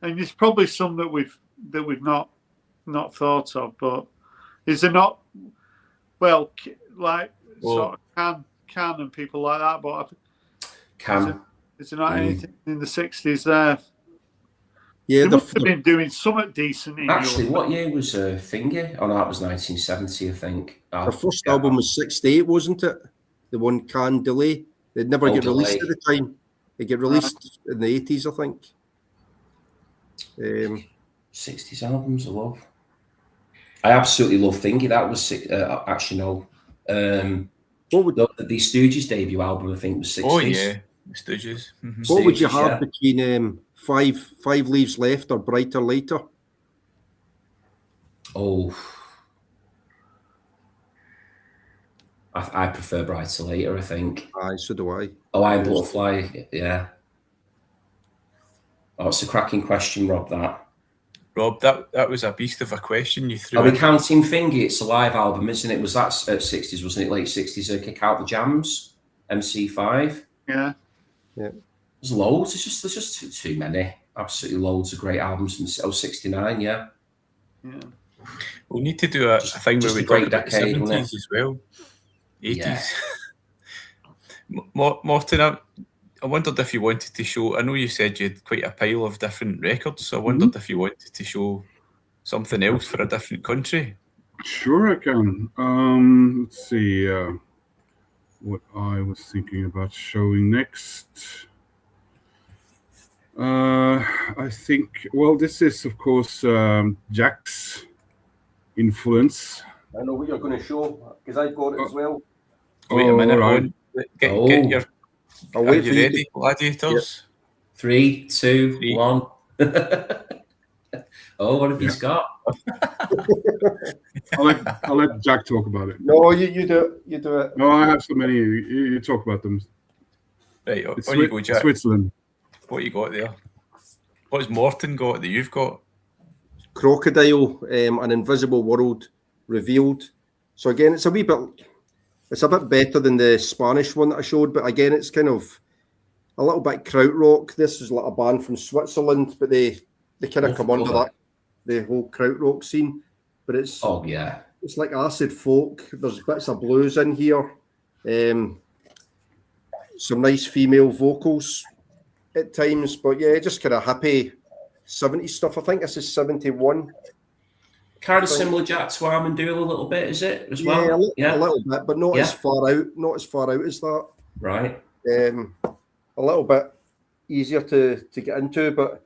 and there's probably some that we've not thought of, but is there not? Well, like sort of can and people like that, but is there not anything in the 60s there? Yeah, they must have been doing something decent. Actually, what year was Thingy? Oh no, that was 1970, I think. The first album was 68, wasn't it? The one Can Delay. They'd never get released at the time. They get released in the 80s, I think. 60s albums, I love. I absolutely love Thingy. That was actually no. What would the Stooges debut album? I think was 60s. Oh yeah, the Stooges. Mm-hmm. What would you have between Five Leaves Left or Brighter Later? Oh, I prefer Brighter Later. I think. Aye, so do I. Oh, I'm Butterfly. Yeah. Oh, it's a cracking question, Rob. Rob, that was a beast of a question you threw. Are we counting Thingy? It's a live album, isn't it? Was that at 60s? Wasn't it late 60s? Kick Out the Jams, MC5. Yeah. There's loads. There's just too many. Absolutely loads of great albums from 69. Yeah. We'll need to do a thing where we talk about the 70s as well. 80s. Yeah. Martin, I wondered if you wanted to show. I know you said you had quite a pile of different records, so I wondered if you wanted to show something else for a different country. Sure, I can. Let's see what I was thinking about showing next. I think, well, this is, of course, Jack's influence. I know what you're going to show, because I've got it as well. Wait a minute. Right. Get your... Are you ready, gladiators? 3, 2, 1. Oh, what have you got? I'll let Jack talk about it. No, you do it. You do it. No, I have so many. You talk about them. Right, on you go, Jack. Switzerland. What you got there? What's Morton got that you've got? Crocodile, An Invisible World Revealed. So again, it's a bit better than the Spanish one that I showed, but again, it's kind of a little bit krautrock. This is like a band from Switzerland, but they kind of come under that, the whole krautrock scene. But it's it's like acid folk. There's bits of blues in here, some nice female vocals at times, but yeah, just kind of happy 70s stuff. I think this is 71. Kind of similar, Jack, to Armadillo a little bit, is it as well? Yeah, a little bit, but not as far out. Not as far out as that. Right. A little bit easier to get into, but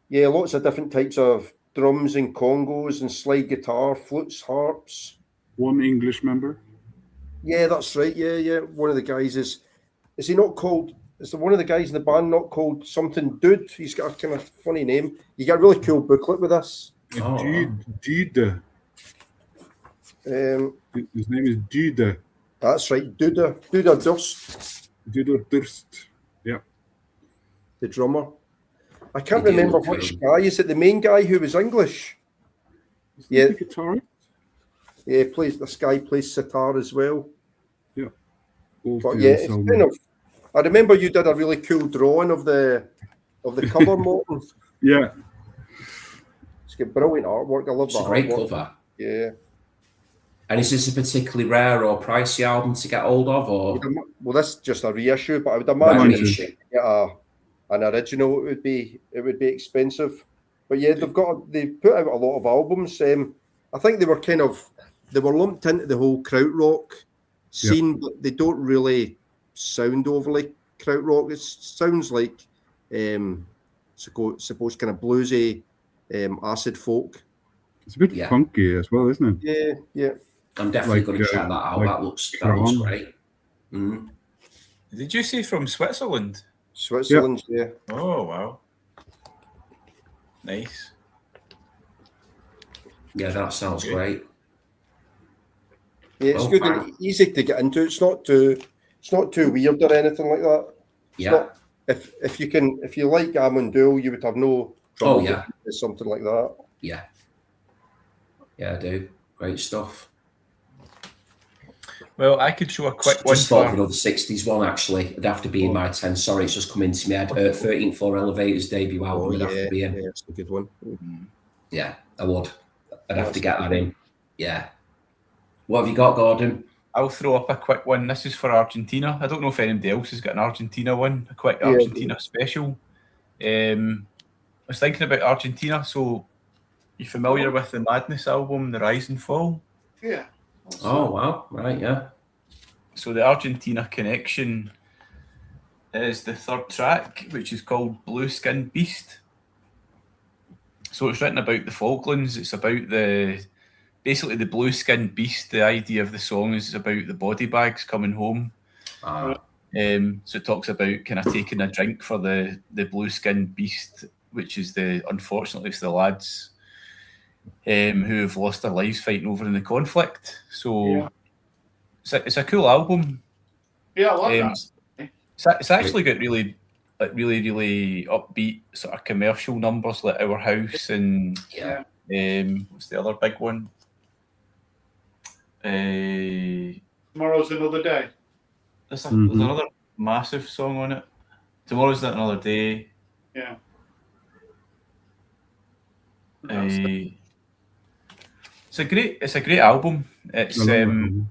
yeah, lots of different types of drums and congos and slide guitar, flutes, harps. One English member. Yeah, that's right. Yeah. One of the guys is he not called? Is one of the guys in the band not called something Dude? He's got a kind of funny name. You get a really cool booklet with this. Dude. His name is Dude. That's right, Duda Durst. Duda Durst. Yeah. The drummer. I can't remember which guy. Is it the main guy who was English? Yeah. The guitarist? Yeah, this guy plays sitar as well. Yeah. But yeah, it's kind of. I remember you did a really cool drawing of the cover, Morton. Yeah. It's got brilliant artwork. I love that. It's a great artwork. cover. Yeah. And is this a particularly rare or pricey album to get hold of, or? Well, this is just a reissue, but I would imagine an original it would be expensive. But yeah, they put out a lot of albums. I think they were lumped into the whole krautrock scene, but they don't really sound overly krautrock. It sounds like suppose kind of bluesy acid folk. It's a bit funky as well, isn't it? Yeah. I'm definitely going to check that out. That looks great. Mm. Did you say from Switzerland? Switzerland, yeah. Oh wow, nice. Yeah, that sounds great. Yeah, it's good and easy to get into. It's not too weird or anything like that. If you like Armadillo, you would have no trouble with something like that. Yeah, I do. Great stuff. Well, I could show a quick one Just thought of for. another 60s one, actually. It'd have to be in my 10. Sorry, it's just come into my head. 13th Floor Elevators debut album would have to be in. Yeah, it's a good one. Yeah, I would. I'd have to get that in. Yeah. What have you got, Gordon? I'll throw up a quick one. This is for Argentina. I don't know if anybody else has got an Argentina one, a quick Yeah. Argentina special. I was thinking about Argentina. So, you familiar with the Madness album, The Rise and Fall? Yeah. Oh, wow. Right, yeah. So, the Argentina Connection is the third track, which is called Blue Skin Beast. So, it's written about the Falklands. It's about basically the blue skin beast. The idea of the song is about the body bags coming home. So it talks about kind of taking a drink for the blue skin beast, which is unfortunately it's the lads who have lost their lives fighting over in the conflict. So it's a cool album. Yeah, I like that. It's actually got really upbeat sort of commercial numbers like Our House and what's the other big one? Tomorrow's Another Day. There's another massive song on it. Tomorrow's Not Another Day. Yeah. It's a great album. It's kind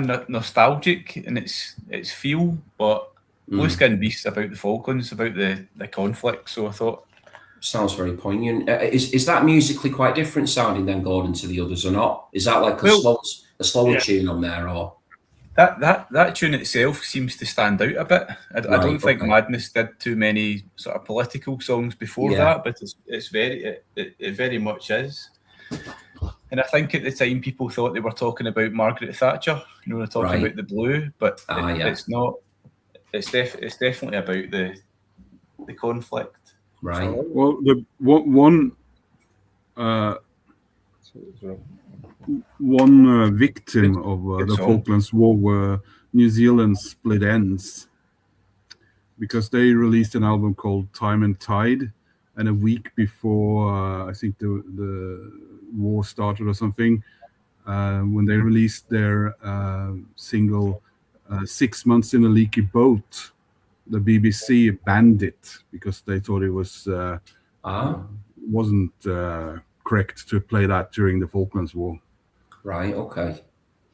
of nostalgic in its feel, but Blue Skin Beast about the Falklands, about the conflict. So I thought sounds very poignant. Is that musically quite different sounding than Gordon to the others or not? Is that like a slower tune on there, or that tune itself seems to stand out a bit? I don't think Madness did too many sort of political songs before that, but it very much is. And I think at the time people thought they were talking about Margaret Thatcher. They're talking about the blue, but it's not. It's definitely about the conflict. Right. Well, the one victim of the Falklands War were New Zealand's Split Ends, because they released an album called Time and Tide, and a week before I think the war started or something, when they released their single 6 Months in a Leaky Boat, the BBC banned it because they thought it was wasn't correct to play that during the Falklands War. Right. Okay.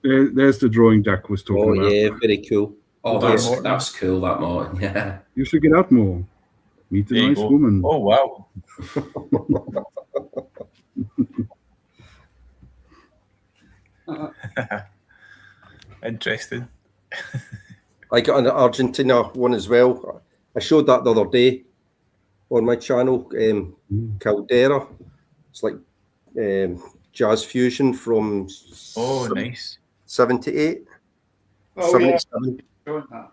There's the drawing Jack was talking about. Oh yeah, very cool. Oh, that's cool, that Martin. Yeah. You should get out more. Meet a nice woman. Oh wow. Interesting. I got an Argentina one as well. I showed that the other day on my channel. Caldera. It's like jazz fusion from nice 78. Oh 77. Yeah.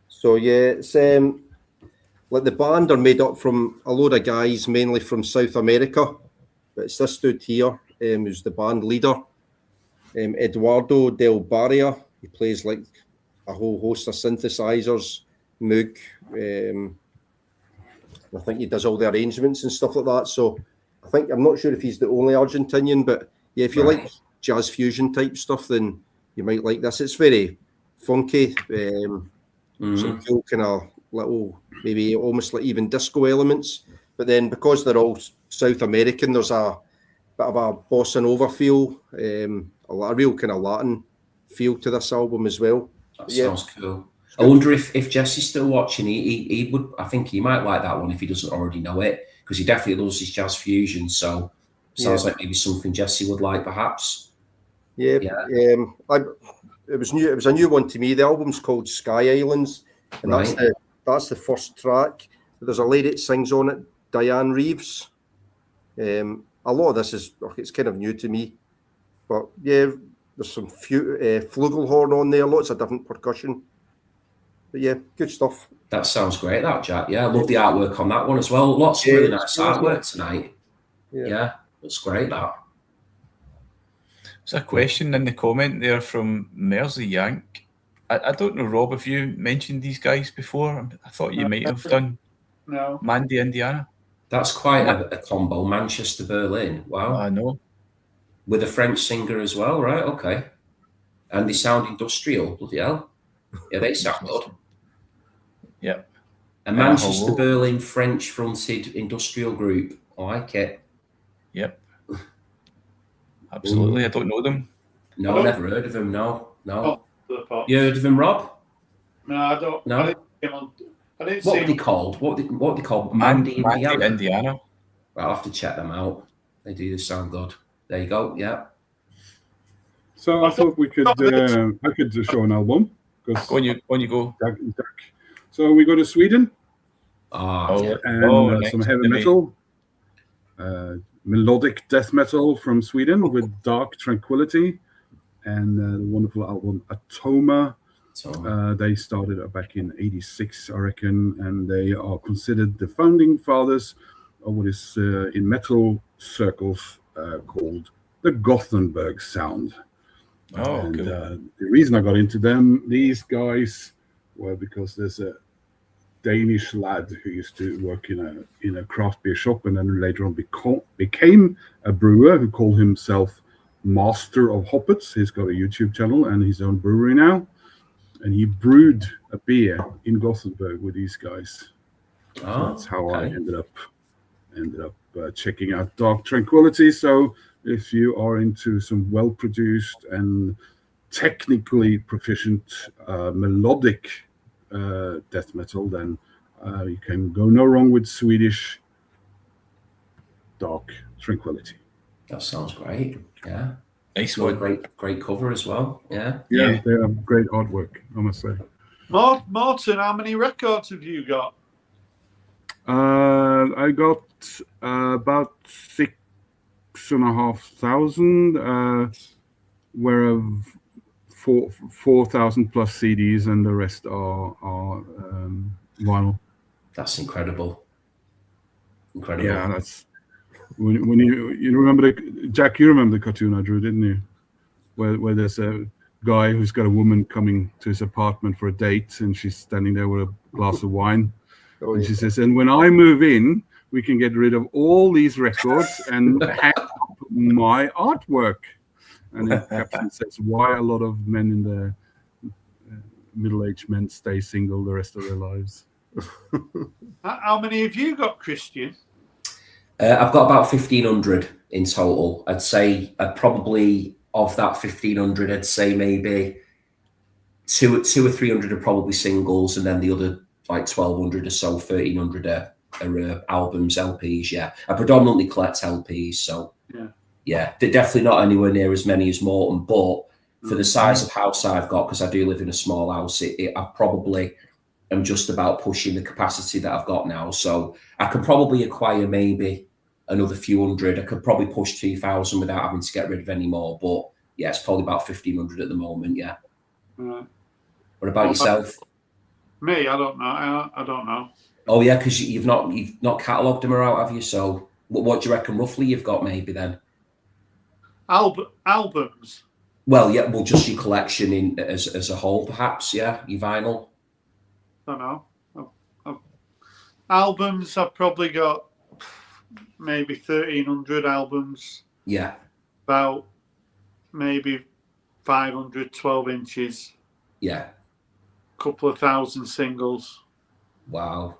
So yeah, it's like the band are made up from a load of guys mainly from South America, but it's this dude here who's the band leader, Eduardo Del Barria. He plays like a whole host of synthesizers, Moog. I think he does all the arrangements and stuff like that. So I'm not sure if he's the only Argentinian, but yeah, if you like jazz fusion type stuff, then you might like this. It's very funky, some cool kind of little, maybe almost like even disco elements. But then because they're all South American, there's a bit of a bossa nova feel, a real kind of Latin feel to this album as well. That sounds cool. I wonder if Jesse's still watching. He would. I think he might like that one if he doesn't already know it, because he definitely loves his jazz fusion. So sounds like maybe something Jesse would like, perhaps. Yeah. It was new. It was a new one to me. The album's called Sky Islands, and that's the first track. There's a lady that sings on it, Diane Reeves. A lot of this it's kind of new to me, but yeah, there's some flugelhorn on there, lots of different percussion. But yeah, good stuff. That sounds great, that Jack. Yeah, I love the artwork on that one as well. Lots of really nice artwork tonight. Yeah, that's great. That. There's a question in the comment there from Mersey Yank. I don't know, Rob, if you mentioned these guys before. I thought you might have done. No. Mandy, Indiana. That's quite a combo. Manchester, Berlin. Wow. I know. With a French singer as well, right? Okay. And they sound industrial, bloody hell. Yeah, they sound good. Yep. A Manchester hello. Berlin French-fronted industrial group. I like it. Yep. Absolutely. I don't know them. No, I never heard of them. No. Oh, the Pops. You heard of them, Rob? No, I don't. No? I didn't see him on. I didn't What see were they him. called? What were they called? Mandy, Indiana. Indiana. Right, I'll have to check them out. They do sound good. There you go. Yeah. So I thought we could. I could show an album because Go on, you go. Jack. So we go to Sweden Yeah. and nice. some heavy metal, melodic death metal from Sweden with Dark Tranquility, and the wonderful album Atoma. So, They started back in '86, I reckon, and they are considered the founding fathers of what is in metal circles called the Gothenburg sound. Oh, And cool. the reason I got into these guys, were because there's a Danish lad who used to work in a craft beer shop, and then later on became a brewer who called himself Master of Hoppets. He's got a YouTube channel and his own brewery now, and he brewed a beer in Gothenburg with these guys. So that's how I ended up checking out Dark Tranquility. So if you are into some well-produced and technically proficient melodic death metal, then you can go no wrong with Swedish Dark Tranquility. that sounds great. Yeah. Nice What a one. great cover as well. Yeah. Yeah, they have great artwork, I must say. Martin, how many records have you got? I got about 6,500, whereof 4,000 plus CDs, and the rest are vinyl. That's incredible. Incredible. Yeah, that's when you remember Jack. You remember the cartoon I drew, didn't you? Where there's a guy who's got a woman coming to his apartment for a date, and she's standing there with a glass of wine, and she says, "And when I move in, we can get rid of all these records and hang up my artwork." And the caption says, "Why a lot of men in the middle-aged men stay single the rest of their lives." How many have you got, Christian? I've got about 1,500 in total. I'd say probably of that 1,500, I'd say maybe two or 300 are probably singles, and then the other like 1,200 or so, 1,300 are albums, LPs. Yeah, I predominantly collect LPs, so yeah, they're definitely not anywhere near as many as Morton, but for the size of house I've got, because I do live in a small house, I probably am just about pushing the capacity that I've got now. So I could probably acquire maybe another few hundred. I could probably push 2,000 without having to get rid of any more. But yeah, it's probably about 1,500 at the moment. Yeah. Right. What about yourself? Me, I don't know. I don't know. Oh yeah, because you've not catalogued them out, have you? So what do you reckon roughly you've got maybe then? Albums. Well, yeah, well, just your collection in as a whole, perhaps. Yeah, your vinyl. I don't know. Albums, I've probably got maybe 1,300 albums. Yeah. About maybe 500 12 inches. Yeah. Couple of thousand singles. Wow.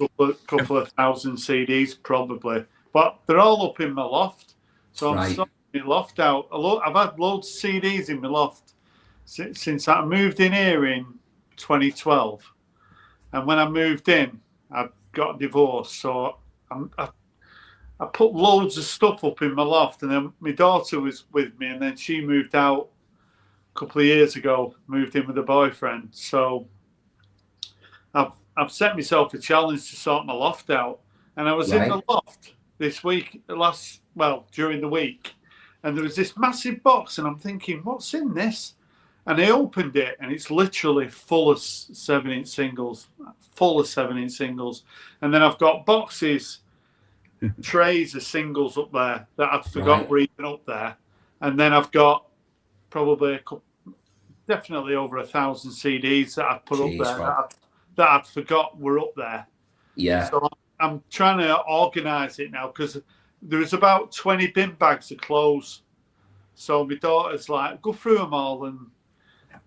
Couple of thousand CDs probably, but they're all up in my loft. So I'm sorting my loft out. I've had loads of CDs in my loft since I moved in here in 2012, and when I moved in, I got divorced. So I put loads of stuff up in my loft, and then my daughter was with me, and then she moved out a couple of years ago. Moved in with a boyfriend, so I've set myself a challenge to sort my loft out, and I was in the loft this week, during the week, and there was this massive box, and I'm thinking, what's in this? And I opened it, and it's literally full of 7-inch singles, and then I've got boxes, trays of singles up there that I'd forgot were even up there, and then I've got probably definitely over 1,000 CDs that I've put up there that I'd forgot were up there. Yeah. So I'm trying to organise it now because there's about 20 bin bags of clothes. So my daughter's like, go through them all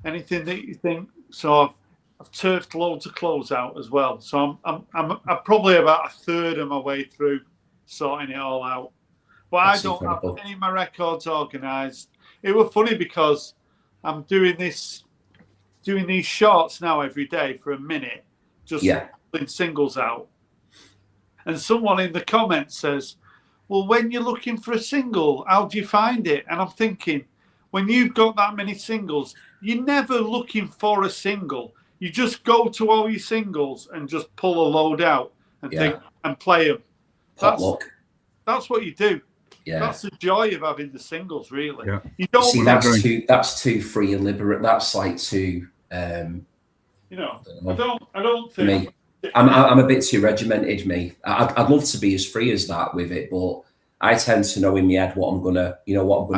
Anything that you think? So I've turfed loads of clothes out as well. So I'm probably about a third of my way through sorting it all out. But That's I don't incredible. have any of my records organised. It was funny because I'm doing these shorts now every day for a minute, just pulling singles out. And someone in the comments says, well, when you're looking for a single, how do you find it? And I'm thinking, when you've got that many singles, you're never looking for a single. You just go to all your singles and just pull a load out and think and play them. That's what you do. Yeah. That's the joy of having the singles, really. Yeah. You don't see that's too free and liberate. That's like too I don't think me. I'm a bit too regimented. Me, I'd love to be as free as that with it, but I tend to know in my head what I'm gonna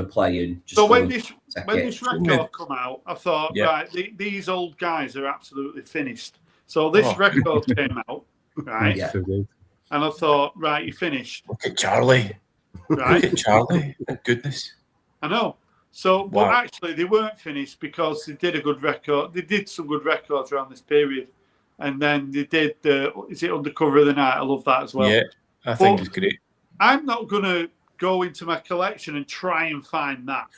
play and just. So when this record come out, I thought, right, these old guys are absolutely finished. So this record came out, right? Yeah. And I thought, right, you finished. Look at Charlie. Right? Look at Charlie. Oh, goodness. I know. So, but actually, they weren't finished because they did a good record. They did some good records around this period. And then they did is it Undercover of the Night? I love that as well. Yeah, I think it's great. I'm not going to go into my collection and try and find that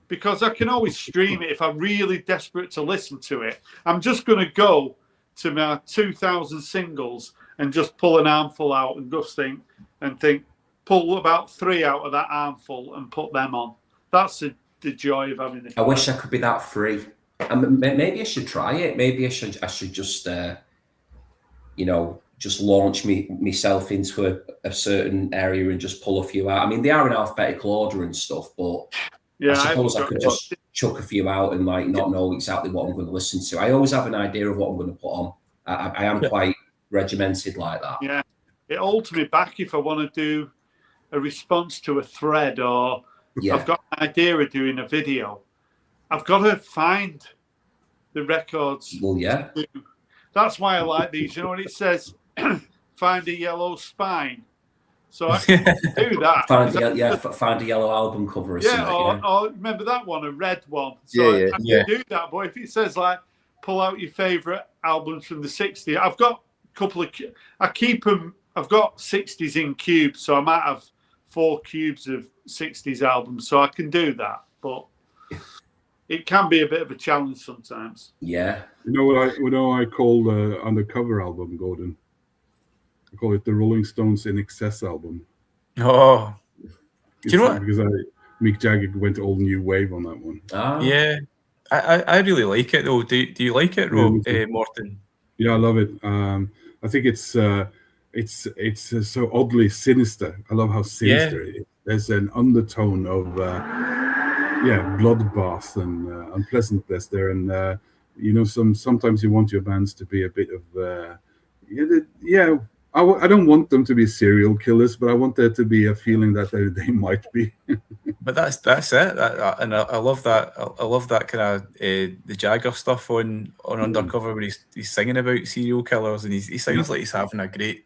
because I can always stream it if I'm really desperate to listen to it. I'm just going to go to my 2000 singles and just pull an armful out and just think, pull about 3 out of that armful and put them on. That's the joy of having it. I wish I could be that free. Maybe I should try it. Maybe I should just just launch myself into a certain area and just pull a few out. I mean, they are in alphabetical order and stuff, but I suppose I could just chuck a few out and not know exactly what I'm going to listen to. I always have an idea of what I'm going to put on. I am quite regimented like that. Yeah, it holds me back if I want to do a response to a thread or I've got an idea of doing a video. I've got to find the records. Well, yeah. That's why I like these. You know what it says? Find a yellow spine. So I can do that. Find a yellow album cover. Or remember that one, a red one. So I can do that. But if it says pull out your favourite albums from the 60s, I've got a couple of. I keep them. I've got 60s in cubes, so I might have 4 cubes of 60s albums, so I can do that. But it can be a bit of a challenge sometimes. Yeah. You know what I call the Undercover album, Gordon? I call it the Rolling Stones In Excess album. Oh. Do you know what? Because Mick Jagger went all new wave on that one. Yeah. I really like it though. Do you like it, Rob, Morton? Yeah, I love it. I think it's so oddly sinister. I love how sinister it is. There's an undertone of bloodbath and unpleasantness there, and sometimes you want your bands to be a bit of I don't want them to be serial killers, but I want there to be a feeling that they might be. But that's it, and I love that. I love that kind of the Jagger stuff on Undercover, where he's singing about serial killers, and he sounds like he's having a great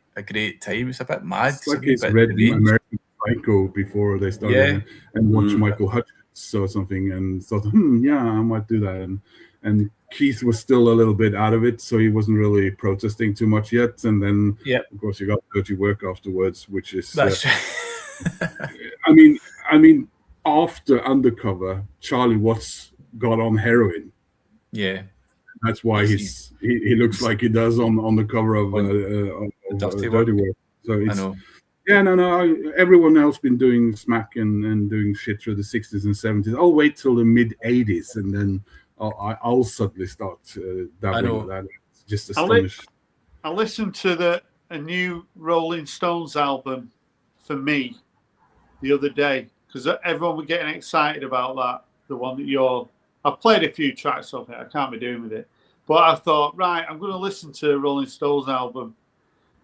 time. It's a bit mad. It's like he's read American Psycho before they started and watched Michael Hutchins or something, and thought, I might do that. And Keith was still a little bit out of it, so he wasn't really protesting too much yet. And then, of course, you got Dirty Work afterwards, which is. That's I mean, after Undercover, Charlie Watts got on heroin. Yeah, that's why he looks like he does on the cover of Dirty Work. So it's. I know. Yeah, no. Everyone else been doing smack and doing shit through the 60s and 70s. I'll wait till the mid 80s and then. I'll suddenly start dabbling with that. It's just astonishing. I listened to a new Rolling Stones album for me the other day because everyone was getting excited about that. The one that I've played a few tracks of it. I can't be doing with it, but I thought, right, I'm going to listen to a Rolling Stones album.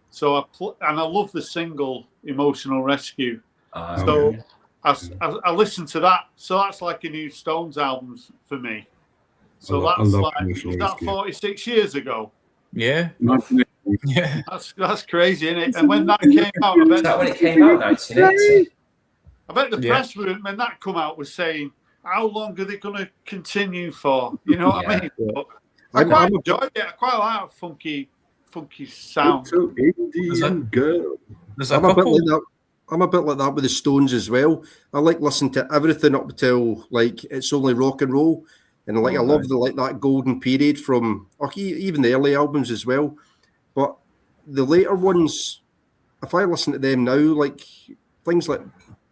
So I love the single "Emotional Rescue." So I listened to that. So that's like a new Stones album for me. So that's is that 46 years ago? Yeah. Yeah. That's crazy, isn't it? And when that came out, is that when it came out, 1980? I bet the press room when that come out was saying, how long are they going to continue for? You know what I mean? Yeah. But I quite enjoyed it. I quite like a funky sound. To Indian girl. There's a I'm a bit couple. like that. I'm a bit like that with the Stones as well. I like listening to everything up until like it's only rock and roll, and like I love the like that golden period from even the early albums as well. But the later ones, if I listen to them now, like things like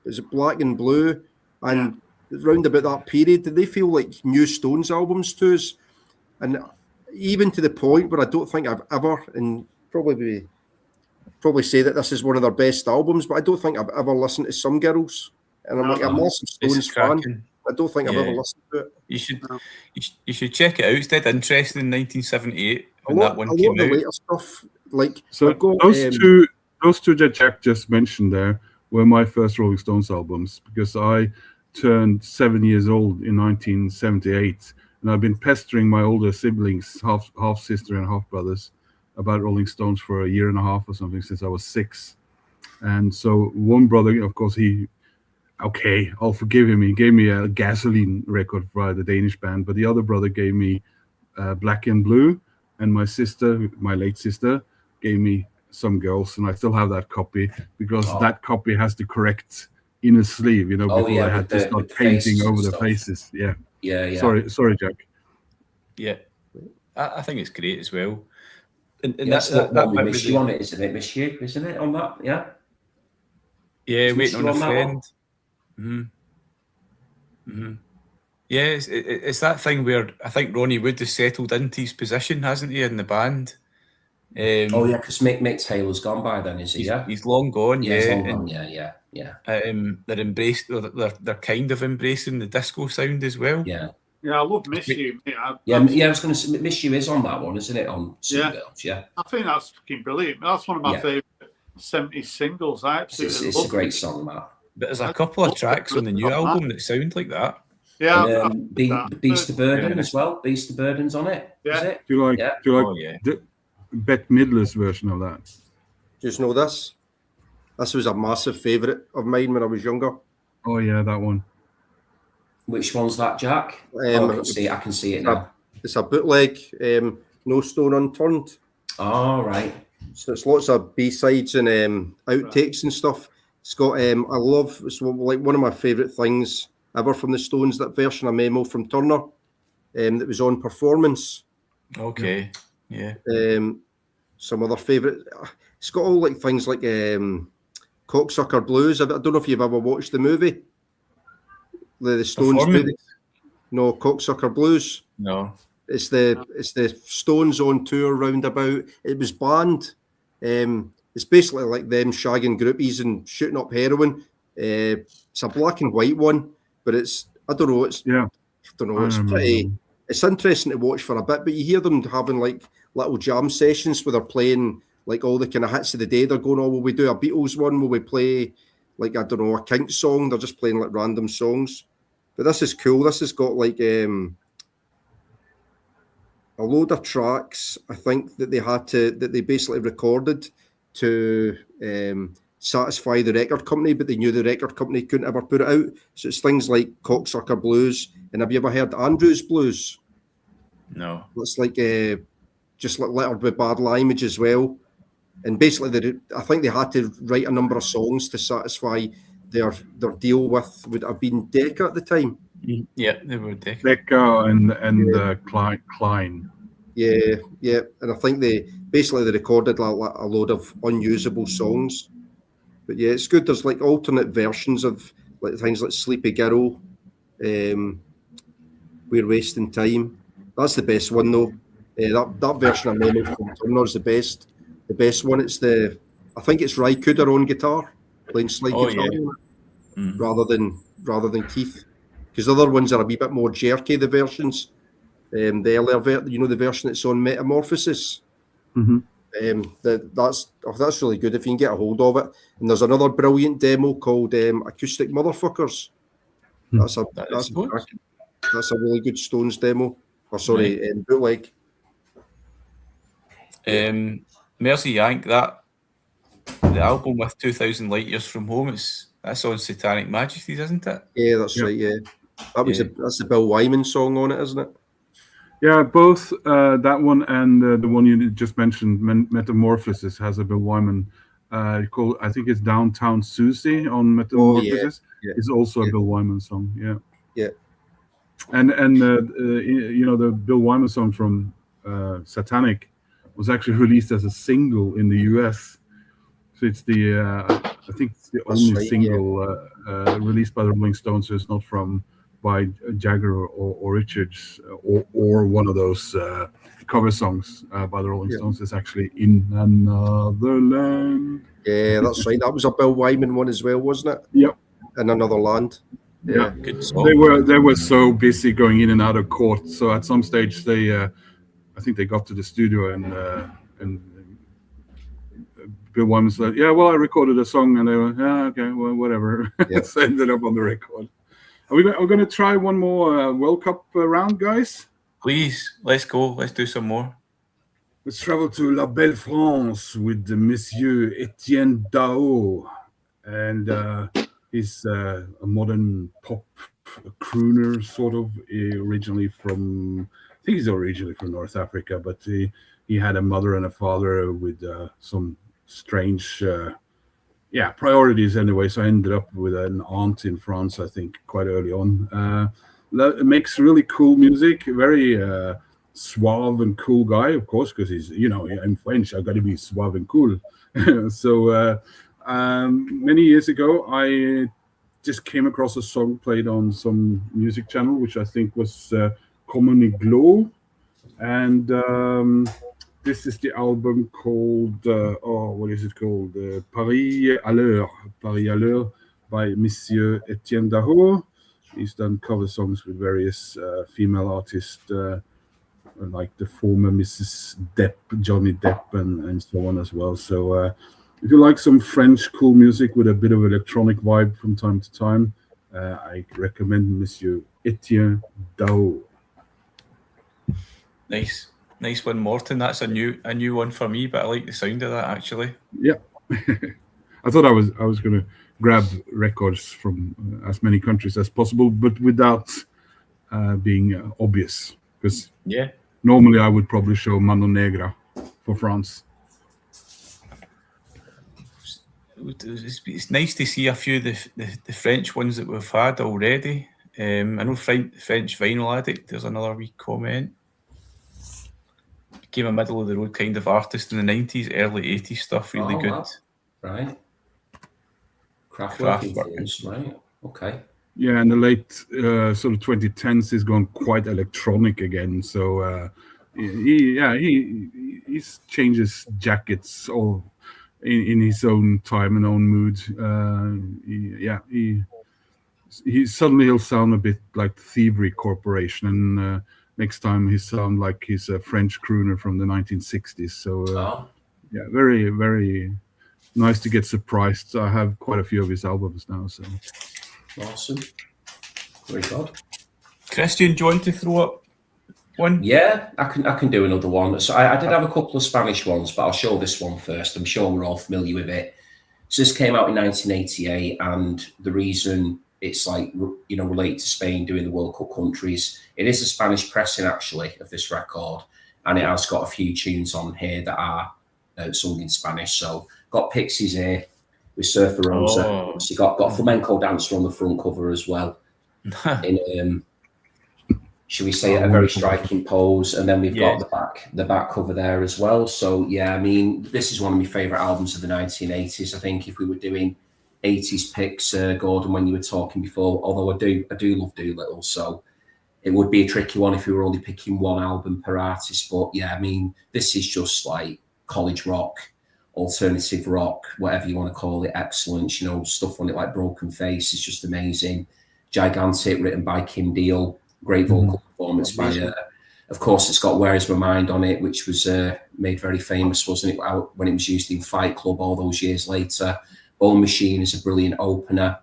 is it Black and Blue and round about that period, they feel like new Stones albums to us, and even to the point where I don't think I've ever, and probably say that this is one of their best albums, but I don't think I've ever listened to Some Girls. And I'm like a massive Stones fan. I don't think I've ever listened to it. You should check it out. It's dead interesting in 1978 when that one a came lot of the out. later stuff, like So I've got, those two that Jack just mentioned there were my first Rolling Stones albums, because I turned 7 years old in 1978, and I've been pestering my older siblings, half sister and half brothers, about Rolling Stones for a year and a half or something since I was 6. And so one brother, of course, I'll forgive him. He gave me a Gasoline record by the Danish band, but the other brother gave me Black and Blue, and my sister, my late sister, gave me Some Girls, and I still have that copy because that copy has the correct inner sleeve, before I had to start painting over the faces. Yeah. Sorry, Jack. Yeah, I think it's great as well. And that's that we miss you on it, isn't it? Miss you, isn't it, on that? Yeah. Yeah, Waiting on a Friend. Yeah, it's that thing where I think Ronnie Wood has settled into his position, hasn't he, in the band? Because Mick Taylor's gone by then, is he? He's long gone. He's long and, gone. Yeah. They're kind of embracing the disco sound as well. Yeah. Yeah, I love Miss You. I was going to say Miss You is on that one, isn't it? On Some Girls, yeah. I think that's fucking brilliant. That's one of my favourite 70s singles. I absolutely it's a great song, that. But there's a couple of tracks on the new album that sound like that. Yeah, Beast of Burden as well. Beast of Burden's on it. Yeah. Is it? Do you like the Bette Midler's version of that? Just know this. This was a massive favourite of mine when I was younger. Oh yeah, that one. Which one's that, Jack? I can see it now. It's a bootleg, No Stone Unturned. Oh, right. So it's lots of B-sides and outtakes and stuff. It's got, it's like one of my favourite things ever from the Stones, that version of Memo from Turner that was on Performance. Okay, yeah. Some other favourite. It's got all like things like Cocksucker Blues. I don't know if you've ever watched the movie. The Stones movie. No, Cocksucker Blues. No. It's the Stones on tour roundabout. It was banned. It's basically like them shagging groupies and shooting up heroin. It's a black and white one, but it's It's pretty. It's interesting to watch for a bit, but you hear them having like little jam sessions where they're playing like all the kind of hits of the day. They're going, "Oh, will we do a Beatles one? Will we play like a Kinks song?" They're just playing like random songs. But this is cool. This has got like a load of tracks, I think, that they basically recorded to satisfy the record company, but they knew the record company couldn't ever put it out. So it's things like Cocksucker Blues. And have you ever heard Andrews Blues? No. It's like just like littered with bad language as well. And basically, I think they had to write a number of songs to satisfy their deal with, would have been Decca at the time. Yeah, they were Decca. Decca and Klein. Yeah. And I think they recorded a load of unusable songs. But yeah, it's good. There's like alternate versions of like things like Sleepy Girl, We're Wasting Time. That's the best one though. That version of Memo from Turner is the best. The best one. I think it's Ry Cooder on guitar playing slide guitar, rather than Keith. Because the other ones are a wee bit more jerky. The versions, the earlier the version that's on Metamorphosis. That's really good if you can get a hold of it. And there's another brilliant demo called Acoustic Motherfuckers. That's a really good Stones demo. Bootleg. Mercy Yank, the album with 2000 Light Years from Home, that's on Satanic Majesties, isn't it? Yeah, that's right. Yeah. That was that's the Bill Wyman song on it, isn't it? Yeah, both that one and the one you just mentioned, Metamorphosis, has a Bill Wyman called, I think it's Downtown Susie on Metamorphosis. It's also a Bill Wyman song. Yeah. And you know, the Bill Wyman song from Satanic was actually released as a single in the US. So it's the I think it's the only single released by the Rolling Stones. So it's not by Jagger or Richards or one of those cover songs by the Rolling Stones. It's actually In Another Land. Yeah, that's right. That was a Bill Wyman one as well, wasn't it? Yep. In Another Land. Yeah, good song. They were so busy going in and out of court. So at some stage they, I think they got to the studio and Bill Wyman said, "Yeah, well, I recorded a song," and they were, "Yeah, okay, well, whatever." It's ended up on the record. Are we going to try one more World Cup round, guys? Please, let's go. Let's do some more. Let's travel to La Belle France with Monsieur Etienne Dao, and he's a modern pop crooner, sort of. Originally from, I think he's originally from North Africa, but he had a mother and a father with some strange priorities anyway. So I ended up with an aunt in France, I think, quite early on. Makes really cool music, very suave and cool guy, of course, because he's, you know, I'm French, I've got to be suave and cool. So many years ago, I just came across a song played on some music channel, which I think was Comedy Glow. And this is the album called, what is it called? Paris à l'heure by Monsieur Etienne Dao. He's done cover songs with various female artists, like the former Mrs. Depp, Johnny Depp, and so on as well. So if you like some French cool music with a bit of electronic vibe from time to time, I recommend Monsieur Etienne Dao. Nice one, Morton. That's a new one for me, but I like the sound of that actually. Yeah, I thought I was going to grab records from as many countries as possible, but without being obvious. Because normally I would probably show Mano Negra for France. It's nice to see a few of the French ones that we've had already. I know French Vinyl Addict, there's another wee comment. Became a middle of the road kind of artist in the 90s, early 80s stuff, really good. Wow. Right. Kraftwerk influence, right? Okay. Yeah, in the late sort of 2010s, he's gone quite electronic again. So he changes jackets all in his own time and own mood. He suddenly he'll sound a bit like Thievery Corporation, and next time he sound like he's a French crooner from the 1960s. So very, very nice to get surprised. I have quite a few of his albums now. So awesome, very good. Christian, do you want to throw up one? Yeah, I can do another one. So I did have a couple of Spanish ones, but I'll show this one first. I'm sure we're all familiar with it. So this came out in 1988, and the reason it's like, you know, related to Spain doing the World Cup countries, it is a Spanish pressing actually of this record, and it has got a few tunes on here that are sung in Spanish. So got Pixies here with Surfer Rosa. So got Flamenco Dancer on the front cover as well. In should we say a very striking pose, and then we've got the back cover there as well. So yeah, I mean, this is one of my favorite albums of the 1980s. I think if we were doing 80s picks, Gordon, when you were talking before, although I do love Doolittle, so it would be a tricky one if we were only picking one album per artist. But yeah, I mean, this is just like college rock, alternative rock, whatever you want to call it, excellence. You know, stuff on it like Broken Face is just amazing. Gigantic, written by Kim Deal, great vocal performance by of course, it's got Where Is My Mind on it, which was made very famous, wasn't it, when it was used in Fight Club all those years later. Bone Machine is a brilliant opener.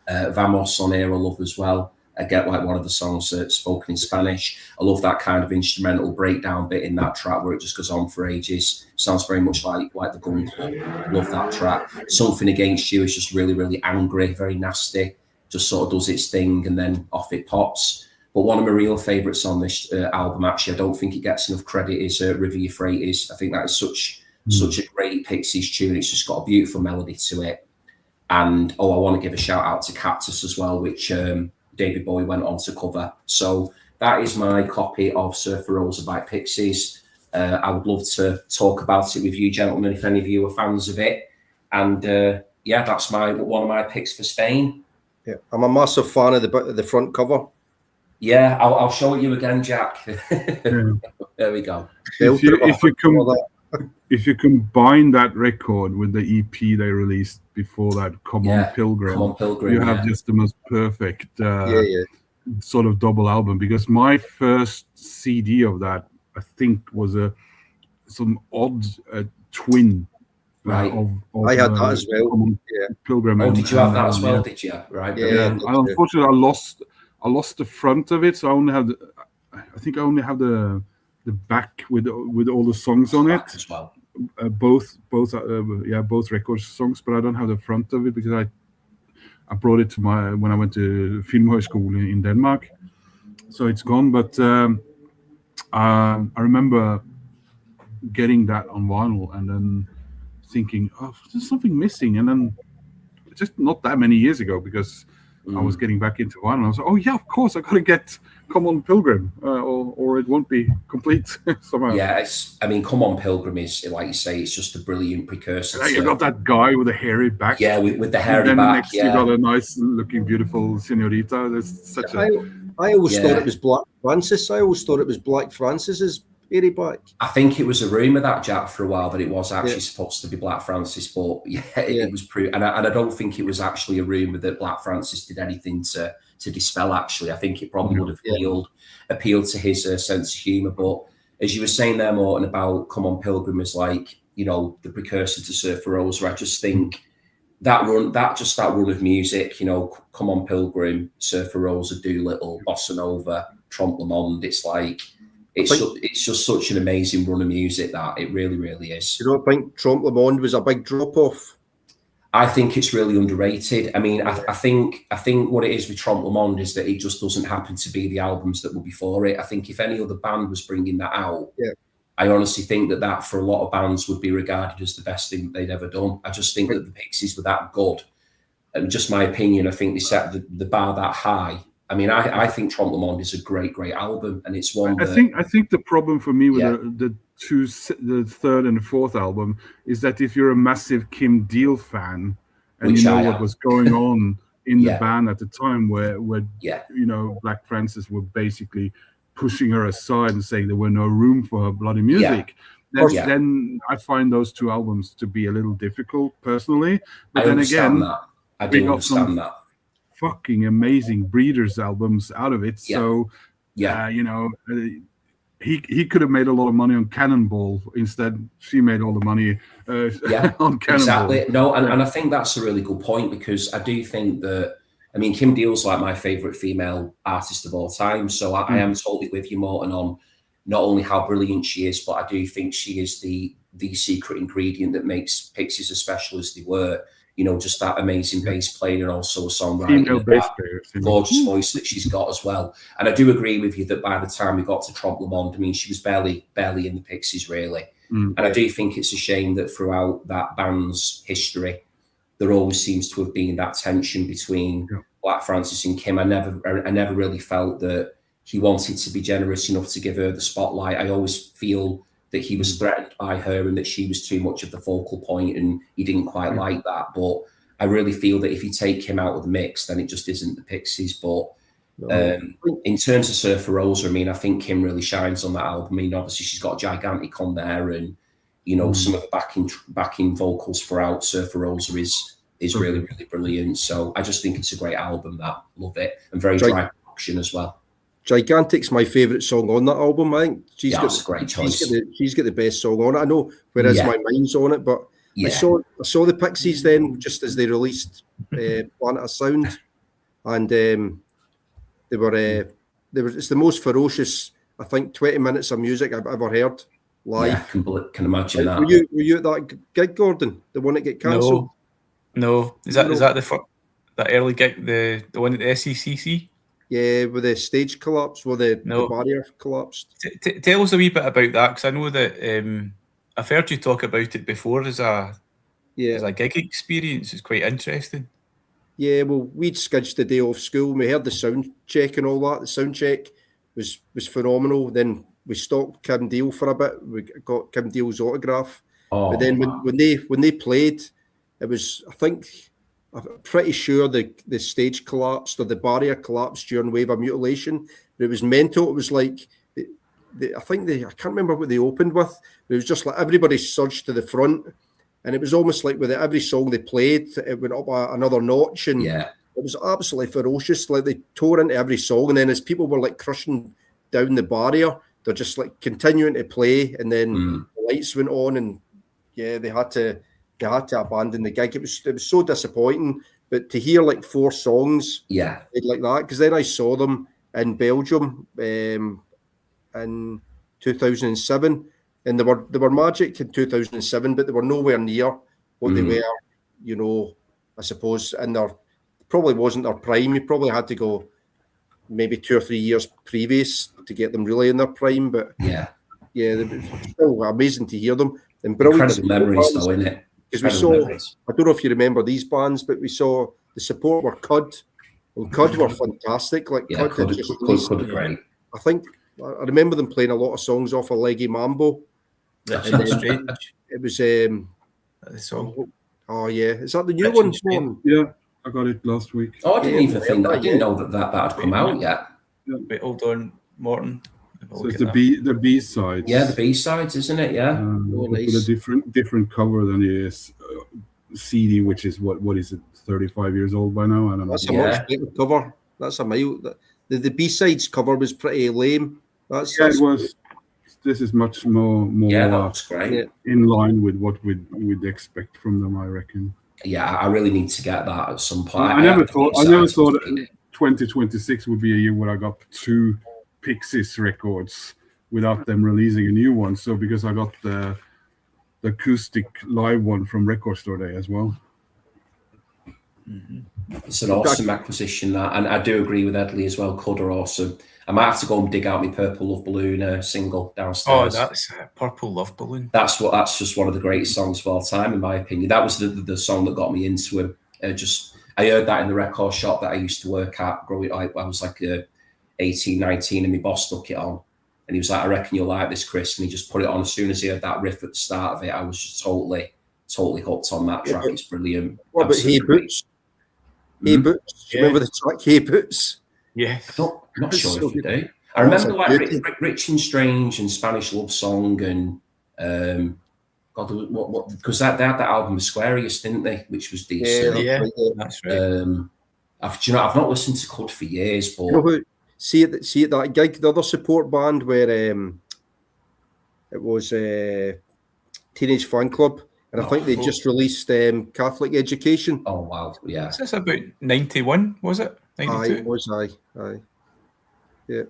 Vamos on here I love as well. I get like one of the songs spoken in Spanish. I love that kind of instrumental breakdown bit in that track where it just goes on for ages. Sounds very much like the Gun Club. Love that track. Something Against You is just really, really angry, very nasty. just sort of does its thing and then off it pops. But one of my real favourites on this album, actually, I don't think it gets enough credit, is River Euphrates. I think that is such a great Pixies tune. It's just got a beautiful melody to it. And, I want to give a shout out to Cactus as well, which David Bowie went on to cover. So that is my copy of Surfer Rosa by Pixies. I would love to talk about it with you, gentlemen, if any of you are fans of it. And that's one of my picks for Spain. Yeah, I'm a massive fan of the front cover. Yeah, I'll show it you again, Jack. There we go. If you combine that record with the EP they released before that, Come On Pilgrim, you have just the most perfect sort of double album. Because my first CD of that, I think, was some odd twin. Right. I had that as well. Pilgrim. Oh, did you have that as well? Did you? Right. Yeah. Unfortunately, I lost the front of it, so I only have the back with all the songs on it as well. Both record songs, but I don't have the front of it because I brought it to when I went to Filmhøjskole in Denmark, so it's gone. But I remember getting that on vinyl and then thinking, oh, there's something missing, and then just not that many years ago, because I was getting back into vinyl. I was like, oh yeah, of course, I got to get Come On Pilgrim, or it won't be complete somehow. Yeah, Come On Pilgrim is, like you say, it's just a brilliant precursor. You got that guy with a hairy back. Yeah, with the hairy and then back. Next you got a nice looking, beautiful señorita. There's such I always thought it was Black Francis. I always thought it was Black Francis's hairy back. I think it was a rumour, that, Jack, for a while, that it was actually supposed to be Black Francis, but it was proved. And I don't think it was actually a rumour that Black Francis did anything to dispel, actually. I think it probably would have appealed to his sense of humour. But as you were saying there, Morten, about Come On Pilgrim is like, the precursor to Surfer Rosa, I just think that run of music, Come On Pilgrim, Surfer Rosa, Doolittle, Bossa Nova, Trompe Le Monde, it's like, it's just such an amazing run of music that it really, really is. You don't think Trompe Le Monde was a big drop-off? I think it's really underrated. I mean, I think what it is with Trompe Le Monde is that it just doesn't happen to be the albums that were before it. I think if any other band was bringing that out, I honestly think that for a lot of bands would be regarded as the best thing they'd ever done. I just think that the Pixies were that good. And just my opinion, I think they set the bar that high. I mean, I think Trompe Le Monde is a great, great album, and it's one. I think the problem for me with the third and the fourth album is that if you're a massive Kim Deal fan and you know what was going on in the band at the time, where Black Francis were basically pushing her aside and saying there were no room for her bloody music. Then I find those two albums to be a little difficult personally. But then again, I do understand that. Fucking amazing Breeders albums out of it. So, he could have made a lot of money on Cannonball. Instead, she made all the money on Cannonball. Exactly. No, and I think that's a really good point, because I do think that, Kim Deal's like my favourite female artist of all time. So I am totally with you, Morten, on not only how brilliant she is, but I do think she is the secret ingredient that makes Pixies as special as they were. Just that amazing bass playing and also a songwriting, gorgeous voice that she's got as well. And I do agree with you that by the time we got to Trompe Le Monde, she was barely in the Pixies, really. And I do think it's a shame that throughout that band's history, there always seems to have been that tension between Black Francis and Kim. I never really felt that he wanted to be generous enough to give her the spotlight. I always feel that he was threatened by her and that she was too much of the focal point, and he didn't quite like that. But I really feel that if you take him out of the mix, then it just isn't the Pixies. But in terms of Surfer Rosa, I think Kim really shines on that album. Obviously she's got Gigantic on there, and some of the backing vocals throughout Surfer Rosa is really, really brilliant. So I just think it's a great album. Love it, and very dry production as well. Gigantic's my favourite song on that album. I think she's got a great choice. She's got the best song on it. I know Whereas My Mind's on it, but I saw the Pixies then just as they released Planet of Sound, and they were it's the most ferocious, I think, 20 minutes of music I've ever heard live. Yeah, can imagine that. Were you at that gig, Gordon? The one that get cancelled? No. Is that that early gig, the one at the SECC? Yeah, with the stage collapse, where the No. barrier collapsed. Tell us a wee bit about that, because I know that I've heard you talk about it before as a gig experience. It's quite interesting. Yeah, well, we'd skidged the day off school and we heard the sound check and all that. The sound check was phenomenal. Then we stalked Kim Deal for a bit. We got Kim Deal's autograph. But then when they played, it was, I'm pretty sure the stage collapsed or the barrier collapsed during Wave of Mutilation. But it was mental. It was like, I can't remember what they opened with, but it was just like everybody surged to the front. And it was almost like with every song they played, it went up another notch. And it was absolutely ferocious. Like they tore into every song. And then as people were like crushing down the barrier, they're just like continuing to play. And then the lights went on and they had to abandon the gig. It was so disappointing. But to hear like 4 songs like that, because then I saw them in Belgium in 2007. And they were magic in 2007, but they were nowhere near what they were, I suppose, and probably wasn't their prime. You probably had to go maybe 2 or 3 years previous to get them really in their prime. But it was still amazing to hear them. And brilliant incredible memories, though, isn't it? Because we saw, I don't know if you remember these bands, but we saw the support were Cud, and Cud were fantastic. Like Cud were great. I think I remember them playing a lot of songs off of Leggy Mambo. That's strange. It was the song. Oh yeah, is that the new one? Yeah, I got it last week. Oh, I didn't even think that. I didn't know that had come out yet. Wait, hold on, Morton. So it's the B sides. Yeah, the B sides, isn't it? Yeah. With a different cover than the CD, which is what is it? 35 years old by now. I don't know. That's a much better cover. That's a mile. The B sides cover was pretty lame. It was. This is much more that's great. In line with what we'd expect from them, I reckon. Yeah, I really need to get that at some point. I never thought 2026 would be a year where I got 2 Pixies records without them releasing a new one. So because I got the acoustic live one from Record Store Day as well. It's an awesome acquisition, that, and I do agree with Edley as well. Cud are awesome. I might have to go and dig out my Purple Love Balloon single downstairs. Oh, that's Purple Love Balloon. That's just one of the greatest songs of all time, in my opinion. That was the song that got me into him. I heard that in the record shop that I used to work at growing up. I was like 18, 19, and my boss stuck it on. And he was like, I reckon you'll like this, Chris. And he just put it on. As soon as he heard that riff at the start of it, I was just totally hooked on that track. It's brilliant. What about Hey Boots? Hey Boots. Do you remember the track Hey Boots? Yeah. I'm not sure if you do. I remember like Rich and Strange and Spanish Love Song and what because they had that album Aquarius, didn't they? Which was decent. Yeah, that's right. I've not listened to Cud for years, but see at that gig, the other support band where it was Teenage Fan Club, and I think they just released Catholic Education. Oh wow, yeah. Is this about 91? Was it 92? Aye, was I? Yeah.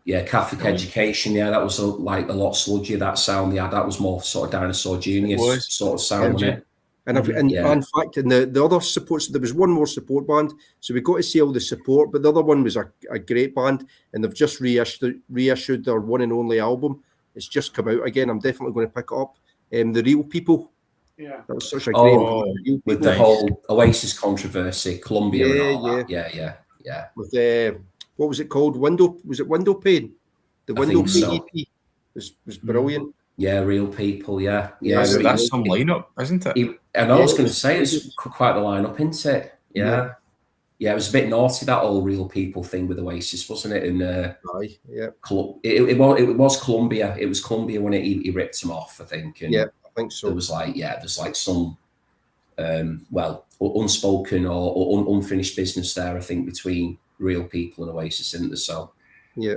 Yeah, Catholic Education. Yeah, that was a lot sludgier. That sound, that was more sort of Dinosaur Juniors sort of sound, wasn't it? And in fact, in the other supports, there was one more support band, so we got to see all the support. But the other one was a great band, and they've just reissued their one and only album. It's just come out again. I'm definitely going to pick it up. The Real People. Yeah, that was such a great with the whole Oasis controversy, Columbia, and all that. Yeah. With what was it called? Window Pane? The Window Pane EP was brilliant. Yeah, Real People. Yeah. That's some lineup, isn't it? And I was going to say it's quite the lineup, isn't it? Yeah. Yeah, it was a bit naughty, that whole Real People thing with Oasis, wasn't it? And it was Columbia. It was Columbia when he ripped them off, I think. And I think so. There was there's some unspoken or unfinished business there, I think, between Real People and Oasis, isn't there? So yeah.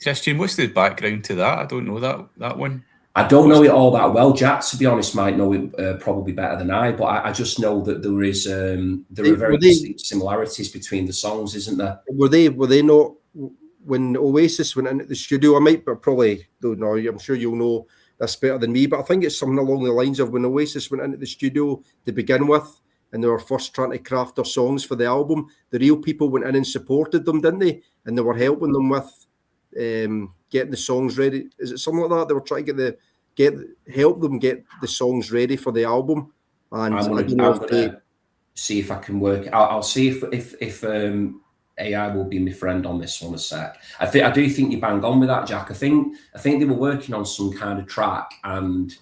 Christian, what's the background to that? I don't know that one. I don't know it all that well. Jack, to be honest, might know it probably better than I. But I just know that there are very distinct similarities between the songs, isn't there? Were they not when Oasis went into the studio? I might, but probably don't know. I'm sure you'll know this better than me. But I think it's something along the lines of when Oasis went into the studio to begin with, and they were first trying to craft their songs for the album, the Real People went in and supported them, didn't they? And they were helping them with getting the songs ready. Is it something like that? They were trying to help them get the songs ready for the album. And I'm gonna see if I can work. I'll see if AI will be my friend on this one a sec. I do think you bang on with that, Jack. I think they were working on some kind of track, and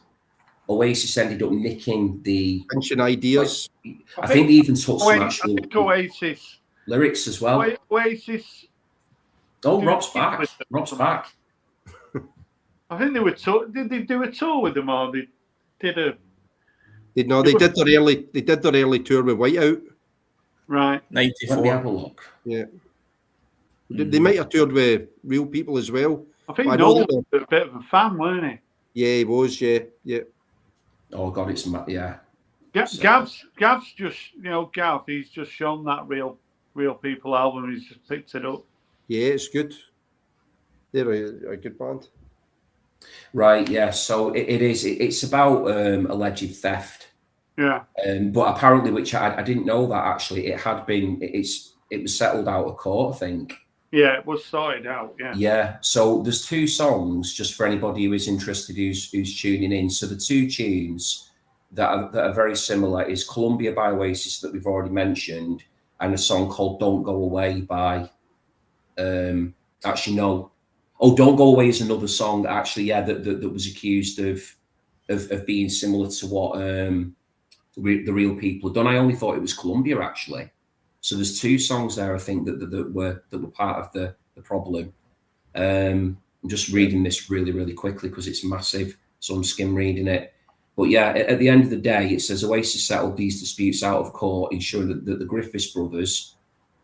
Oasis ended up nicking the ideas. I think they even took some actual Oasis lyrics as well. Oasis. Oh, Rob's back. Rob's back. I think they were did they do a tour with them, or they did a? They did their early tour with Whiteout. Right. 94. Let me have a look. Yeah. They might have toured with Real People as well. I think Noel was a bit of a fan, weren't he? Yeah, he was. Yeah. Oh God, it's yeah. Gav's just Gav. He's just shown that Real People album. He's just picked it up. Yeah, it's good. They're a good band. Right. Yeah. So it is. It's about alleged theft. Yeah. But apparently, which I didn't know that actually, it had been. It was settled out of court, I think. Yeah, it was sorted out. Yeah. Yeah. So there's 2 songs, just for anybody who is interested, who's tuning in. So the 2 tunes that are very similar is Columbia by Oasis that we've already mentioned, and a song called "Don't Go Away" by. Actually, no. Oh, "Don't Go Away" is another song. Actually, yeah, that was accused of being similar to what the Real People have done. I only thought it was Columbia actually. So there's 2 songs there, I think, that were part of the problem. I'm just reading this really, really quickly because it's massive, so I'm skim reading it. But yeah, at the end of the day, it says Oasis settled these disputes out of court, ensuring that the Griffiths brothers,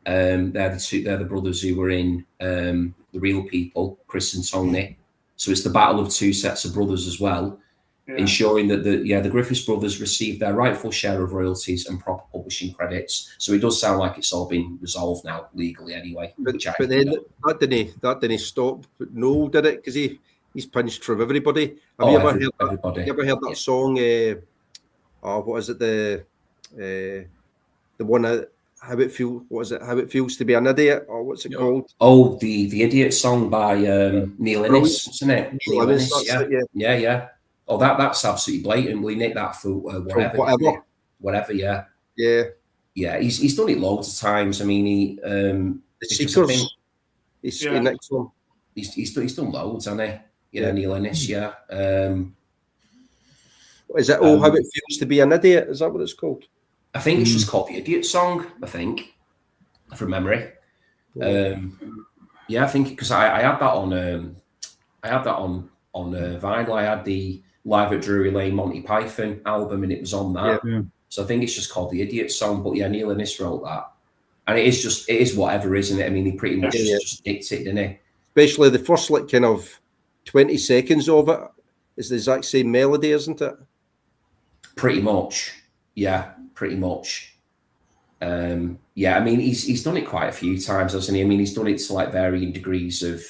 they're the brothers who were in the Real People, Chris and Tony. So it's the battle of 2 sets of brothers as well. Yeah. Ensuring that the Griffiths brothers received their rightful share of royalties and proper publishing credits. So it does sound like it's all been resolved now legally anyway. But then that didn't stop Noel, did it? Because he's pinched from everybody. Have you ever heard that song? What is it? The one how it feels. What is it? How it feels to be an idiot, or what's it called? Oh, the Idiot song by Neil Innes, isn't it? Neil Innes, yeah. Oh, that's absolutely blatant. We nick that for whatever. Yeah. He's done it loads of times. I mean, the Seekers. He's next one. He's done loads, hasn't he? Yeah, Neil Innes. Yeah. Is it How It Feels to Be an Idiot? Is that what it's called? I think it's just called the Idiot Song. I think, from memory. I think because I had that on. On vinyl. I had the Live at Drury Lane Monty Python album, and it was on that. Yeah. So I think it's just called the Idiot Song. But yeah, Neil Innes wrote that, and it is whatever, isn't it? I mean, he pretty much just dictates it, didn't he? Especially the first kind of 20 seconds of it is the exact same melody, isn't it? Pretty much, yeah, pretty much. I mean, he's done it quite a few times, hasn't he? I mean, he's done it to like varying degrees of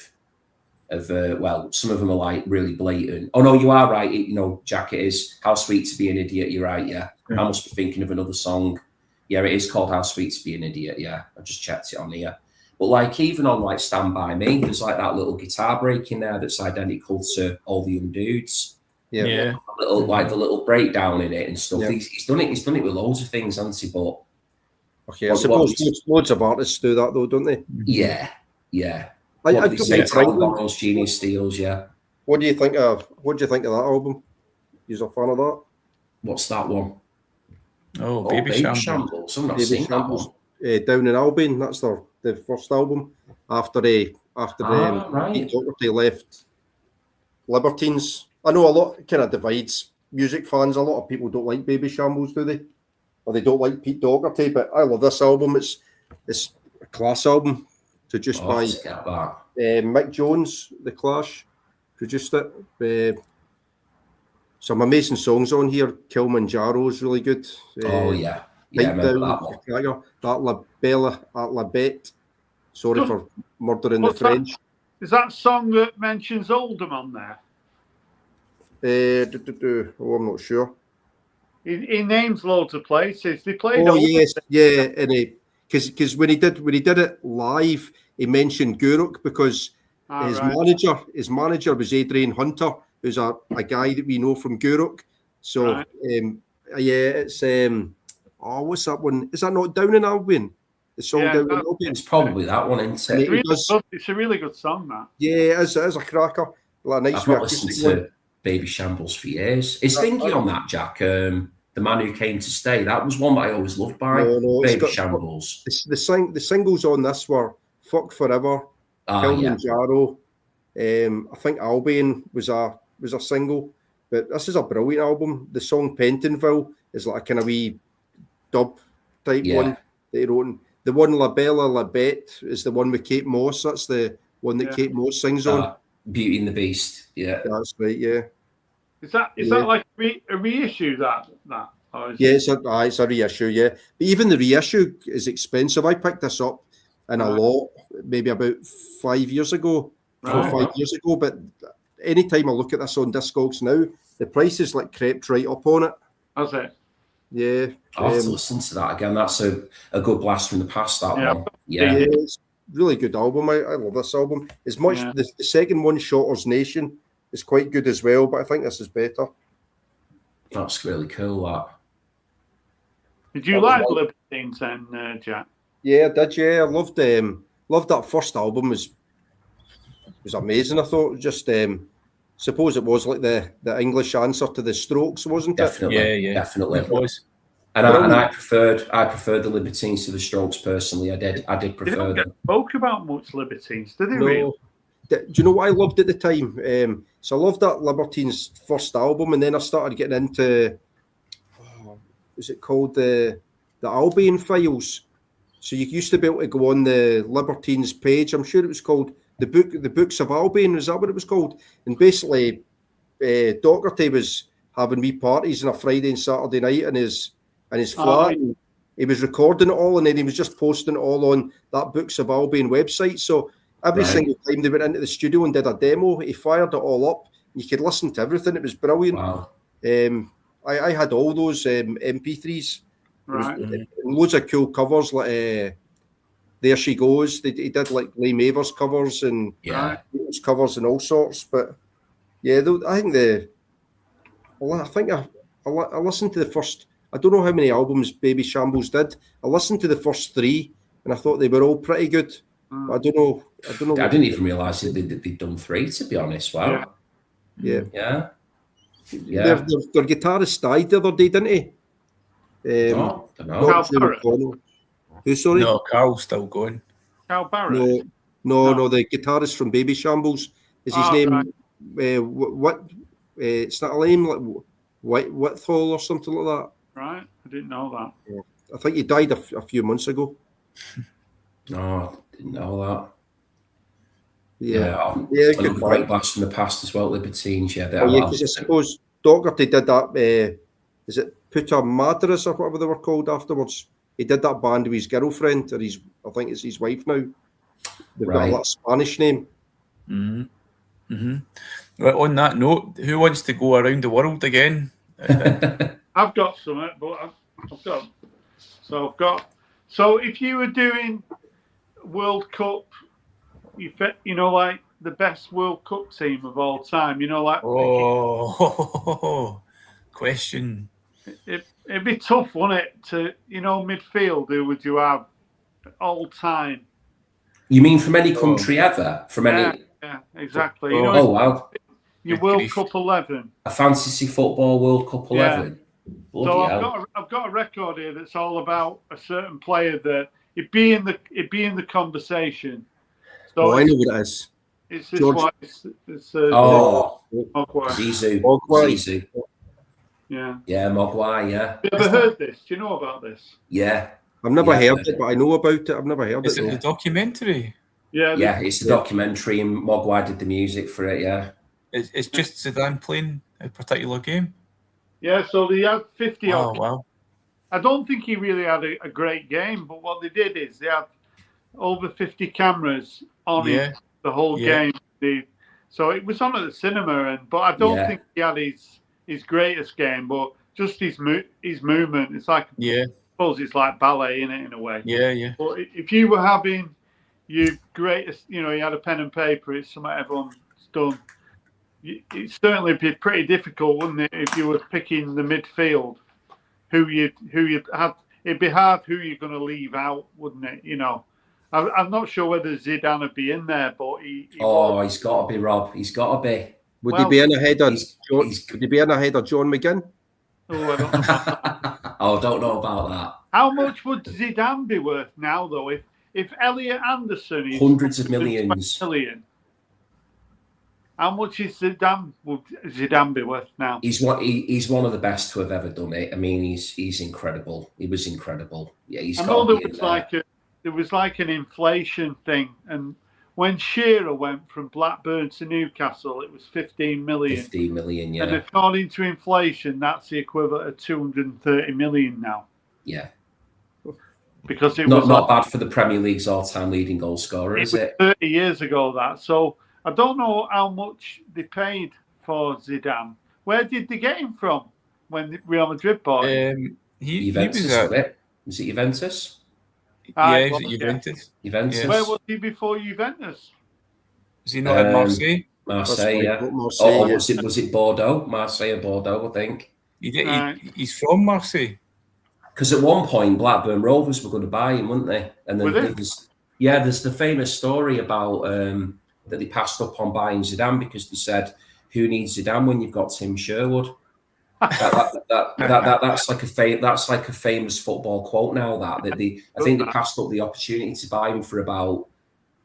some of them are like really blatant. Oh no, you are right. Jack, it is How Sweet to Be an Idiot. You're right. Yeah. I must be thinking of another song. Yeah, it is called How Sweet to Be an Idiot. Yeah, I just checked it on here. But like even on like Stand By Me, there's like that little guitar break in there that's identical to All the Young Dudes. Yeah. Like the little breakdown in it and stuff. Yeah. He's done it. He's done it with loads of things, hasn't he? But okay, I suppose loads of artists do that though, don't they? Yeah. I'd go Genius Steals, yeah. What do you think of that album? You're a fan of that? What's that one? Baby Shambles. I've not seen that one. Down in Albion. That's the first album after Pete Doherty left Libertines. I know a lot kind of divides music fans. A lot of people don't like Baby Shambles, do they? Or they don't like Pete Doherty. But I love this album. It's a class album. Produced by Mick Jones, The Clash, produced it. Some amazing songs on here. Kilimanjaro is really good. I remember that one. That La Belle at La Bête. Sorry for murdering the French. Is that song that mentions Oldham on there? I'm not sure. He names loads of places. They played. Oh all- yes, yeah, and because when he did it live, he mentioned Guruk because Ah, his right. manager was Adrian Hunter, who's a guy that we know from Guruk. So Right. yeah, it's what's that one? Is that not Down in Albion? The song Yeah, Down in that- Albion. It's probably that one, isn't And it? It's, really does- good. It's a really good song, that. Yeah, it is a cracker. Like a nice I've wee not listened acoustic one. to Baby Shambles for years. Is thinking on that, Jack? The Man Who Came to Stay. That was one that I always loved by No, it's Baby got- Shambles. The singles on this were "Fuck Forever," Ah, yeah. Kilimanjaro. I think Albion was a single, but this is a brilliant album. The song Pentonville is like a kind of wee dub type Yeah. one that he wrote. The one La Bella La Bête is the one with Kate Moss. That's the one that Yeah. Kate Moss sings on. Beauty and the Beast. Yeah. That's right. Yeah, Is that Yeah. like a reissue? That or is yeah. it- It's a reissue. Yeah, but even the reissue is expensive. I picked this up in a Right. lot, maybe about 5 years ago. Right. 4 or 5 years ago, but anytime I look at this on Discogs now, the price is like crept right up on it. That's it. Yeah, I'll have to listen to that again. That's a good blast from the past, that Yeah. one. Yeah. yeah, it's a really good album. I love this album. As much Yeah. the second one, Shotter's Nation, is quite good as well, but I think this is better. That's really cool, that. Did you like Libertines then, Jack? Yeah, I did. Yeah, I loved that first album. Was amazing. I thought just suppose it was like the English answer to the Strokes, wasn't it? Definitely. Yeah. Definitely. It was. And I preferred the Libertines to the Strokes personally. I did They prefer don't get them. spoke about much Libertines, do they? Really? No. Do you know what I loved at the time? So I loved that Libertines first album, and then I started getting into was it called the Albion Files? So you used to be able to go on the Libertines page. I'm sure it was called the Books of Albion. Is that what it was called? And basically, Doherty was having wee parties on a Friday and Saturday night in his flat. And he was recording it all, and then he was just posting it all on that Books of Albion website. So every Right. single time they went into the studio and did a demo, he fired it all up. You could listen to everything. It was brilliant. Wow. I had all those MP3s. Right. And loads of cool covers like There She Goes. He did like Lee Mavers covers and Yeah. Beatles covers and all sorts. But yeah, I think I listened to the first. I don't know how many albums Baby Shambles did. I listened to the first 3, and I thought they were all pretty good. But I don't know. I didn't even realise they'd done 3, to be honest. Wow. Yeah. Yeah. Their guitarist died the other day, didn't he? Don't know. not Carl Jim Barrett. O'Connell. Who? Sorry. No, Carl's still going. Cal Barrett. No, the guitarist from Baby Shambles. Is his Oh, name? right. What? It's not a name like Whitthall or something like that. Right. I didn't know that. I think he died a few months ago. No, didn't know that. Yeah, Another good great band. blast from the past as well, Libertines. Yeah, they Oh, yeah, are. because I suppose Doherty did that. Is it Puta Madras or whatever they were called afterwards? He did that band with his girlfriend, or I think it's his wife now. They've Right. got that Spanish name. Well, on that note, who wants to go around the world again? I've got some, but I've got. So if you were doing World Cup, you know, like the best World Cup team of all time, you know, like Oh, question. it'd be tough, wouldn't it? To midfield, who would you have all time? You mean from any country ever? From any? Yeah, exactly. Oh, wow. Your Good World grief. Cup 11. A fantasy football World Cup 11. Bloody So hell. I've got a record here that's all about a certain player that it'd be in the conversation. So Oh, I know what it is. it's this George- one. It's Oh, Mogwai. Zizou. Mogwai. Zizou. Yeah. Yeah, Mogwai, yeah. You ever heard this? Do you know about this? Yeah. I've never Yeah. heard it, but I know about it. I've never heard Is it. it the though. documentary? Yeah. Yeah, it's a documentary and Mogwai did the music for it, yeah. It's just Zidane playing a particular game. Yeah. So they had 50 Oh, odd. wow. I don't think he really had a great game, but what they did is they had over 50 cameras on Yeah. him the whole Yeah. game. So it was on at the cinema, but I don't Yeah. think he had his greatest game. But just his movement. It's like, Yeah, I suppose it's like ballet in it in a way. yeah. But if you were having your greatest, you had a pen and paper, it's something everyone's done. It'd certainly be pretty difficult, wouldn't it, if you were picking the midfield? Who you have? It'd be hard who you're going to leave out, wouldn't it? I'm not sure whether Zidane would be in there, but he's got to be, Rob. He's got to be. Would he be in ahead of John? he's- Would he be in ahead of John McGinn? Oh, I don't know. I don't know about that. How much would Zidane be worth now, though? If Elliot Anderson is Hundreds of millions. 20 million, how much is would Zidane be worth now? He's one of the best to have ever done it. I mean, he's incredible. He was incredible. Yeah, he's I got know to be in there. there was like an inflation thing, and when Shearer went from Blackburn to Newcastle, it was 15 million. 15 million, yeah. And according to inflation, that's the equivalent of 230 million now. Yeah. Because it Not was bad for the Premier League's all-time leading goal scorer, is it? 30 years ago, that. So I don't know how much they paid for Zidane. Where did they get him from when Real Madrid bought him? Juventus, was it? Was it Juventus? Yeah, he was at Juventus. Juventus. Where was he before Juventus? Was he not at Marseille? Marseille, yeah. Marseille, yeah. Was it Bordeaux? Marseille or Bordeaux, I think. He's from Marseille. Because at one point, Blackburn Rovers were going to buy him, weren't they? And then there's the famous story about that they passed up on buying Zidane because they said, "Who needs Zidane when you've got Tim Sherwood?" That's like a famous football quote now. I think they passed up the opportunity to buy him for about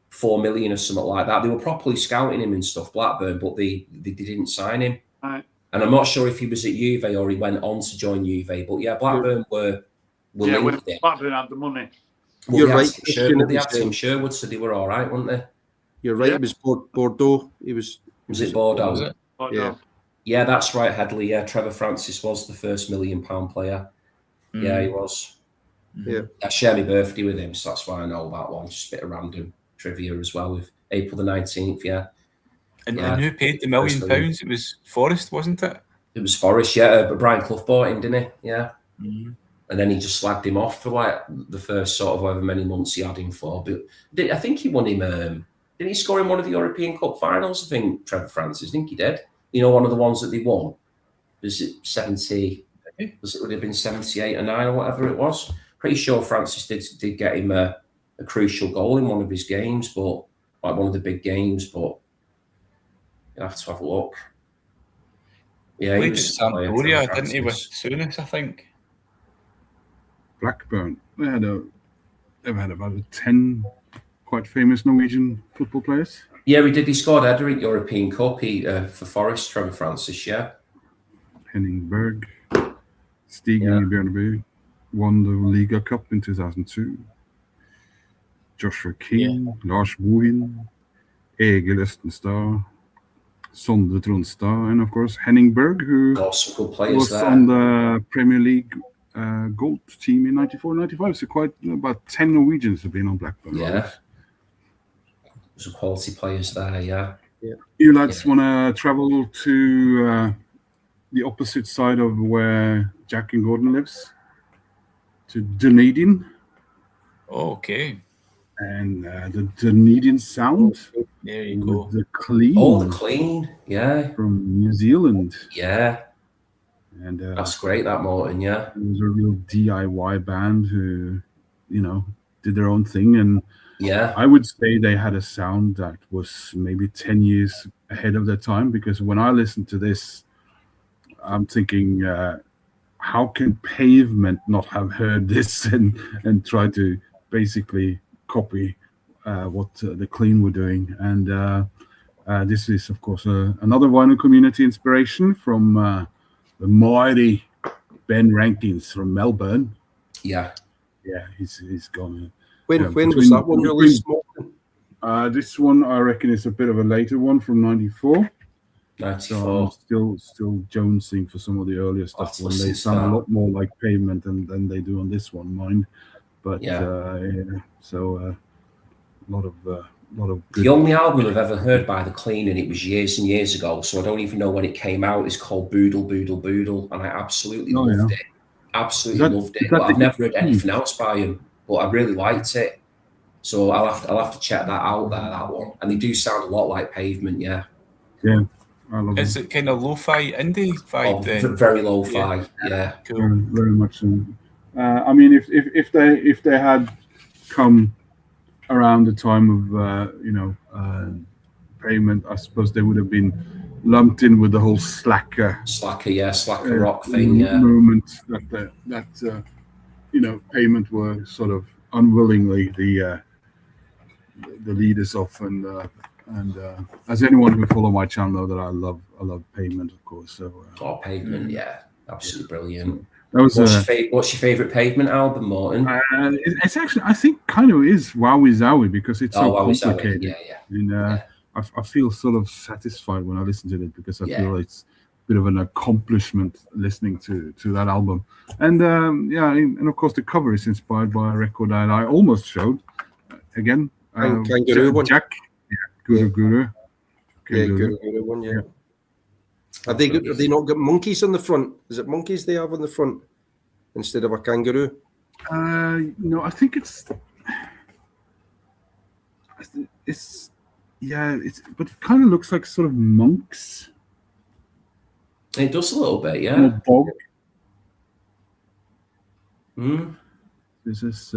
4 million or something like that. They were properly scouting him and stuff, Blackburn, but they didn't sign him. Right. And I'm not sure if he was at Juve or he went on to join Juve. But yeah, Blackburn were linked in. Blackburn had the money. Well, You're they right. had Tim Sherwood, so they were all right, weren't they? You're right. It was Bordeaux. Was it Bordeaux? Was it? Yeah. Yeah, that's right, Headley. Yeah, Trevor Francis was the first £1 million player. Yeah, he was. Yeah. I share my birthday with him, so that's why I know that one. Just a bit of random trivia as well with April the 19th, yeah. And who paid the £1 million? It was Forest, wasn't it? It was Forest, yeah. But Brian Clough bought him, didn't he? Yeah. Mm-hmm. And then he just slagged him off for like the first sort of however many months he had him for. But I think he won him. Didn't he score in one of the European Cup finals? I think Trevor Francis. I think he did. One of the ones that they won. Was it 70? Would it have been 78 or 9 or whatever it was? Pretty sure Francis did get him a crucial goal in one of his games, but like one of the big games. But you have to have a look. Yeah, he was Sampdoria, didn't he, with Souness, I think. Blackburn. They've had about 10 quite famous Norwegian football players. Yeah, we did. He scored header in European Cup for Forest, Trevor Francis, yeah. Henning Berg, Stig Bjørneby, won the Liga Cup in 2002. Joshua King, Lars Bohin, Egil Østenstad, Sondre Tronstad, and of course Henning Berg, who was on the Premier League gold team in 94-95. So quite about 10 Norwegians have been on Blackburn. Yeah. Some quality players there, yeah. You lads want to travel to the opposite side of where Jack and Gordon lives, to Dunedin. Oh, okay. And the Dunedin sound. There you go. The Clean. Oh, the Clean, yeah. From New Zealand. Yeah. And that's great, that Morton, yeah. It was a real DIY band who, did their own thing. And yeah, I would say they had a sound that was maybe 10 years ahead of their time, because when I listen to this, I'm thinking, how can Pavement not have heard this and try to basically copy what the Clean were doing? And this is, of course, another vinyl community inspiration from the mighty Ben Rankins from Melbourne. Yeah. Yeah, he's gone. When was that one released? This one, I reckon, is a bit of a later one from 94. 94. So I'm still jonesing for some of the earlier stuff when they sound a lot more like Pavement than they do on this one, mind. But so a lot of lot of good. The only album I've ever heard by The Clean, and it was years and years ago, so I don't even know when it came out, is called Boodle Boodle Boodle, and I absolutely loved it. Absolutely loved it. But I've never heard anything else by him, but I really liked it. So I'll have to check that out there, that one. And they do sound a lot like Pavement, yeah. Yeah. I love Is it kind of lo-fi indie vibe then? Very lo-fi, yeah. Cool. Very much so. I mean, if they had come around the time of Pavement, I suppose they would have been lumped in with the whole slacker rock thing, yeah. Movement that Pavement were sort of unwillingly the leaders of, and as anyone who follow my channel know that I love Pavement, of course. So Pavement, yeah, absolutely brilliant. That was what's your favorite Pavement album, Morton? It's actually, I think, kind of is Wowie Zowie, because it's so complicated. Yeah. And I feel sort of satisfied when I listen to it, because I feel it's a bit of an accomplishment listening to that album. And and of course the cover is inspired by a record that I almost showed. Again, Kangaroo one. Jack. Guru. Guru one, yeah. Have they not got monkeys on the front? Is it monkeys they have on the front instead of a kangaroo? No, I think it's but it kind of looks like sort of monks. It does a little bit, yeah. Bog. This is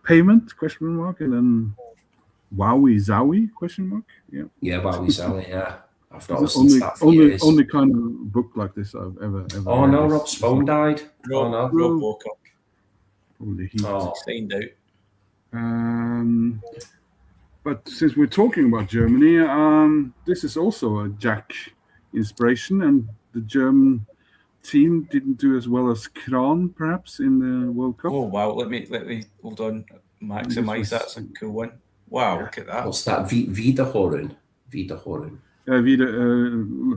Pavement ? And then Wowie Zowie ? Yeah. Yeah, Wowie Zowie, yeah. I've not listened to that for years. Only kind of book like this I've ever. Oh no, Rob's phone died. Rob woke up. Probably heat. Signed out. But since we're talking about Germany, this is also a Jack inspiration, and the German team didn't do as well as Kran, perhaps, in the World Cup. Oh wow! Let me hold on. Maximize. That's a cool one. Wow! Look at that. What's that? Wiederhören.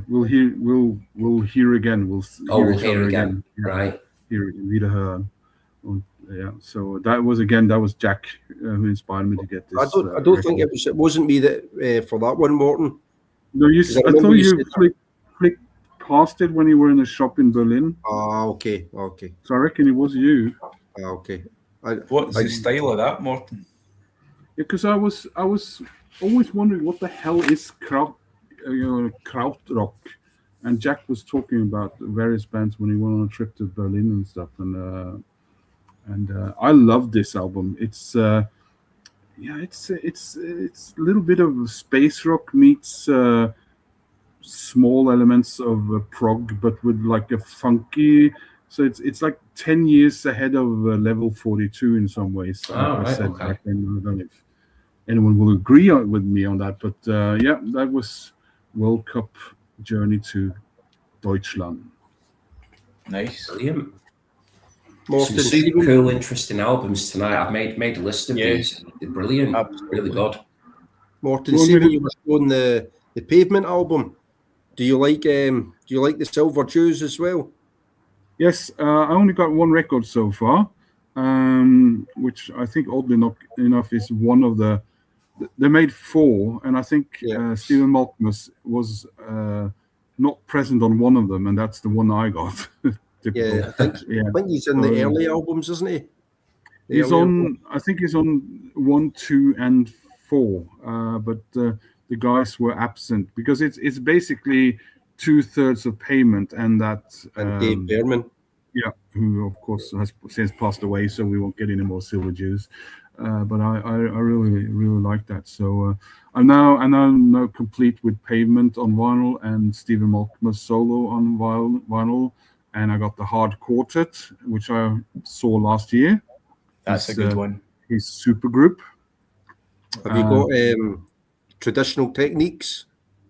We'll hear again. We'll hear again. Right. Hear Wiederhören. Yeah. So that was Jack who inspired me to get this. I don't think it wasn't me that for that one, Morton. No, I thought you clicked past it when you were in a shop in Berlin. Okay. So I reckon it was you. Okay. What's the style of that, Morton? Because I was always wondering what the hell is krautrock, and Jack was talking about various bands when he went on a trip to Berlin and stuff, and I love this album. It's it's a little bit of space rock meets small elements of prog, but with like a funky. So it's like 10 years ahead of Level 42 in some ways. I said back then. I don't know if anyone will agree with me on that, but that was World Cup journey to Deutschland. Nice. Brilliant. Some super cool, interesting albums tonight. I've made a list of these. They're brilliant. Absolutely. Really good. Morton, see when you were showing the Pavement album, do you like the Silver Jews as well? Yes, I only got one record so far, which I think oddly enough is one of the. They made 4, and I think Stephen Malkmus was not present on one of them, and that's the one I got. I think he's in the early albums, isn't he? I think he's on 1, 2, and 4, but the guys were absent because it's basically 2/3 of Pavement and that Dave Berman, who of course has since passed away, so we won't get any more Silver Jews. But I really like that. So I'm now complete with Pavement on vinyl and Stephen Malkmus solo on vinyl, and I got the Hard Quartet, which I saw last year. That's a good one. His super group. Have you got Traditional Techniques?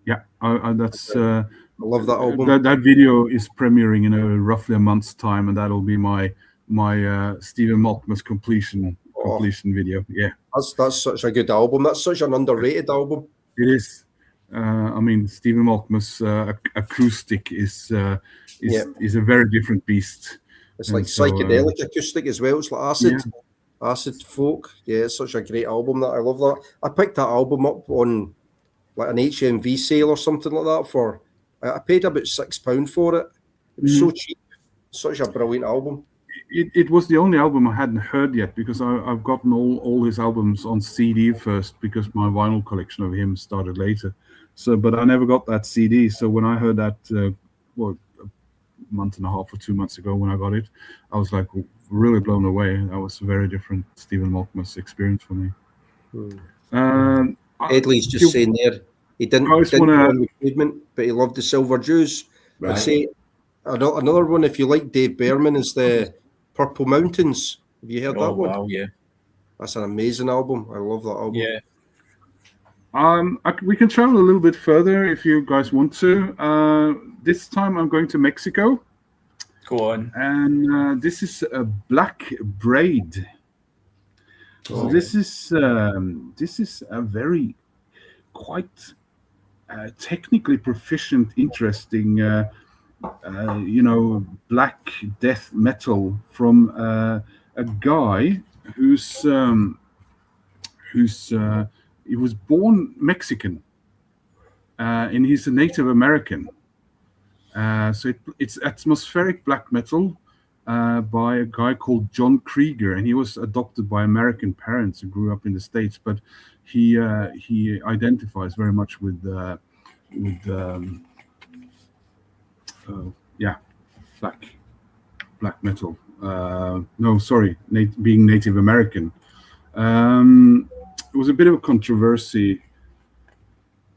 Yeah, that's. I love that album. That video is premiering in roughly a month's time, and that'll be my Stephen Malkmus completion video. Yeah, that's such a good album. That's such an underrated album. It is. I mean, Stephen Malkmus acoustic is a very different beast. It's like psychedelic acoustic as well. It's like acid. Acid Folk. Yeah, it's such a great album. That I love that. I picked that album up on like an HMV sale or something like that for. I paid about £6 for it. It was so cheap. Such a brilliant album. It was the only album I hadn't heard yet because I've gotten all his albums on CD first because my vinyl collection of him started later. So, but I never got that CD. So when I heard that, a month and a half or 2 months ago when I got it, I was like really blown away. That was a very different Stephen Malkmus experience for me. Edley's just saying there he didn't go on the pavement, but he loved the Silver Jews. Right. I'd say another one, if you like Dave Berman, is the Purple Mountains. Have you heard that one? Wow, yeah. That's an amazing album. I love that album. Yeah. We can travel a little bit further if you guys want to. This time I'm going to Mexico. Go on. And this is a Black Braid. So this is a very quite technically proficient, interesting, black death metal from a guy who's he was born Mexican, and he's a Native American. So it's atmospheric black metal by a guy called John Krieger, and he was adopted by American parents who grew up in the States. But he identifies very much with black metal. Being Native American. It was a bit of a controversy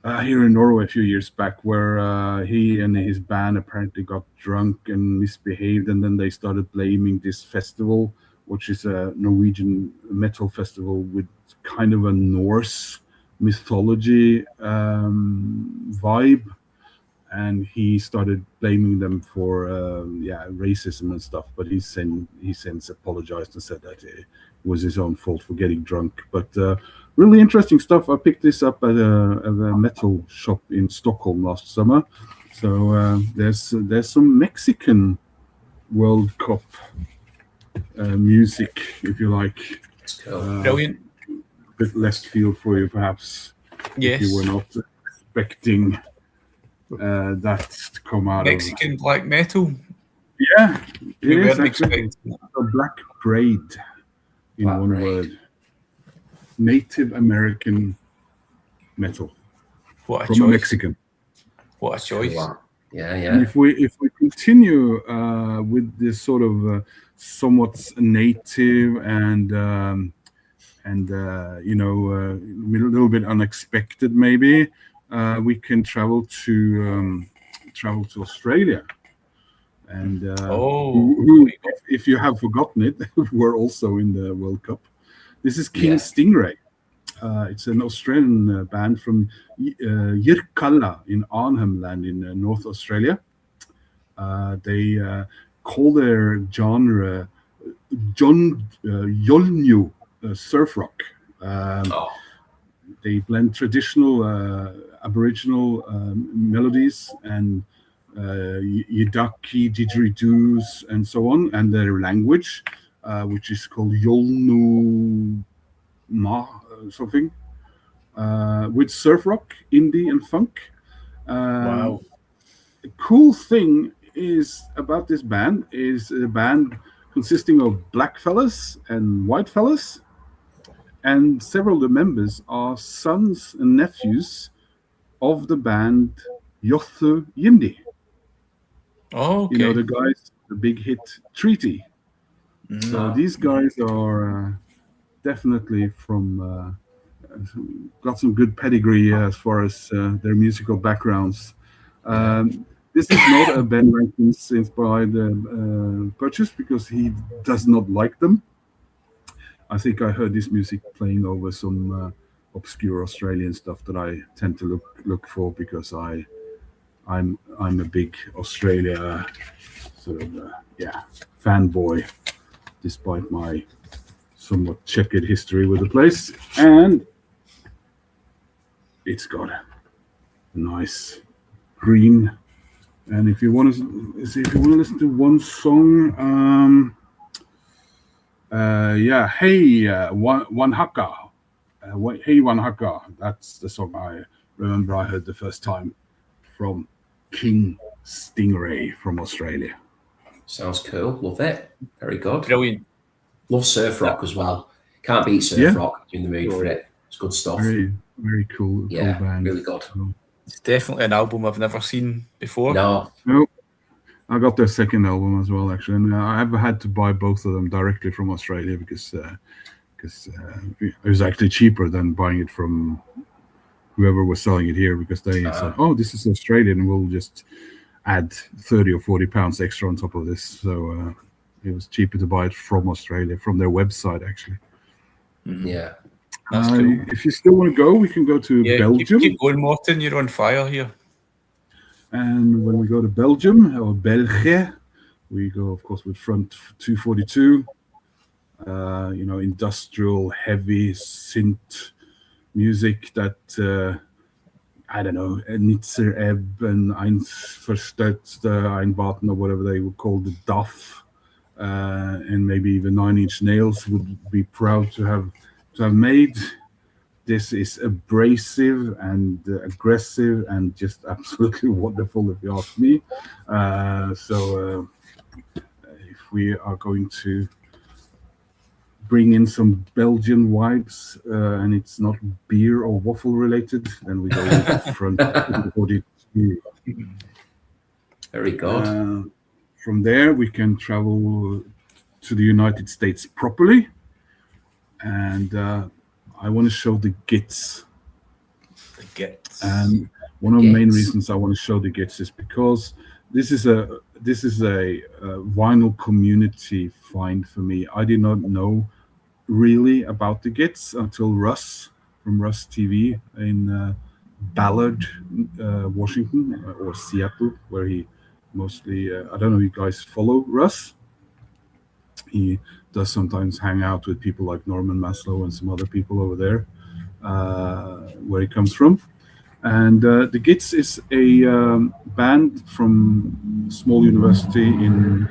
here in Norway a few years back where he and his band apparently got drunk and misbehaved, and then they started blaming this festival, which is a Norwegian metal festival with kind of a Norse mythology vibe, and he started blaming them for racism and stuff. But he since apologized and said that it was his own fault for getting drunk. But really interesting stuff. I picked this up at a metal shop in Stockholm last summer. So there's some Mexican World Cup music, if you like. Brilliant. A bit left field for you, perhaps. Yes. If you were not expecting that to come out Mexican black metal. Yeah, We it is weren't actually expecting. a Black Braid in Black one Braid. word. Native American metal What a from a choice. Mexican. What a choice. Wow. Yeah, And yeah. if we continue with this sort of somewhat native and a little bit unexpected, maybe we can travel to Australia. And who, if you have forgotten it, were also in the World Cup. This is King Stingray. It's an Australian band from Yirrkala in Arnhem Land in North Australia. They call their genre Yolngu surf rock. They blend traditional Aboriginal melodies and Yidaki didgeridoos and so on, and their language, which is called Yolngu something, with surf rock, indie, and funk. Wow. The cool thing is about this band is a band consisting of black fellas and white fellas, and several of the members are sons and nephews of the band Yothu Yindi. Oh, okay. You know, the guys, the big hit Treaty. So these guys are definitely from got some good pedigree as far as their musical backgrounds. This is not a Ben Rankins inspired purchase because he does not like them. I think I heard this music playing over some obscure Australian stuff that I tend to look for because I'm a big Australia sort of fanboy, despite my somewhat checkered history with the place, and it's got a nice green. And if you want to listen to one song, Hey, One Haka. Hey, One Haka. That's the song I remember I heard the first time from King Stingray from Australia. Sounds cool. Love it. Very good. Brilliant. Love surf rock as well. Can't beat surf rock. You're in the mood for it. It's good stuff. Very, very cool. Yeah, cool band. really good. It's definitely an album I've never seen before. No. I got their second album as well, actually, and I've had to buy both of them directly from Australia because it was actually cheaper than buying it from whoever was selling it here, because they said, "Oh, this is Australian, and we'll just add 30 or 40 pounds extra on top of this." So it was cheaper to buy it from Australia, from their website, actually. Yeah. That's cool. If you still want to go, we can go to Belgium. Keep going, Martin. You're on fire here. And when we go to Belgium, or België, we go, of course, with Front 242. Industrial, heavy synth music that, I don't know, Nitzer Ebb and Einverstärkte Einbauten, or whatever they would call the DAF, and maybe even Nine Inch Nails would be proud to have made. This is abrasive and aggressive and just absolutely wonderful, if you ask me. So if we are going to bring in some Belgian vibes, and it's not beer or waffle related, then we go with Front 42. Very good. From there, we can travel to the United States properly, and I want to show the Gits. The Gits. And one of the main reasons I want to show the Gits is because this is a vinyl community find for me. I did not know really about the Gits until Russ from Russ TV in Ballard, Washington, or Seattle, where he mostly, I don't know if you guys follow Russ. He does sometimes hang out with people like Norman Maslow and some other people over there, where he comes from. And the Gits is a band from a small university in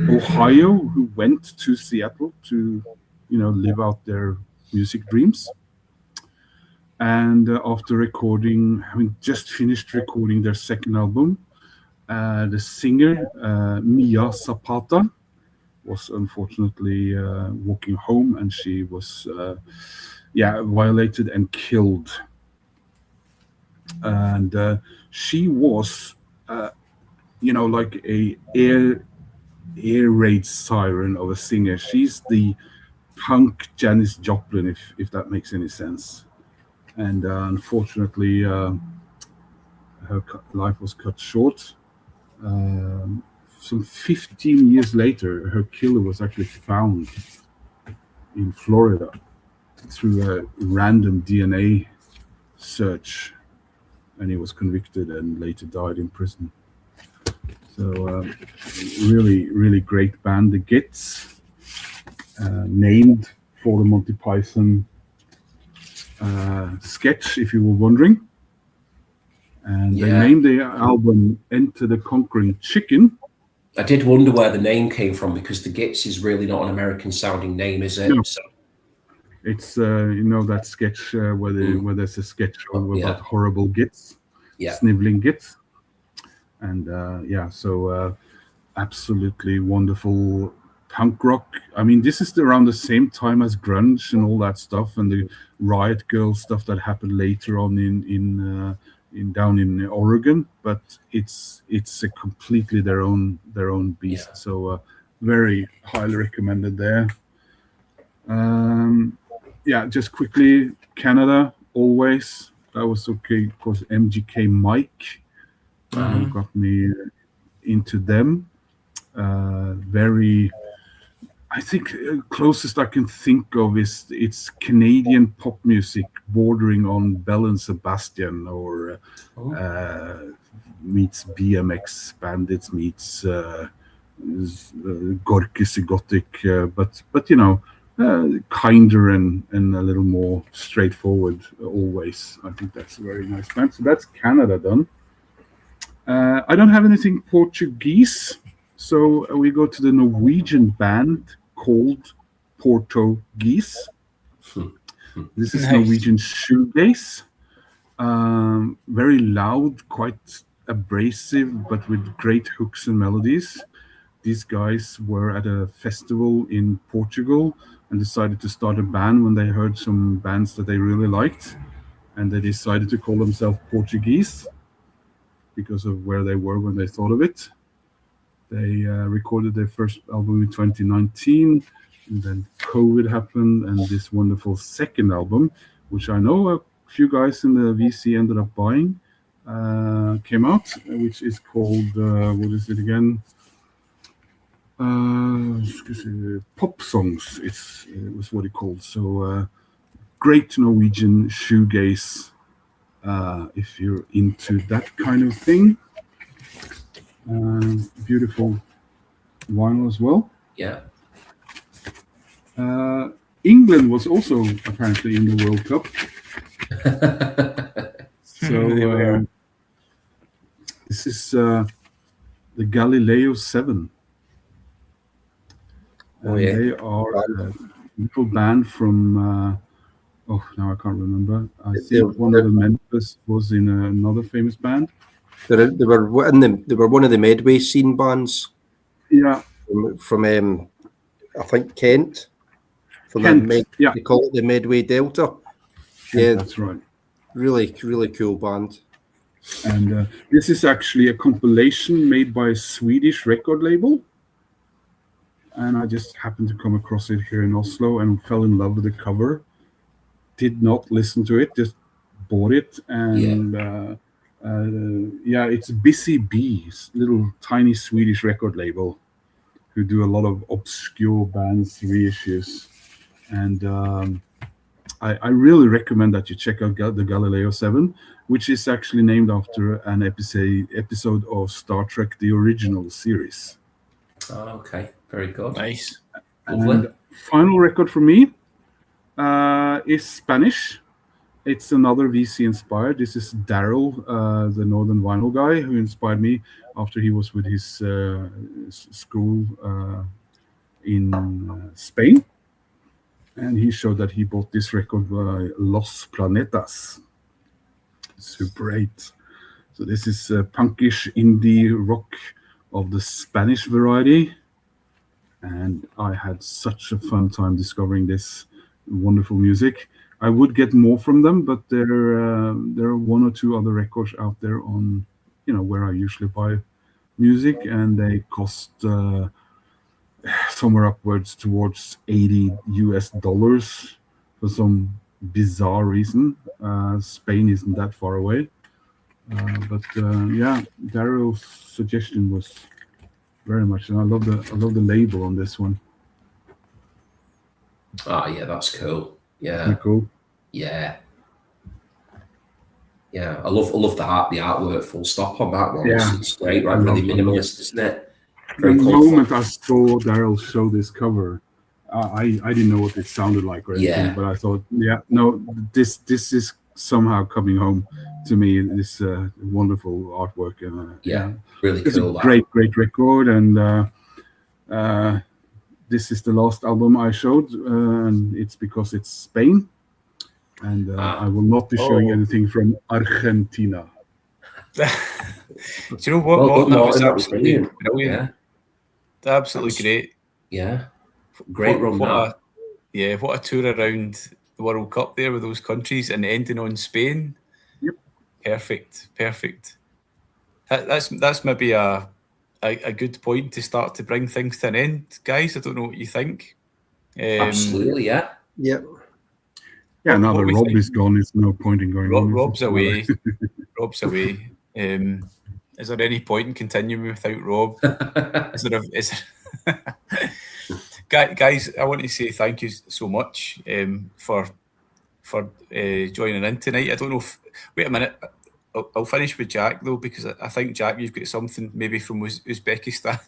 Ohio who went to Seattle to, live out their music dreams. And after having just finished recording their second album, the singer, Mia Zapata, was unfortunately walking home, and she was violated and killed. And she was like a air raid siren of a singer. She's the punk Janis Joplin, if that makes any sense. And unfortunately her life was cut short. Some 15 years later, her killer was actually found in Florida through a random DNA search, and he was convicted and later died in prison. So really, really great band, the Gits, named for the Monty Python sketch, if you were wondering. And they named the album Enter the Conquering Chicken. I did wonder where the name came from, because the Gits is really not an American sounding name, is it? No. So. It's that sketch where there's a sketch about horrible Gits, sniveling Gits, and so absolutely wonderful punk rock. I mean, this is around the same time as grunge and all that stuff, and the Riot Girl stuff that happened later on down in Oregon, but it's a completely their own beast. So very highly recommended there. Just quickly, Canada, always. That was okay. Of course, MGK Mike got me into them. I think closest I can think of is it's Canadian pop music bordering on Belle and Sebastian, or meets BMX Bandits, meets Gorky Sigotic, but kinder and a little more straightforward always. I think that's a very nice band. So that's Canada done. I don't have anything Portuguese, so we go to the Norwegian band called Portuguese. This is Nice. Norwegian shoegaze. Very loud, quite abrasive, but with great hooks and melodies. These guys were at a festival in Portugal and decided to start a band when they heard some bands that they really liked. And they decided to call themselves Portuguese because of where they were when they thought of it. They recorded their first album in 2019, and then COVID happened, and this wonderful second album, which I know a few guys in the VC ended up buying, came out, which is called, what is it again? Pop Songs, it was what it called. So great Norwegian shoegaze, if you're into that kind of thing. Beautiful vinyl as well. Yeah. England was also apparently in the World Cup. So this is the Galileo 7. And they are a little band from, now I can't remember. I think one of the members was in another famous band. They were one of the Medway scene bands. Yeah. From I think Kent. From Kent, yeah. They call it the Medway Delta. Yeah, that's right. Really, really cool band. And this is actually a compilation made by a Swedish record label. And I just happened to come across it here in Oslo and fell in love with the cover. Did not listen to it, just bought it. And it's Busy Bees, little tiny Swedish record label who do a lot of obscure bands reissues. And I really recommend that you check out the Galileo 7, which is actually named after an episode of Star Trek, the original series. Oh, okay. Very good. Nice. And final record for me is Spanish. It's another VC inspired. This is Daryl, the Northern Vinyl guy, who inspired me after he was with his school in Spain. And he showed that he bought this record by Los Planetas. Super 8. So this is punkish indie rock of the Spanish variety. And I had such a fun time discovering this wonderful music. I would get more from them, but there are one or two other records out there on, where I usually buy music, and they cost somewhere upwards towards $80 for some bizarre reason. Spain isn't that far away, but Daryl's suggestion was very much, and I love the label on this one. Oh yeah, that's cool. Yeah, pretty cool. Yeah, I love the artwork. Full stop on that one. Yeah. It's great, right? Really minimalist, isn't it? The moment I saw Daryl show this cover, I didn't know what it sounded like or anything, but I thought, this is somehow coming home to me. This wonderful artwork, really it's cool. A great record, and this is the last album I showed, and it's because it's Spain, and I will not be showing anything from Argentina. Do you know what? That was absolutely brilliant. Yeah. Absolutely great. Yeah. Great run now. What a tour around the World Cup there with those countries and ending on Spain. Yep. Perfect. That's maybe a good point to start to bring things to an end, guys. I don't know what you think. Absolutely, yeah. Yep. Yeah, now that Rob is gone, there's no point in going on. Rob's away. Rob's away. Is there any point in continuing without Rob? Guys, I want to say thank you so much for joining in tonight. I don't know if... Wait a minute. I'll finish with Jack, though, because I think, Jack, you've got something maybe from Uzbekistan.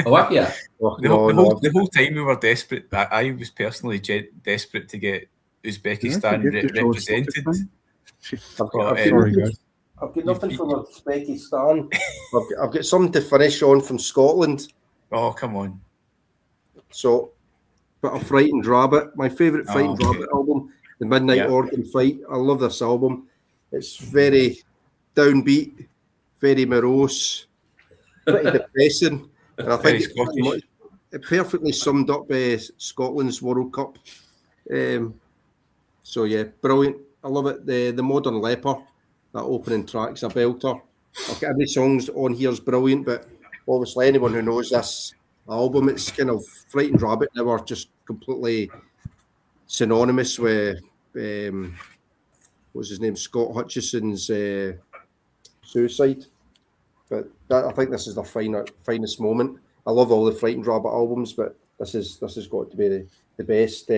Oh, have you? The whole time we were desperate. I was personally desperate to get Uzbekistan represented. Sorry, guys. I've got nothing from Uzbekistan. I've got something to finish on from Scotland. Oh, come on. So, bit of Frightened Rabbit. My favourite Frightened okay. Rabbit album, the Midnight Yeah. Organ Fight. I love this album. It's very downbeat, very morose, pretty depressing, and I Very think it perfectly summed up Scotland's World Cup. So yeah, brilliant. I love it. The Modern Leper, that opening track's a belter. Okay, every song's on here is brilliant, but obviously anyone who knows this album, it's kind of Frightened Rabbit. They were just completely synonymous with what's his name, Scott Hutchison's suicide. But I think this is their finest moment. I love all the Frightened Rabbit albums, but this has got to be the best.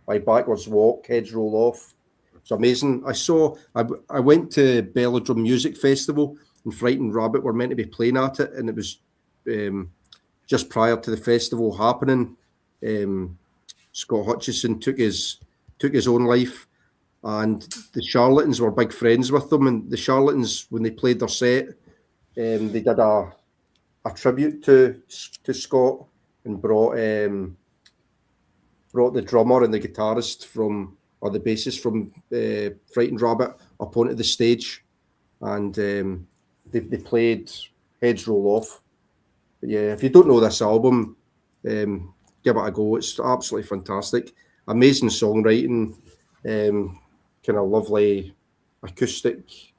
My Backwards Walk, Heads Roll Off. It's amazing. I went to Belladrum Music Festival, and Frightened Rabbit were meant to be playing at it, and it was just prior to the festival happening. Scott Hutchison took his own life, and the Charlatans were big friends with them. And the Charlatans, when they played their set, they did a tribute to Scott and brought the drummer and the guitarist or the bassist from Frightened Rabbit up onto the stage, and they played Heads Roll Off. But yeah, if you don't know this album, give it a go. It's absolutely fantastic. Amazing songwriting, kind of lovely acoustic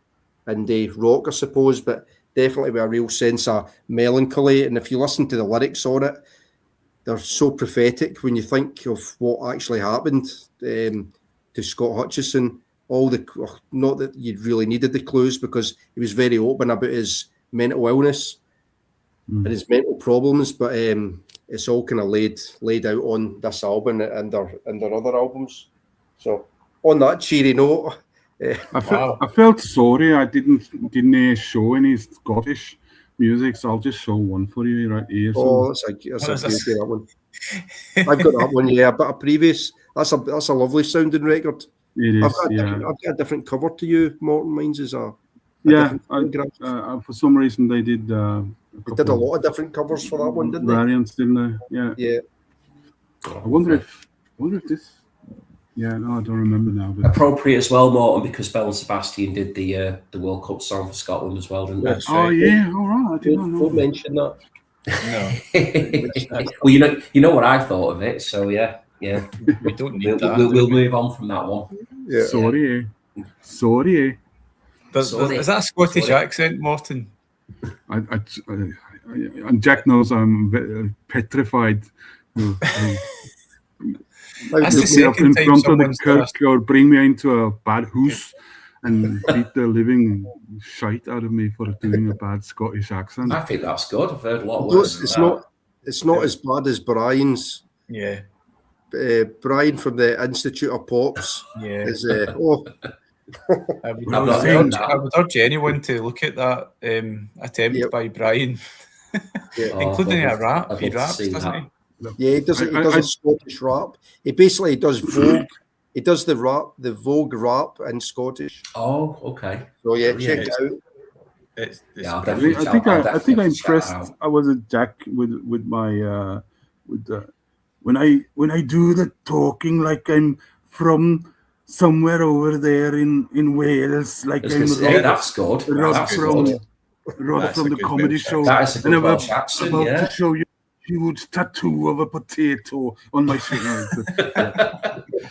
indie rock, I suppose, but definitely with a real sense of melancholy. And if you listen to the lyrics on it, they're so prophetic when you think of what actually happened to Scott Hutchison. Not that you really needed the clues, because he was very open about his mental illness and his mental problems, but it's all kind of laid out on this album and their other albums. So on that cheery note, I felt sorry I didn't show any Scottish music, so I'll just show one for you right here. Oh, that's a beauty, that one. I've got that one, yeah, but a previous. That's a lovely sounding record. It is. I've got a different cover to you, Morton. Mine's is a for some reason they did. They did a lot of different covers for that one, didn't they? Variants, didn't they? Yeah. Yeah. I wonder if this. Yeah, no, I don't remember now. But appropriate as well, Morton, because Belle and Sebastian did the World Cup song for Scotland as well, didn't they? Oh yeah, all right. I didn't know. Don't mention that. No. Well, you know what I thought of it, so yeah. We don't need that. We'll move on from that one. Yeah. Sorry. Is that a Scottish accent, Morton? And Jack knows I'm petrified. That's the Put me up second in time front of the someone's kirk or bring me into a bad house and beat the living shite out of me for doing a bad Scottish accent. I think that's good. I've heard a lot worse. It's not as bad as Brian's. Yeah. Brian from the Institute of Pops. Yeah. Is I would urge anyone to look at that attempt by Brian, including a rap. He raps, doesn't he? Yeah, he does a Scottish rap. He basically does Vogue. He does the Vogue rap in Scottish. Oh, okay. So yeah, check it out. I think I impressed. I was a Jack with my when I do the talking like I'm from somewhere over there in Wales, like I'm that's good. Rod from the comedy show, and I'm about to show you a huge tattoo of a potato on my shin.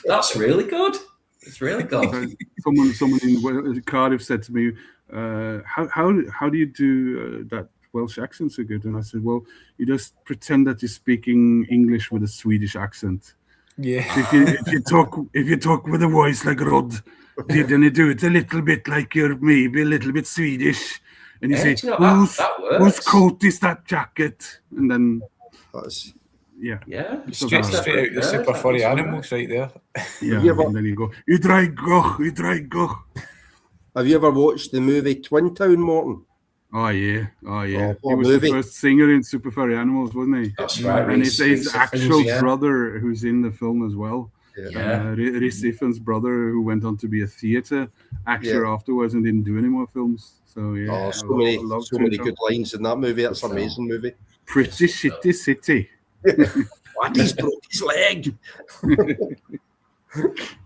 That's really good. It's really good. Someone in Cardiff said to me, "How do you do that Welsh accent so good?" And I said, "Well, you just pretend that you're speaking English with a Swedish accent. Yeah. If you talk with a voice like Rod, then you do it a little bit like you're maybe a little bit Swedish, and you say, whose coat is that jacket?" And then Yeah. Straight out the Super Furry Animals right there. Yeah, and then you go, you dry goch. Have you ever watched the movie Twin Town, Morton? Oh yeah. He was movie? the first singer in Super Furry Animals, wasn't he? That's right. And it's his actual brother who's in the film as well. Yeah. Rhys Ifans' brother, who went on to be a theatre actor afterwards and didn't do any more films. So yeah. So many good lines in that movie. That's an amazing movie. Pretty shitty city. Waddy's broke his leg.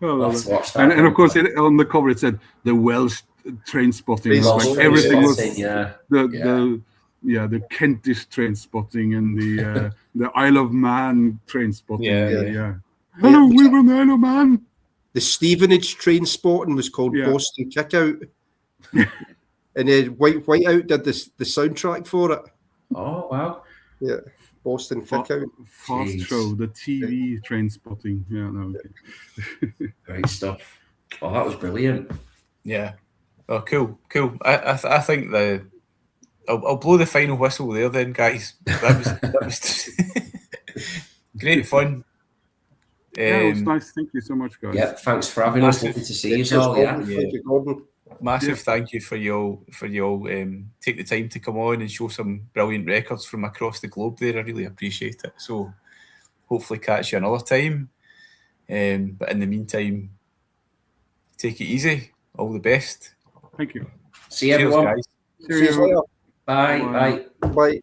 Oh, I'll have to watch that. and of course, on the cover it said the Welsh train spotting. It was Welsh like train everything was spotting, yeah. the Kentish train spotting and the Isle of Man train spotting. Yeah. Hello, we're from the Isle of Man. The Stevenage train spotting was called Boston Kickout. And Whiteout did the soundtrack for it. Oh, wow. Yeah, Boston Kickout. Fast Jeez. show, the TV train spotting. Yeah, no. Okay. Great stuff. Oh, that was brilliant. Yeah. Oh, cool. I think I'll blow the final whistle there then, guys. That was great fun. Yeah, it was nice. Thank you so much, guys. Yeah, thanks for having us. Lovely to see you all. Yeah. Thank you, Gordon. Massive thank you for y'all take the time to come on and show some brilliant records from across the globe there. I really appreciate it. So hopefully catch you another time. But in the meantime, take it easy. All the best. Thank you. See you, Cheers, everyone. guys. See you later. Bye. Bye. Bye.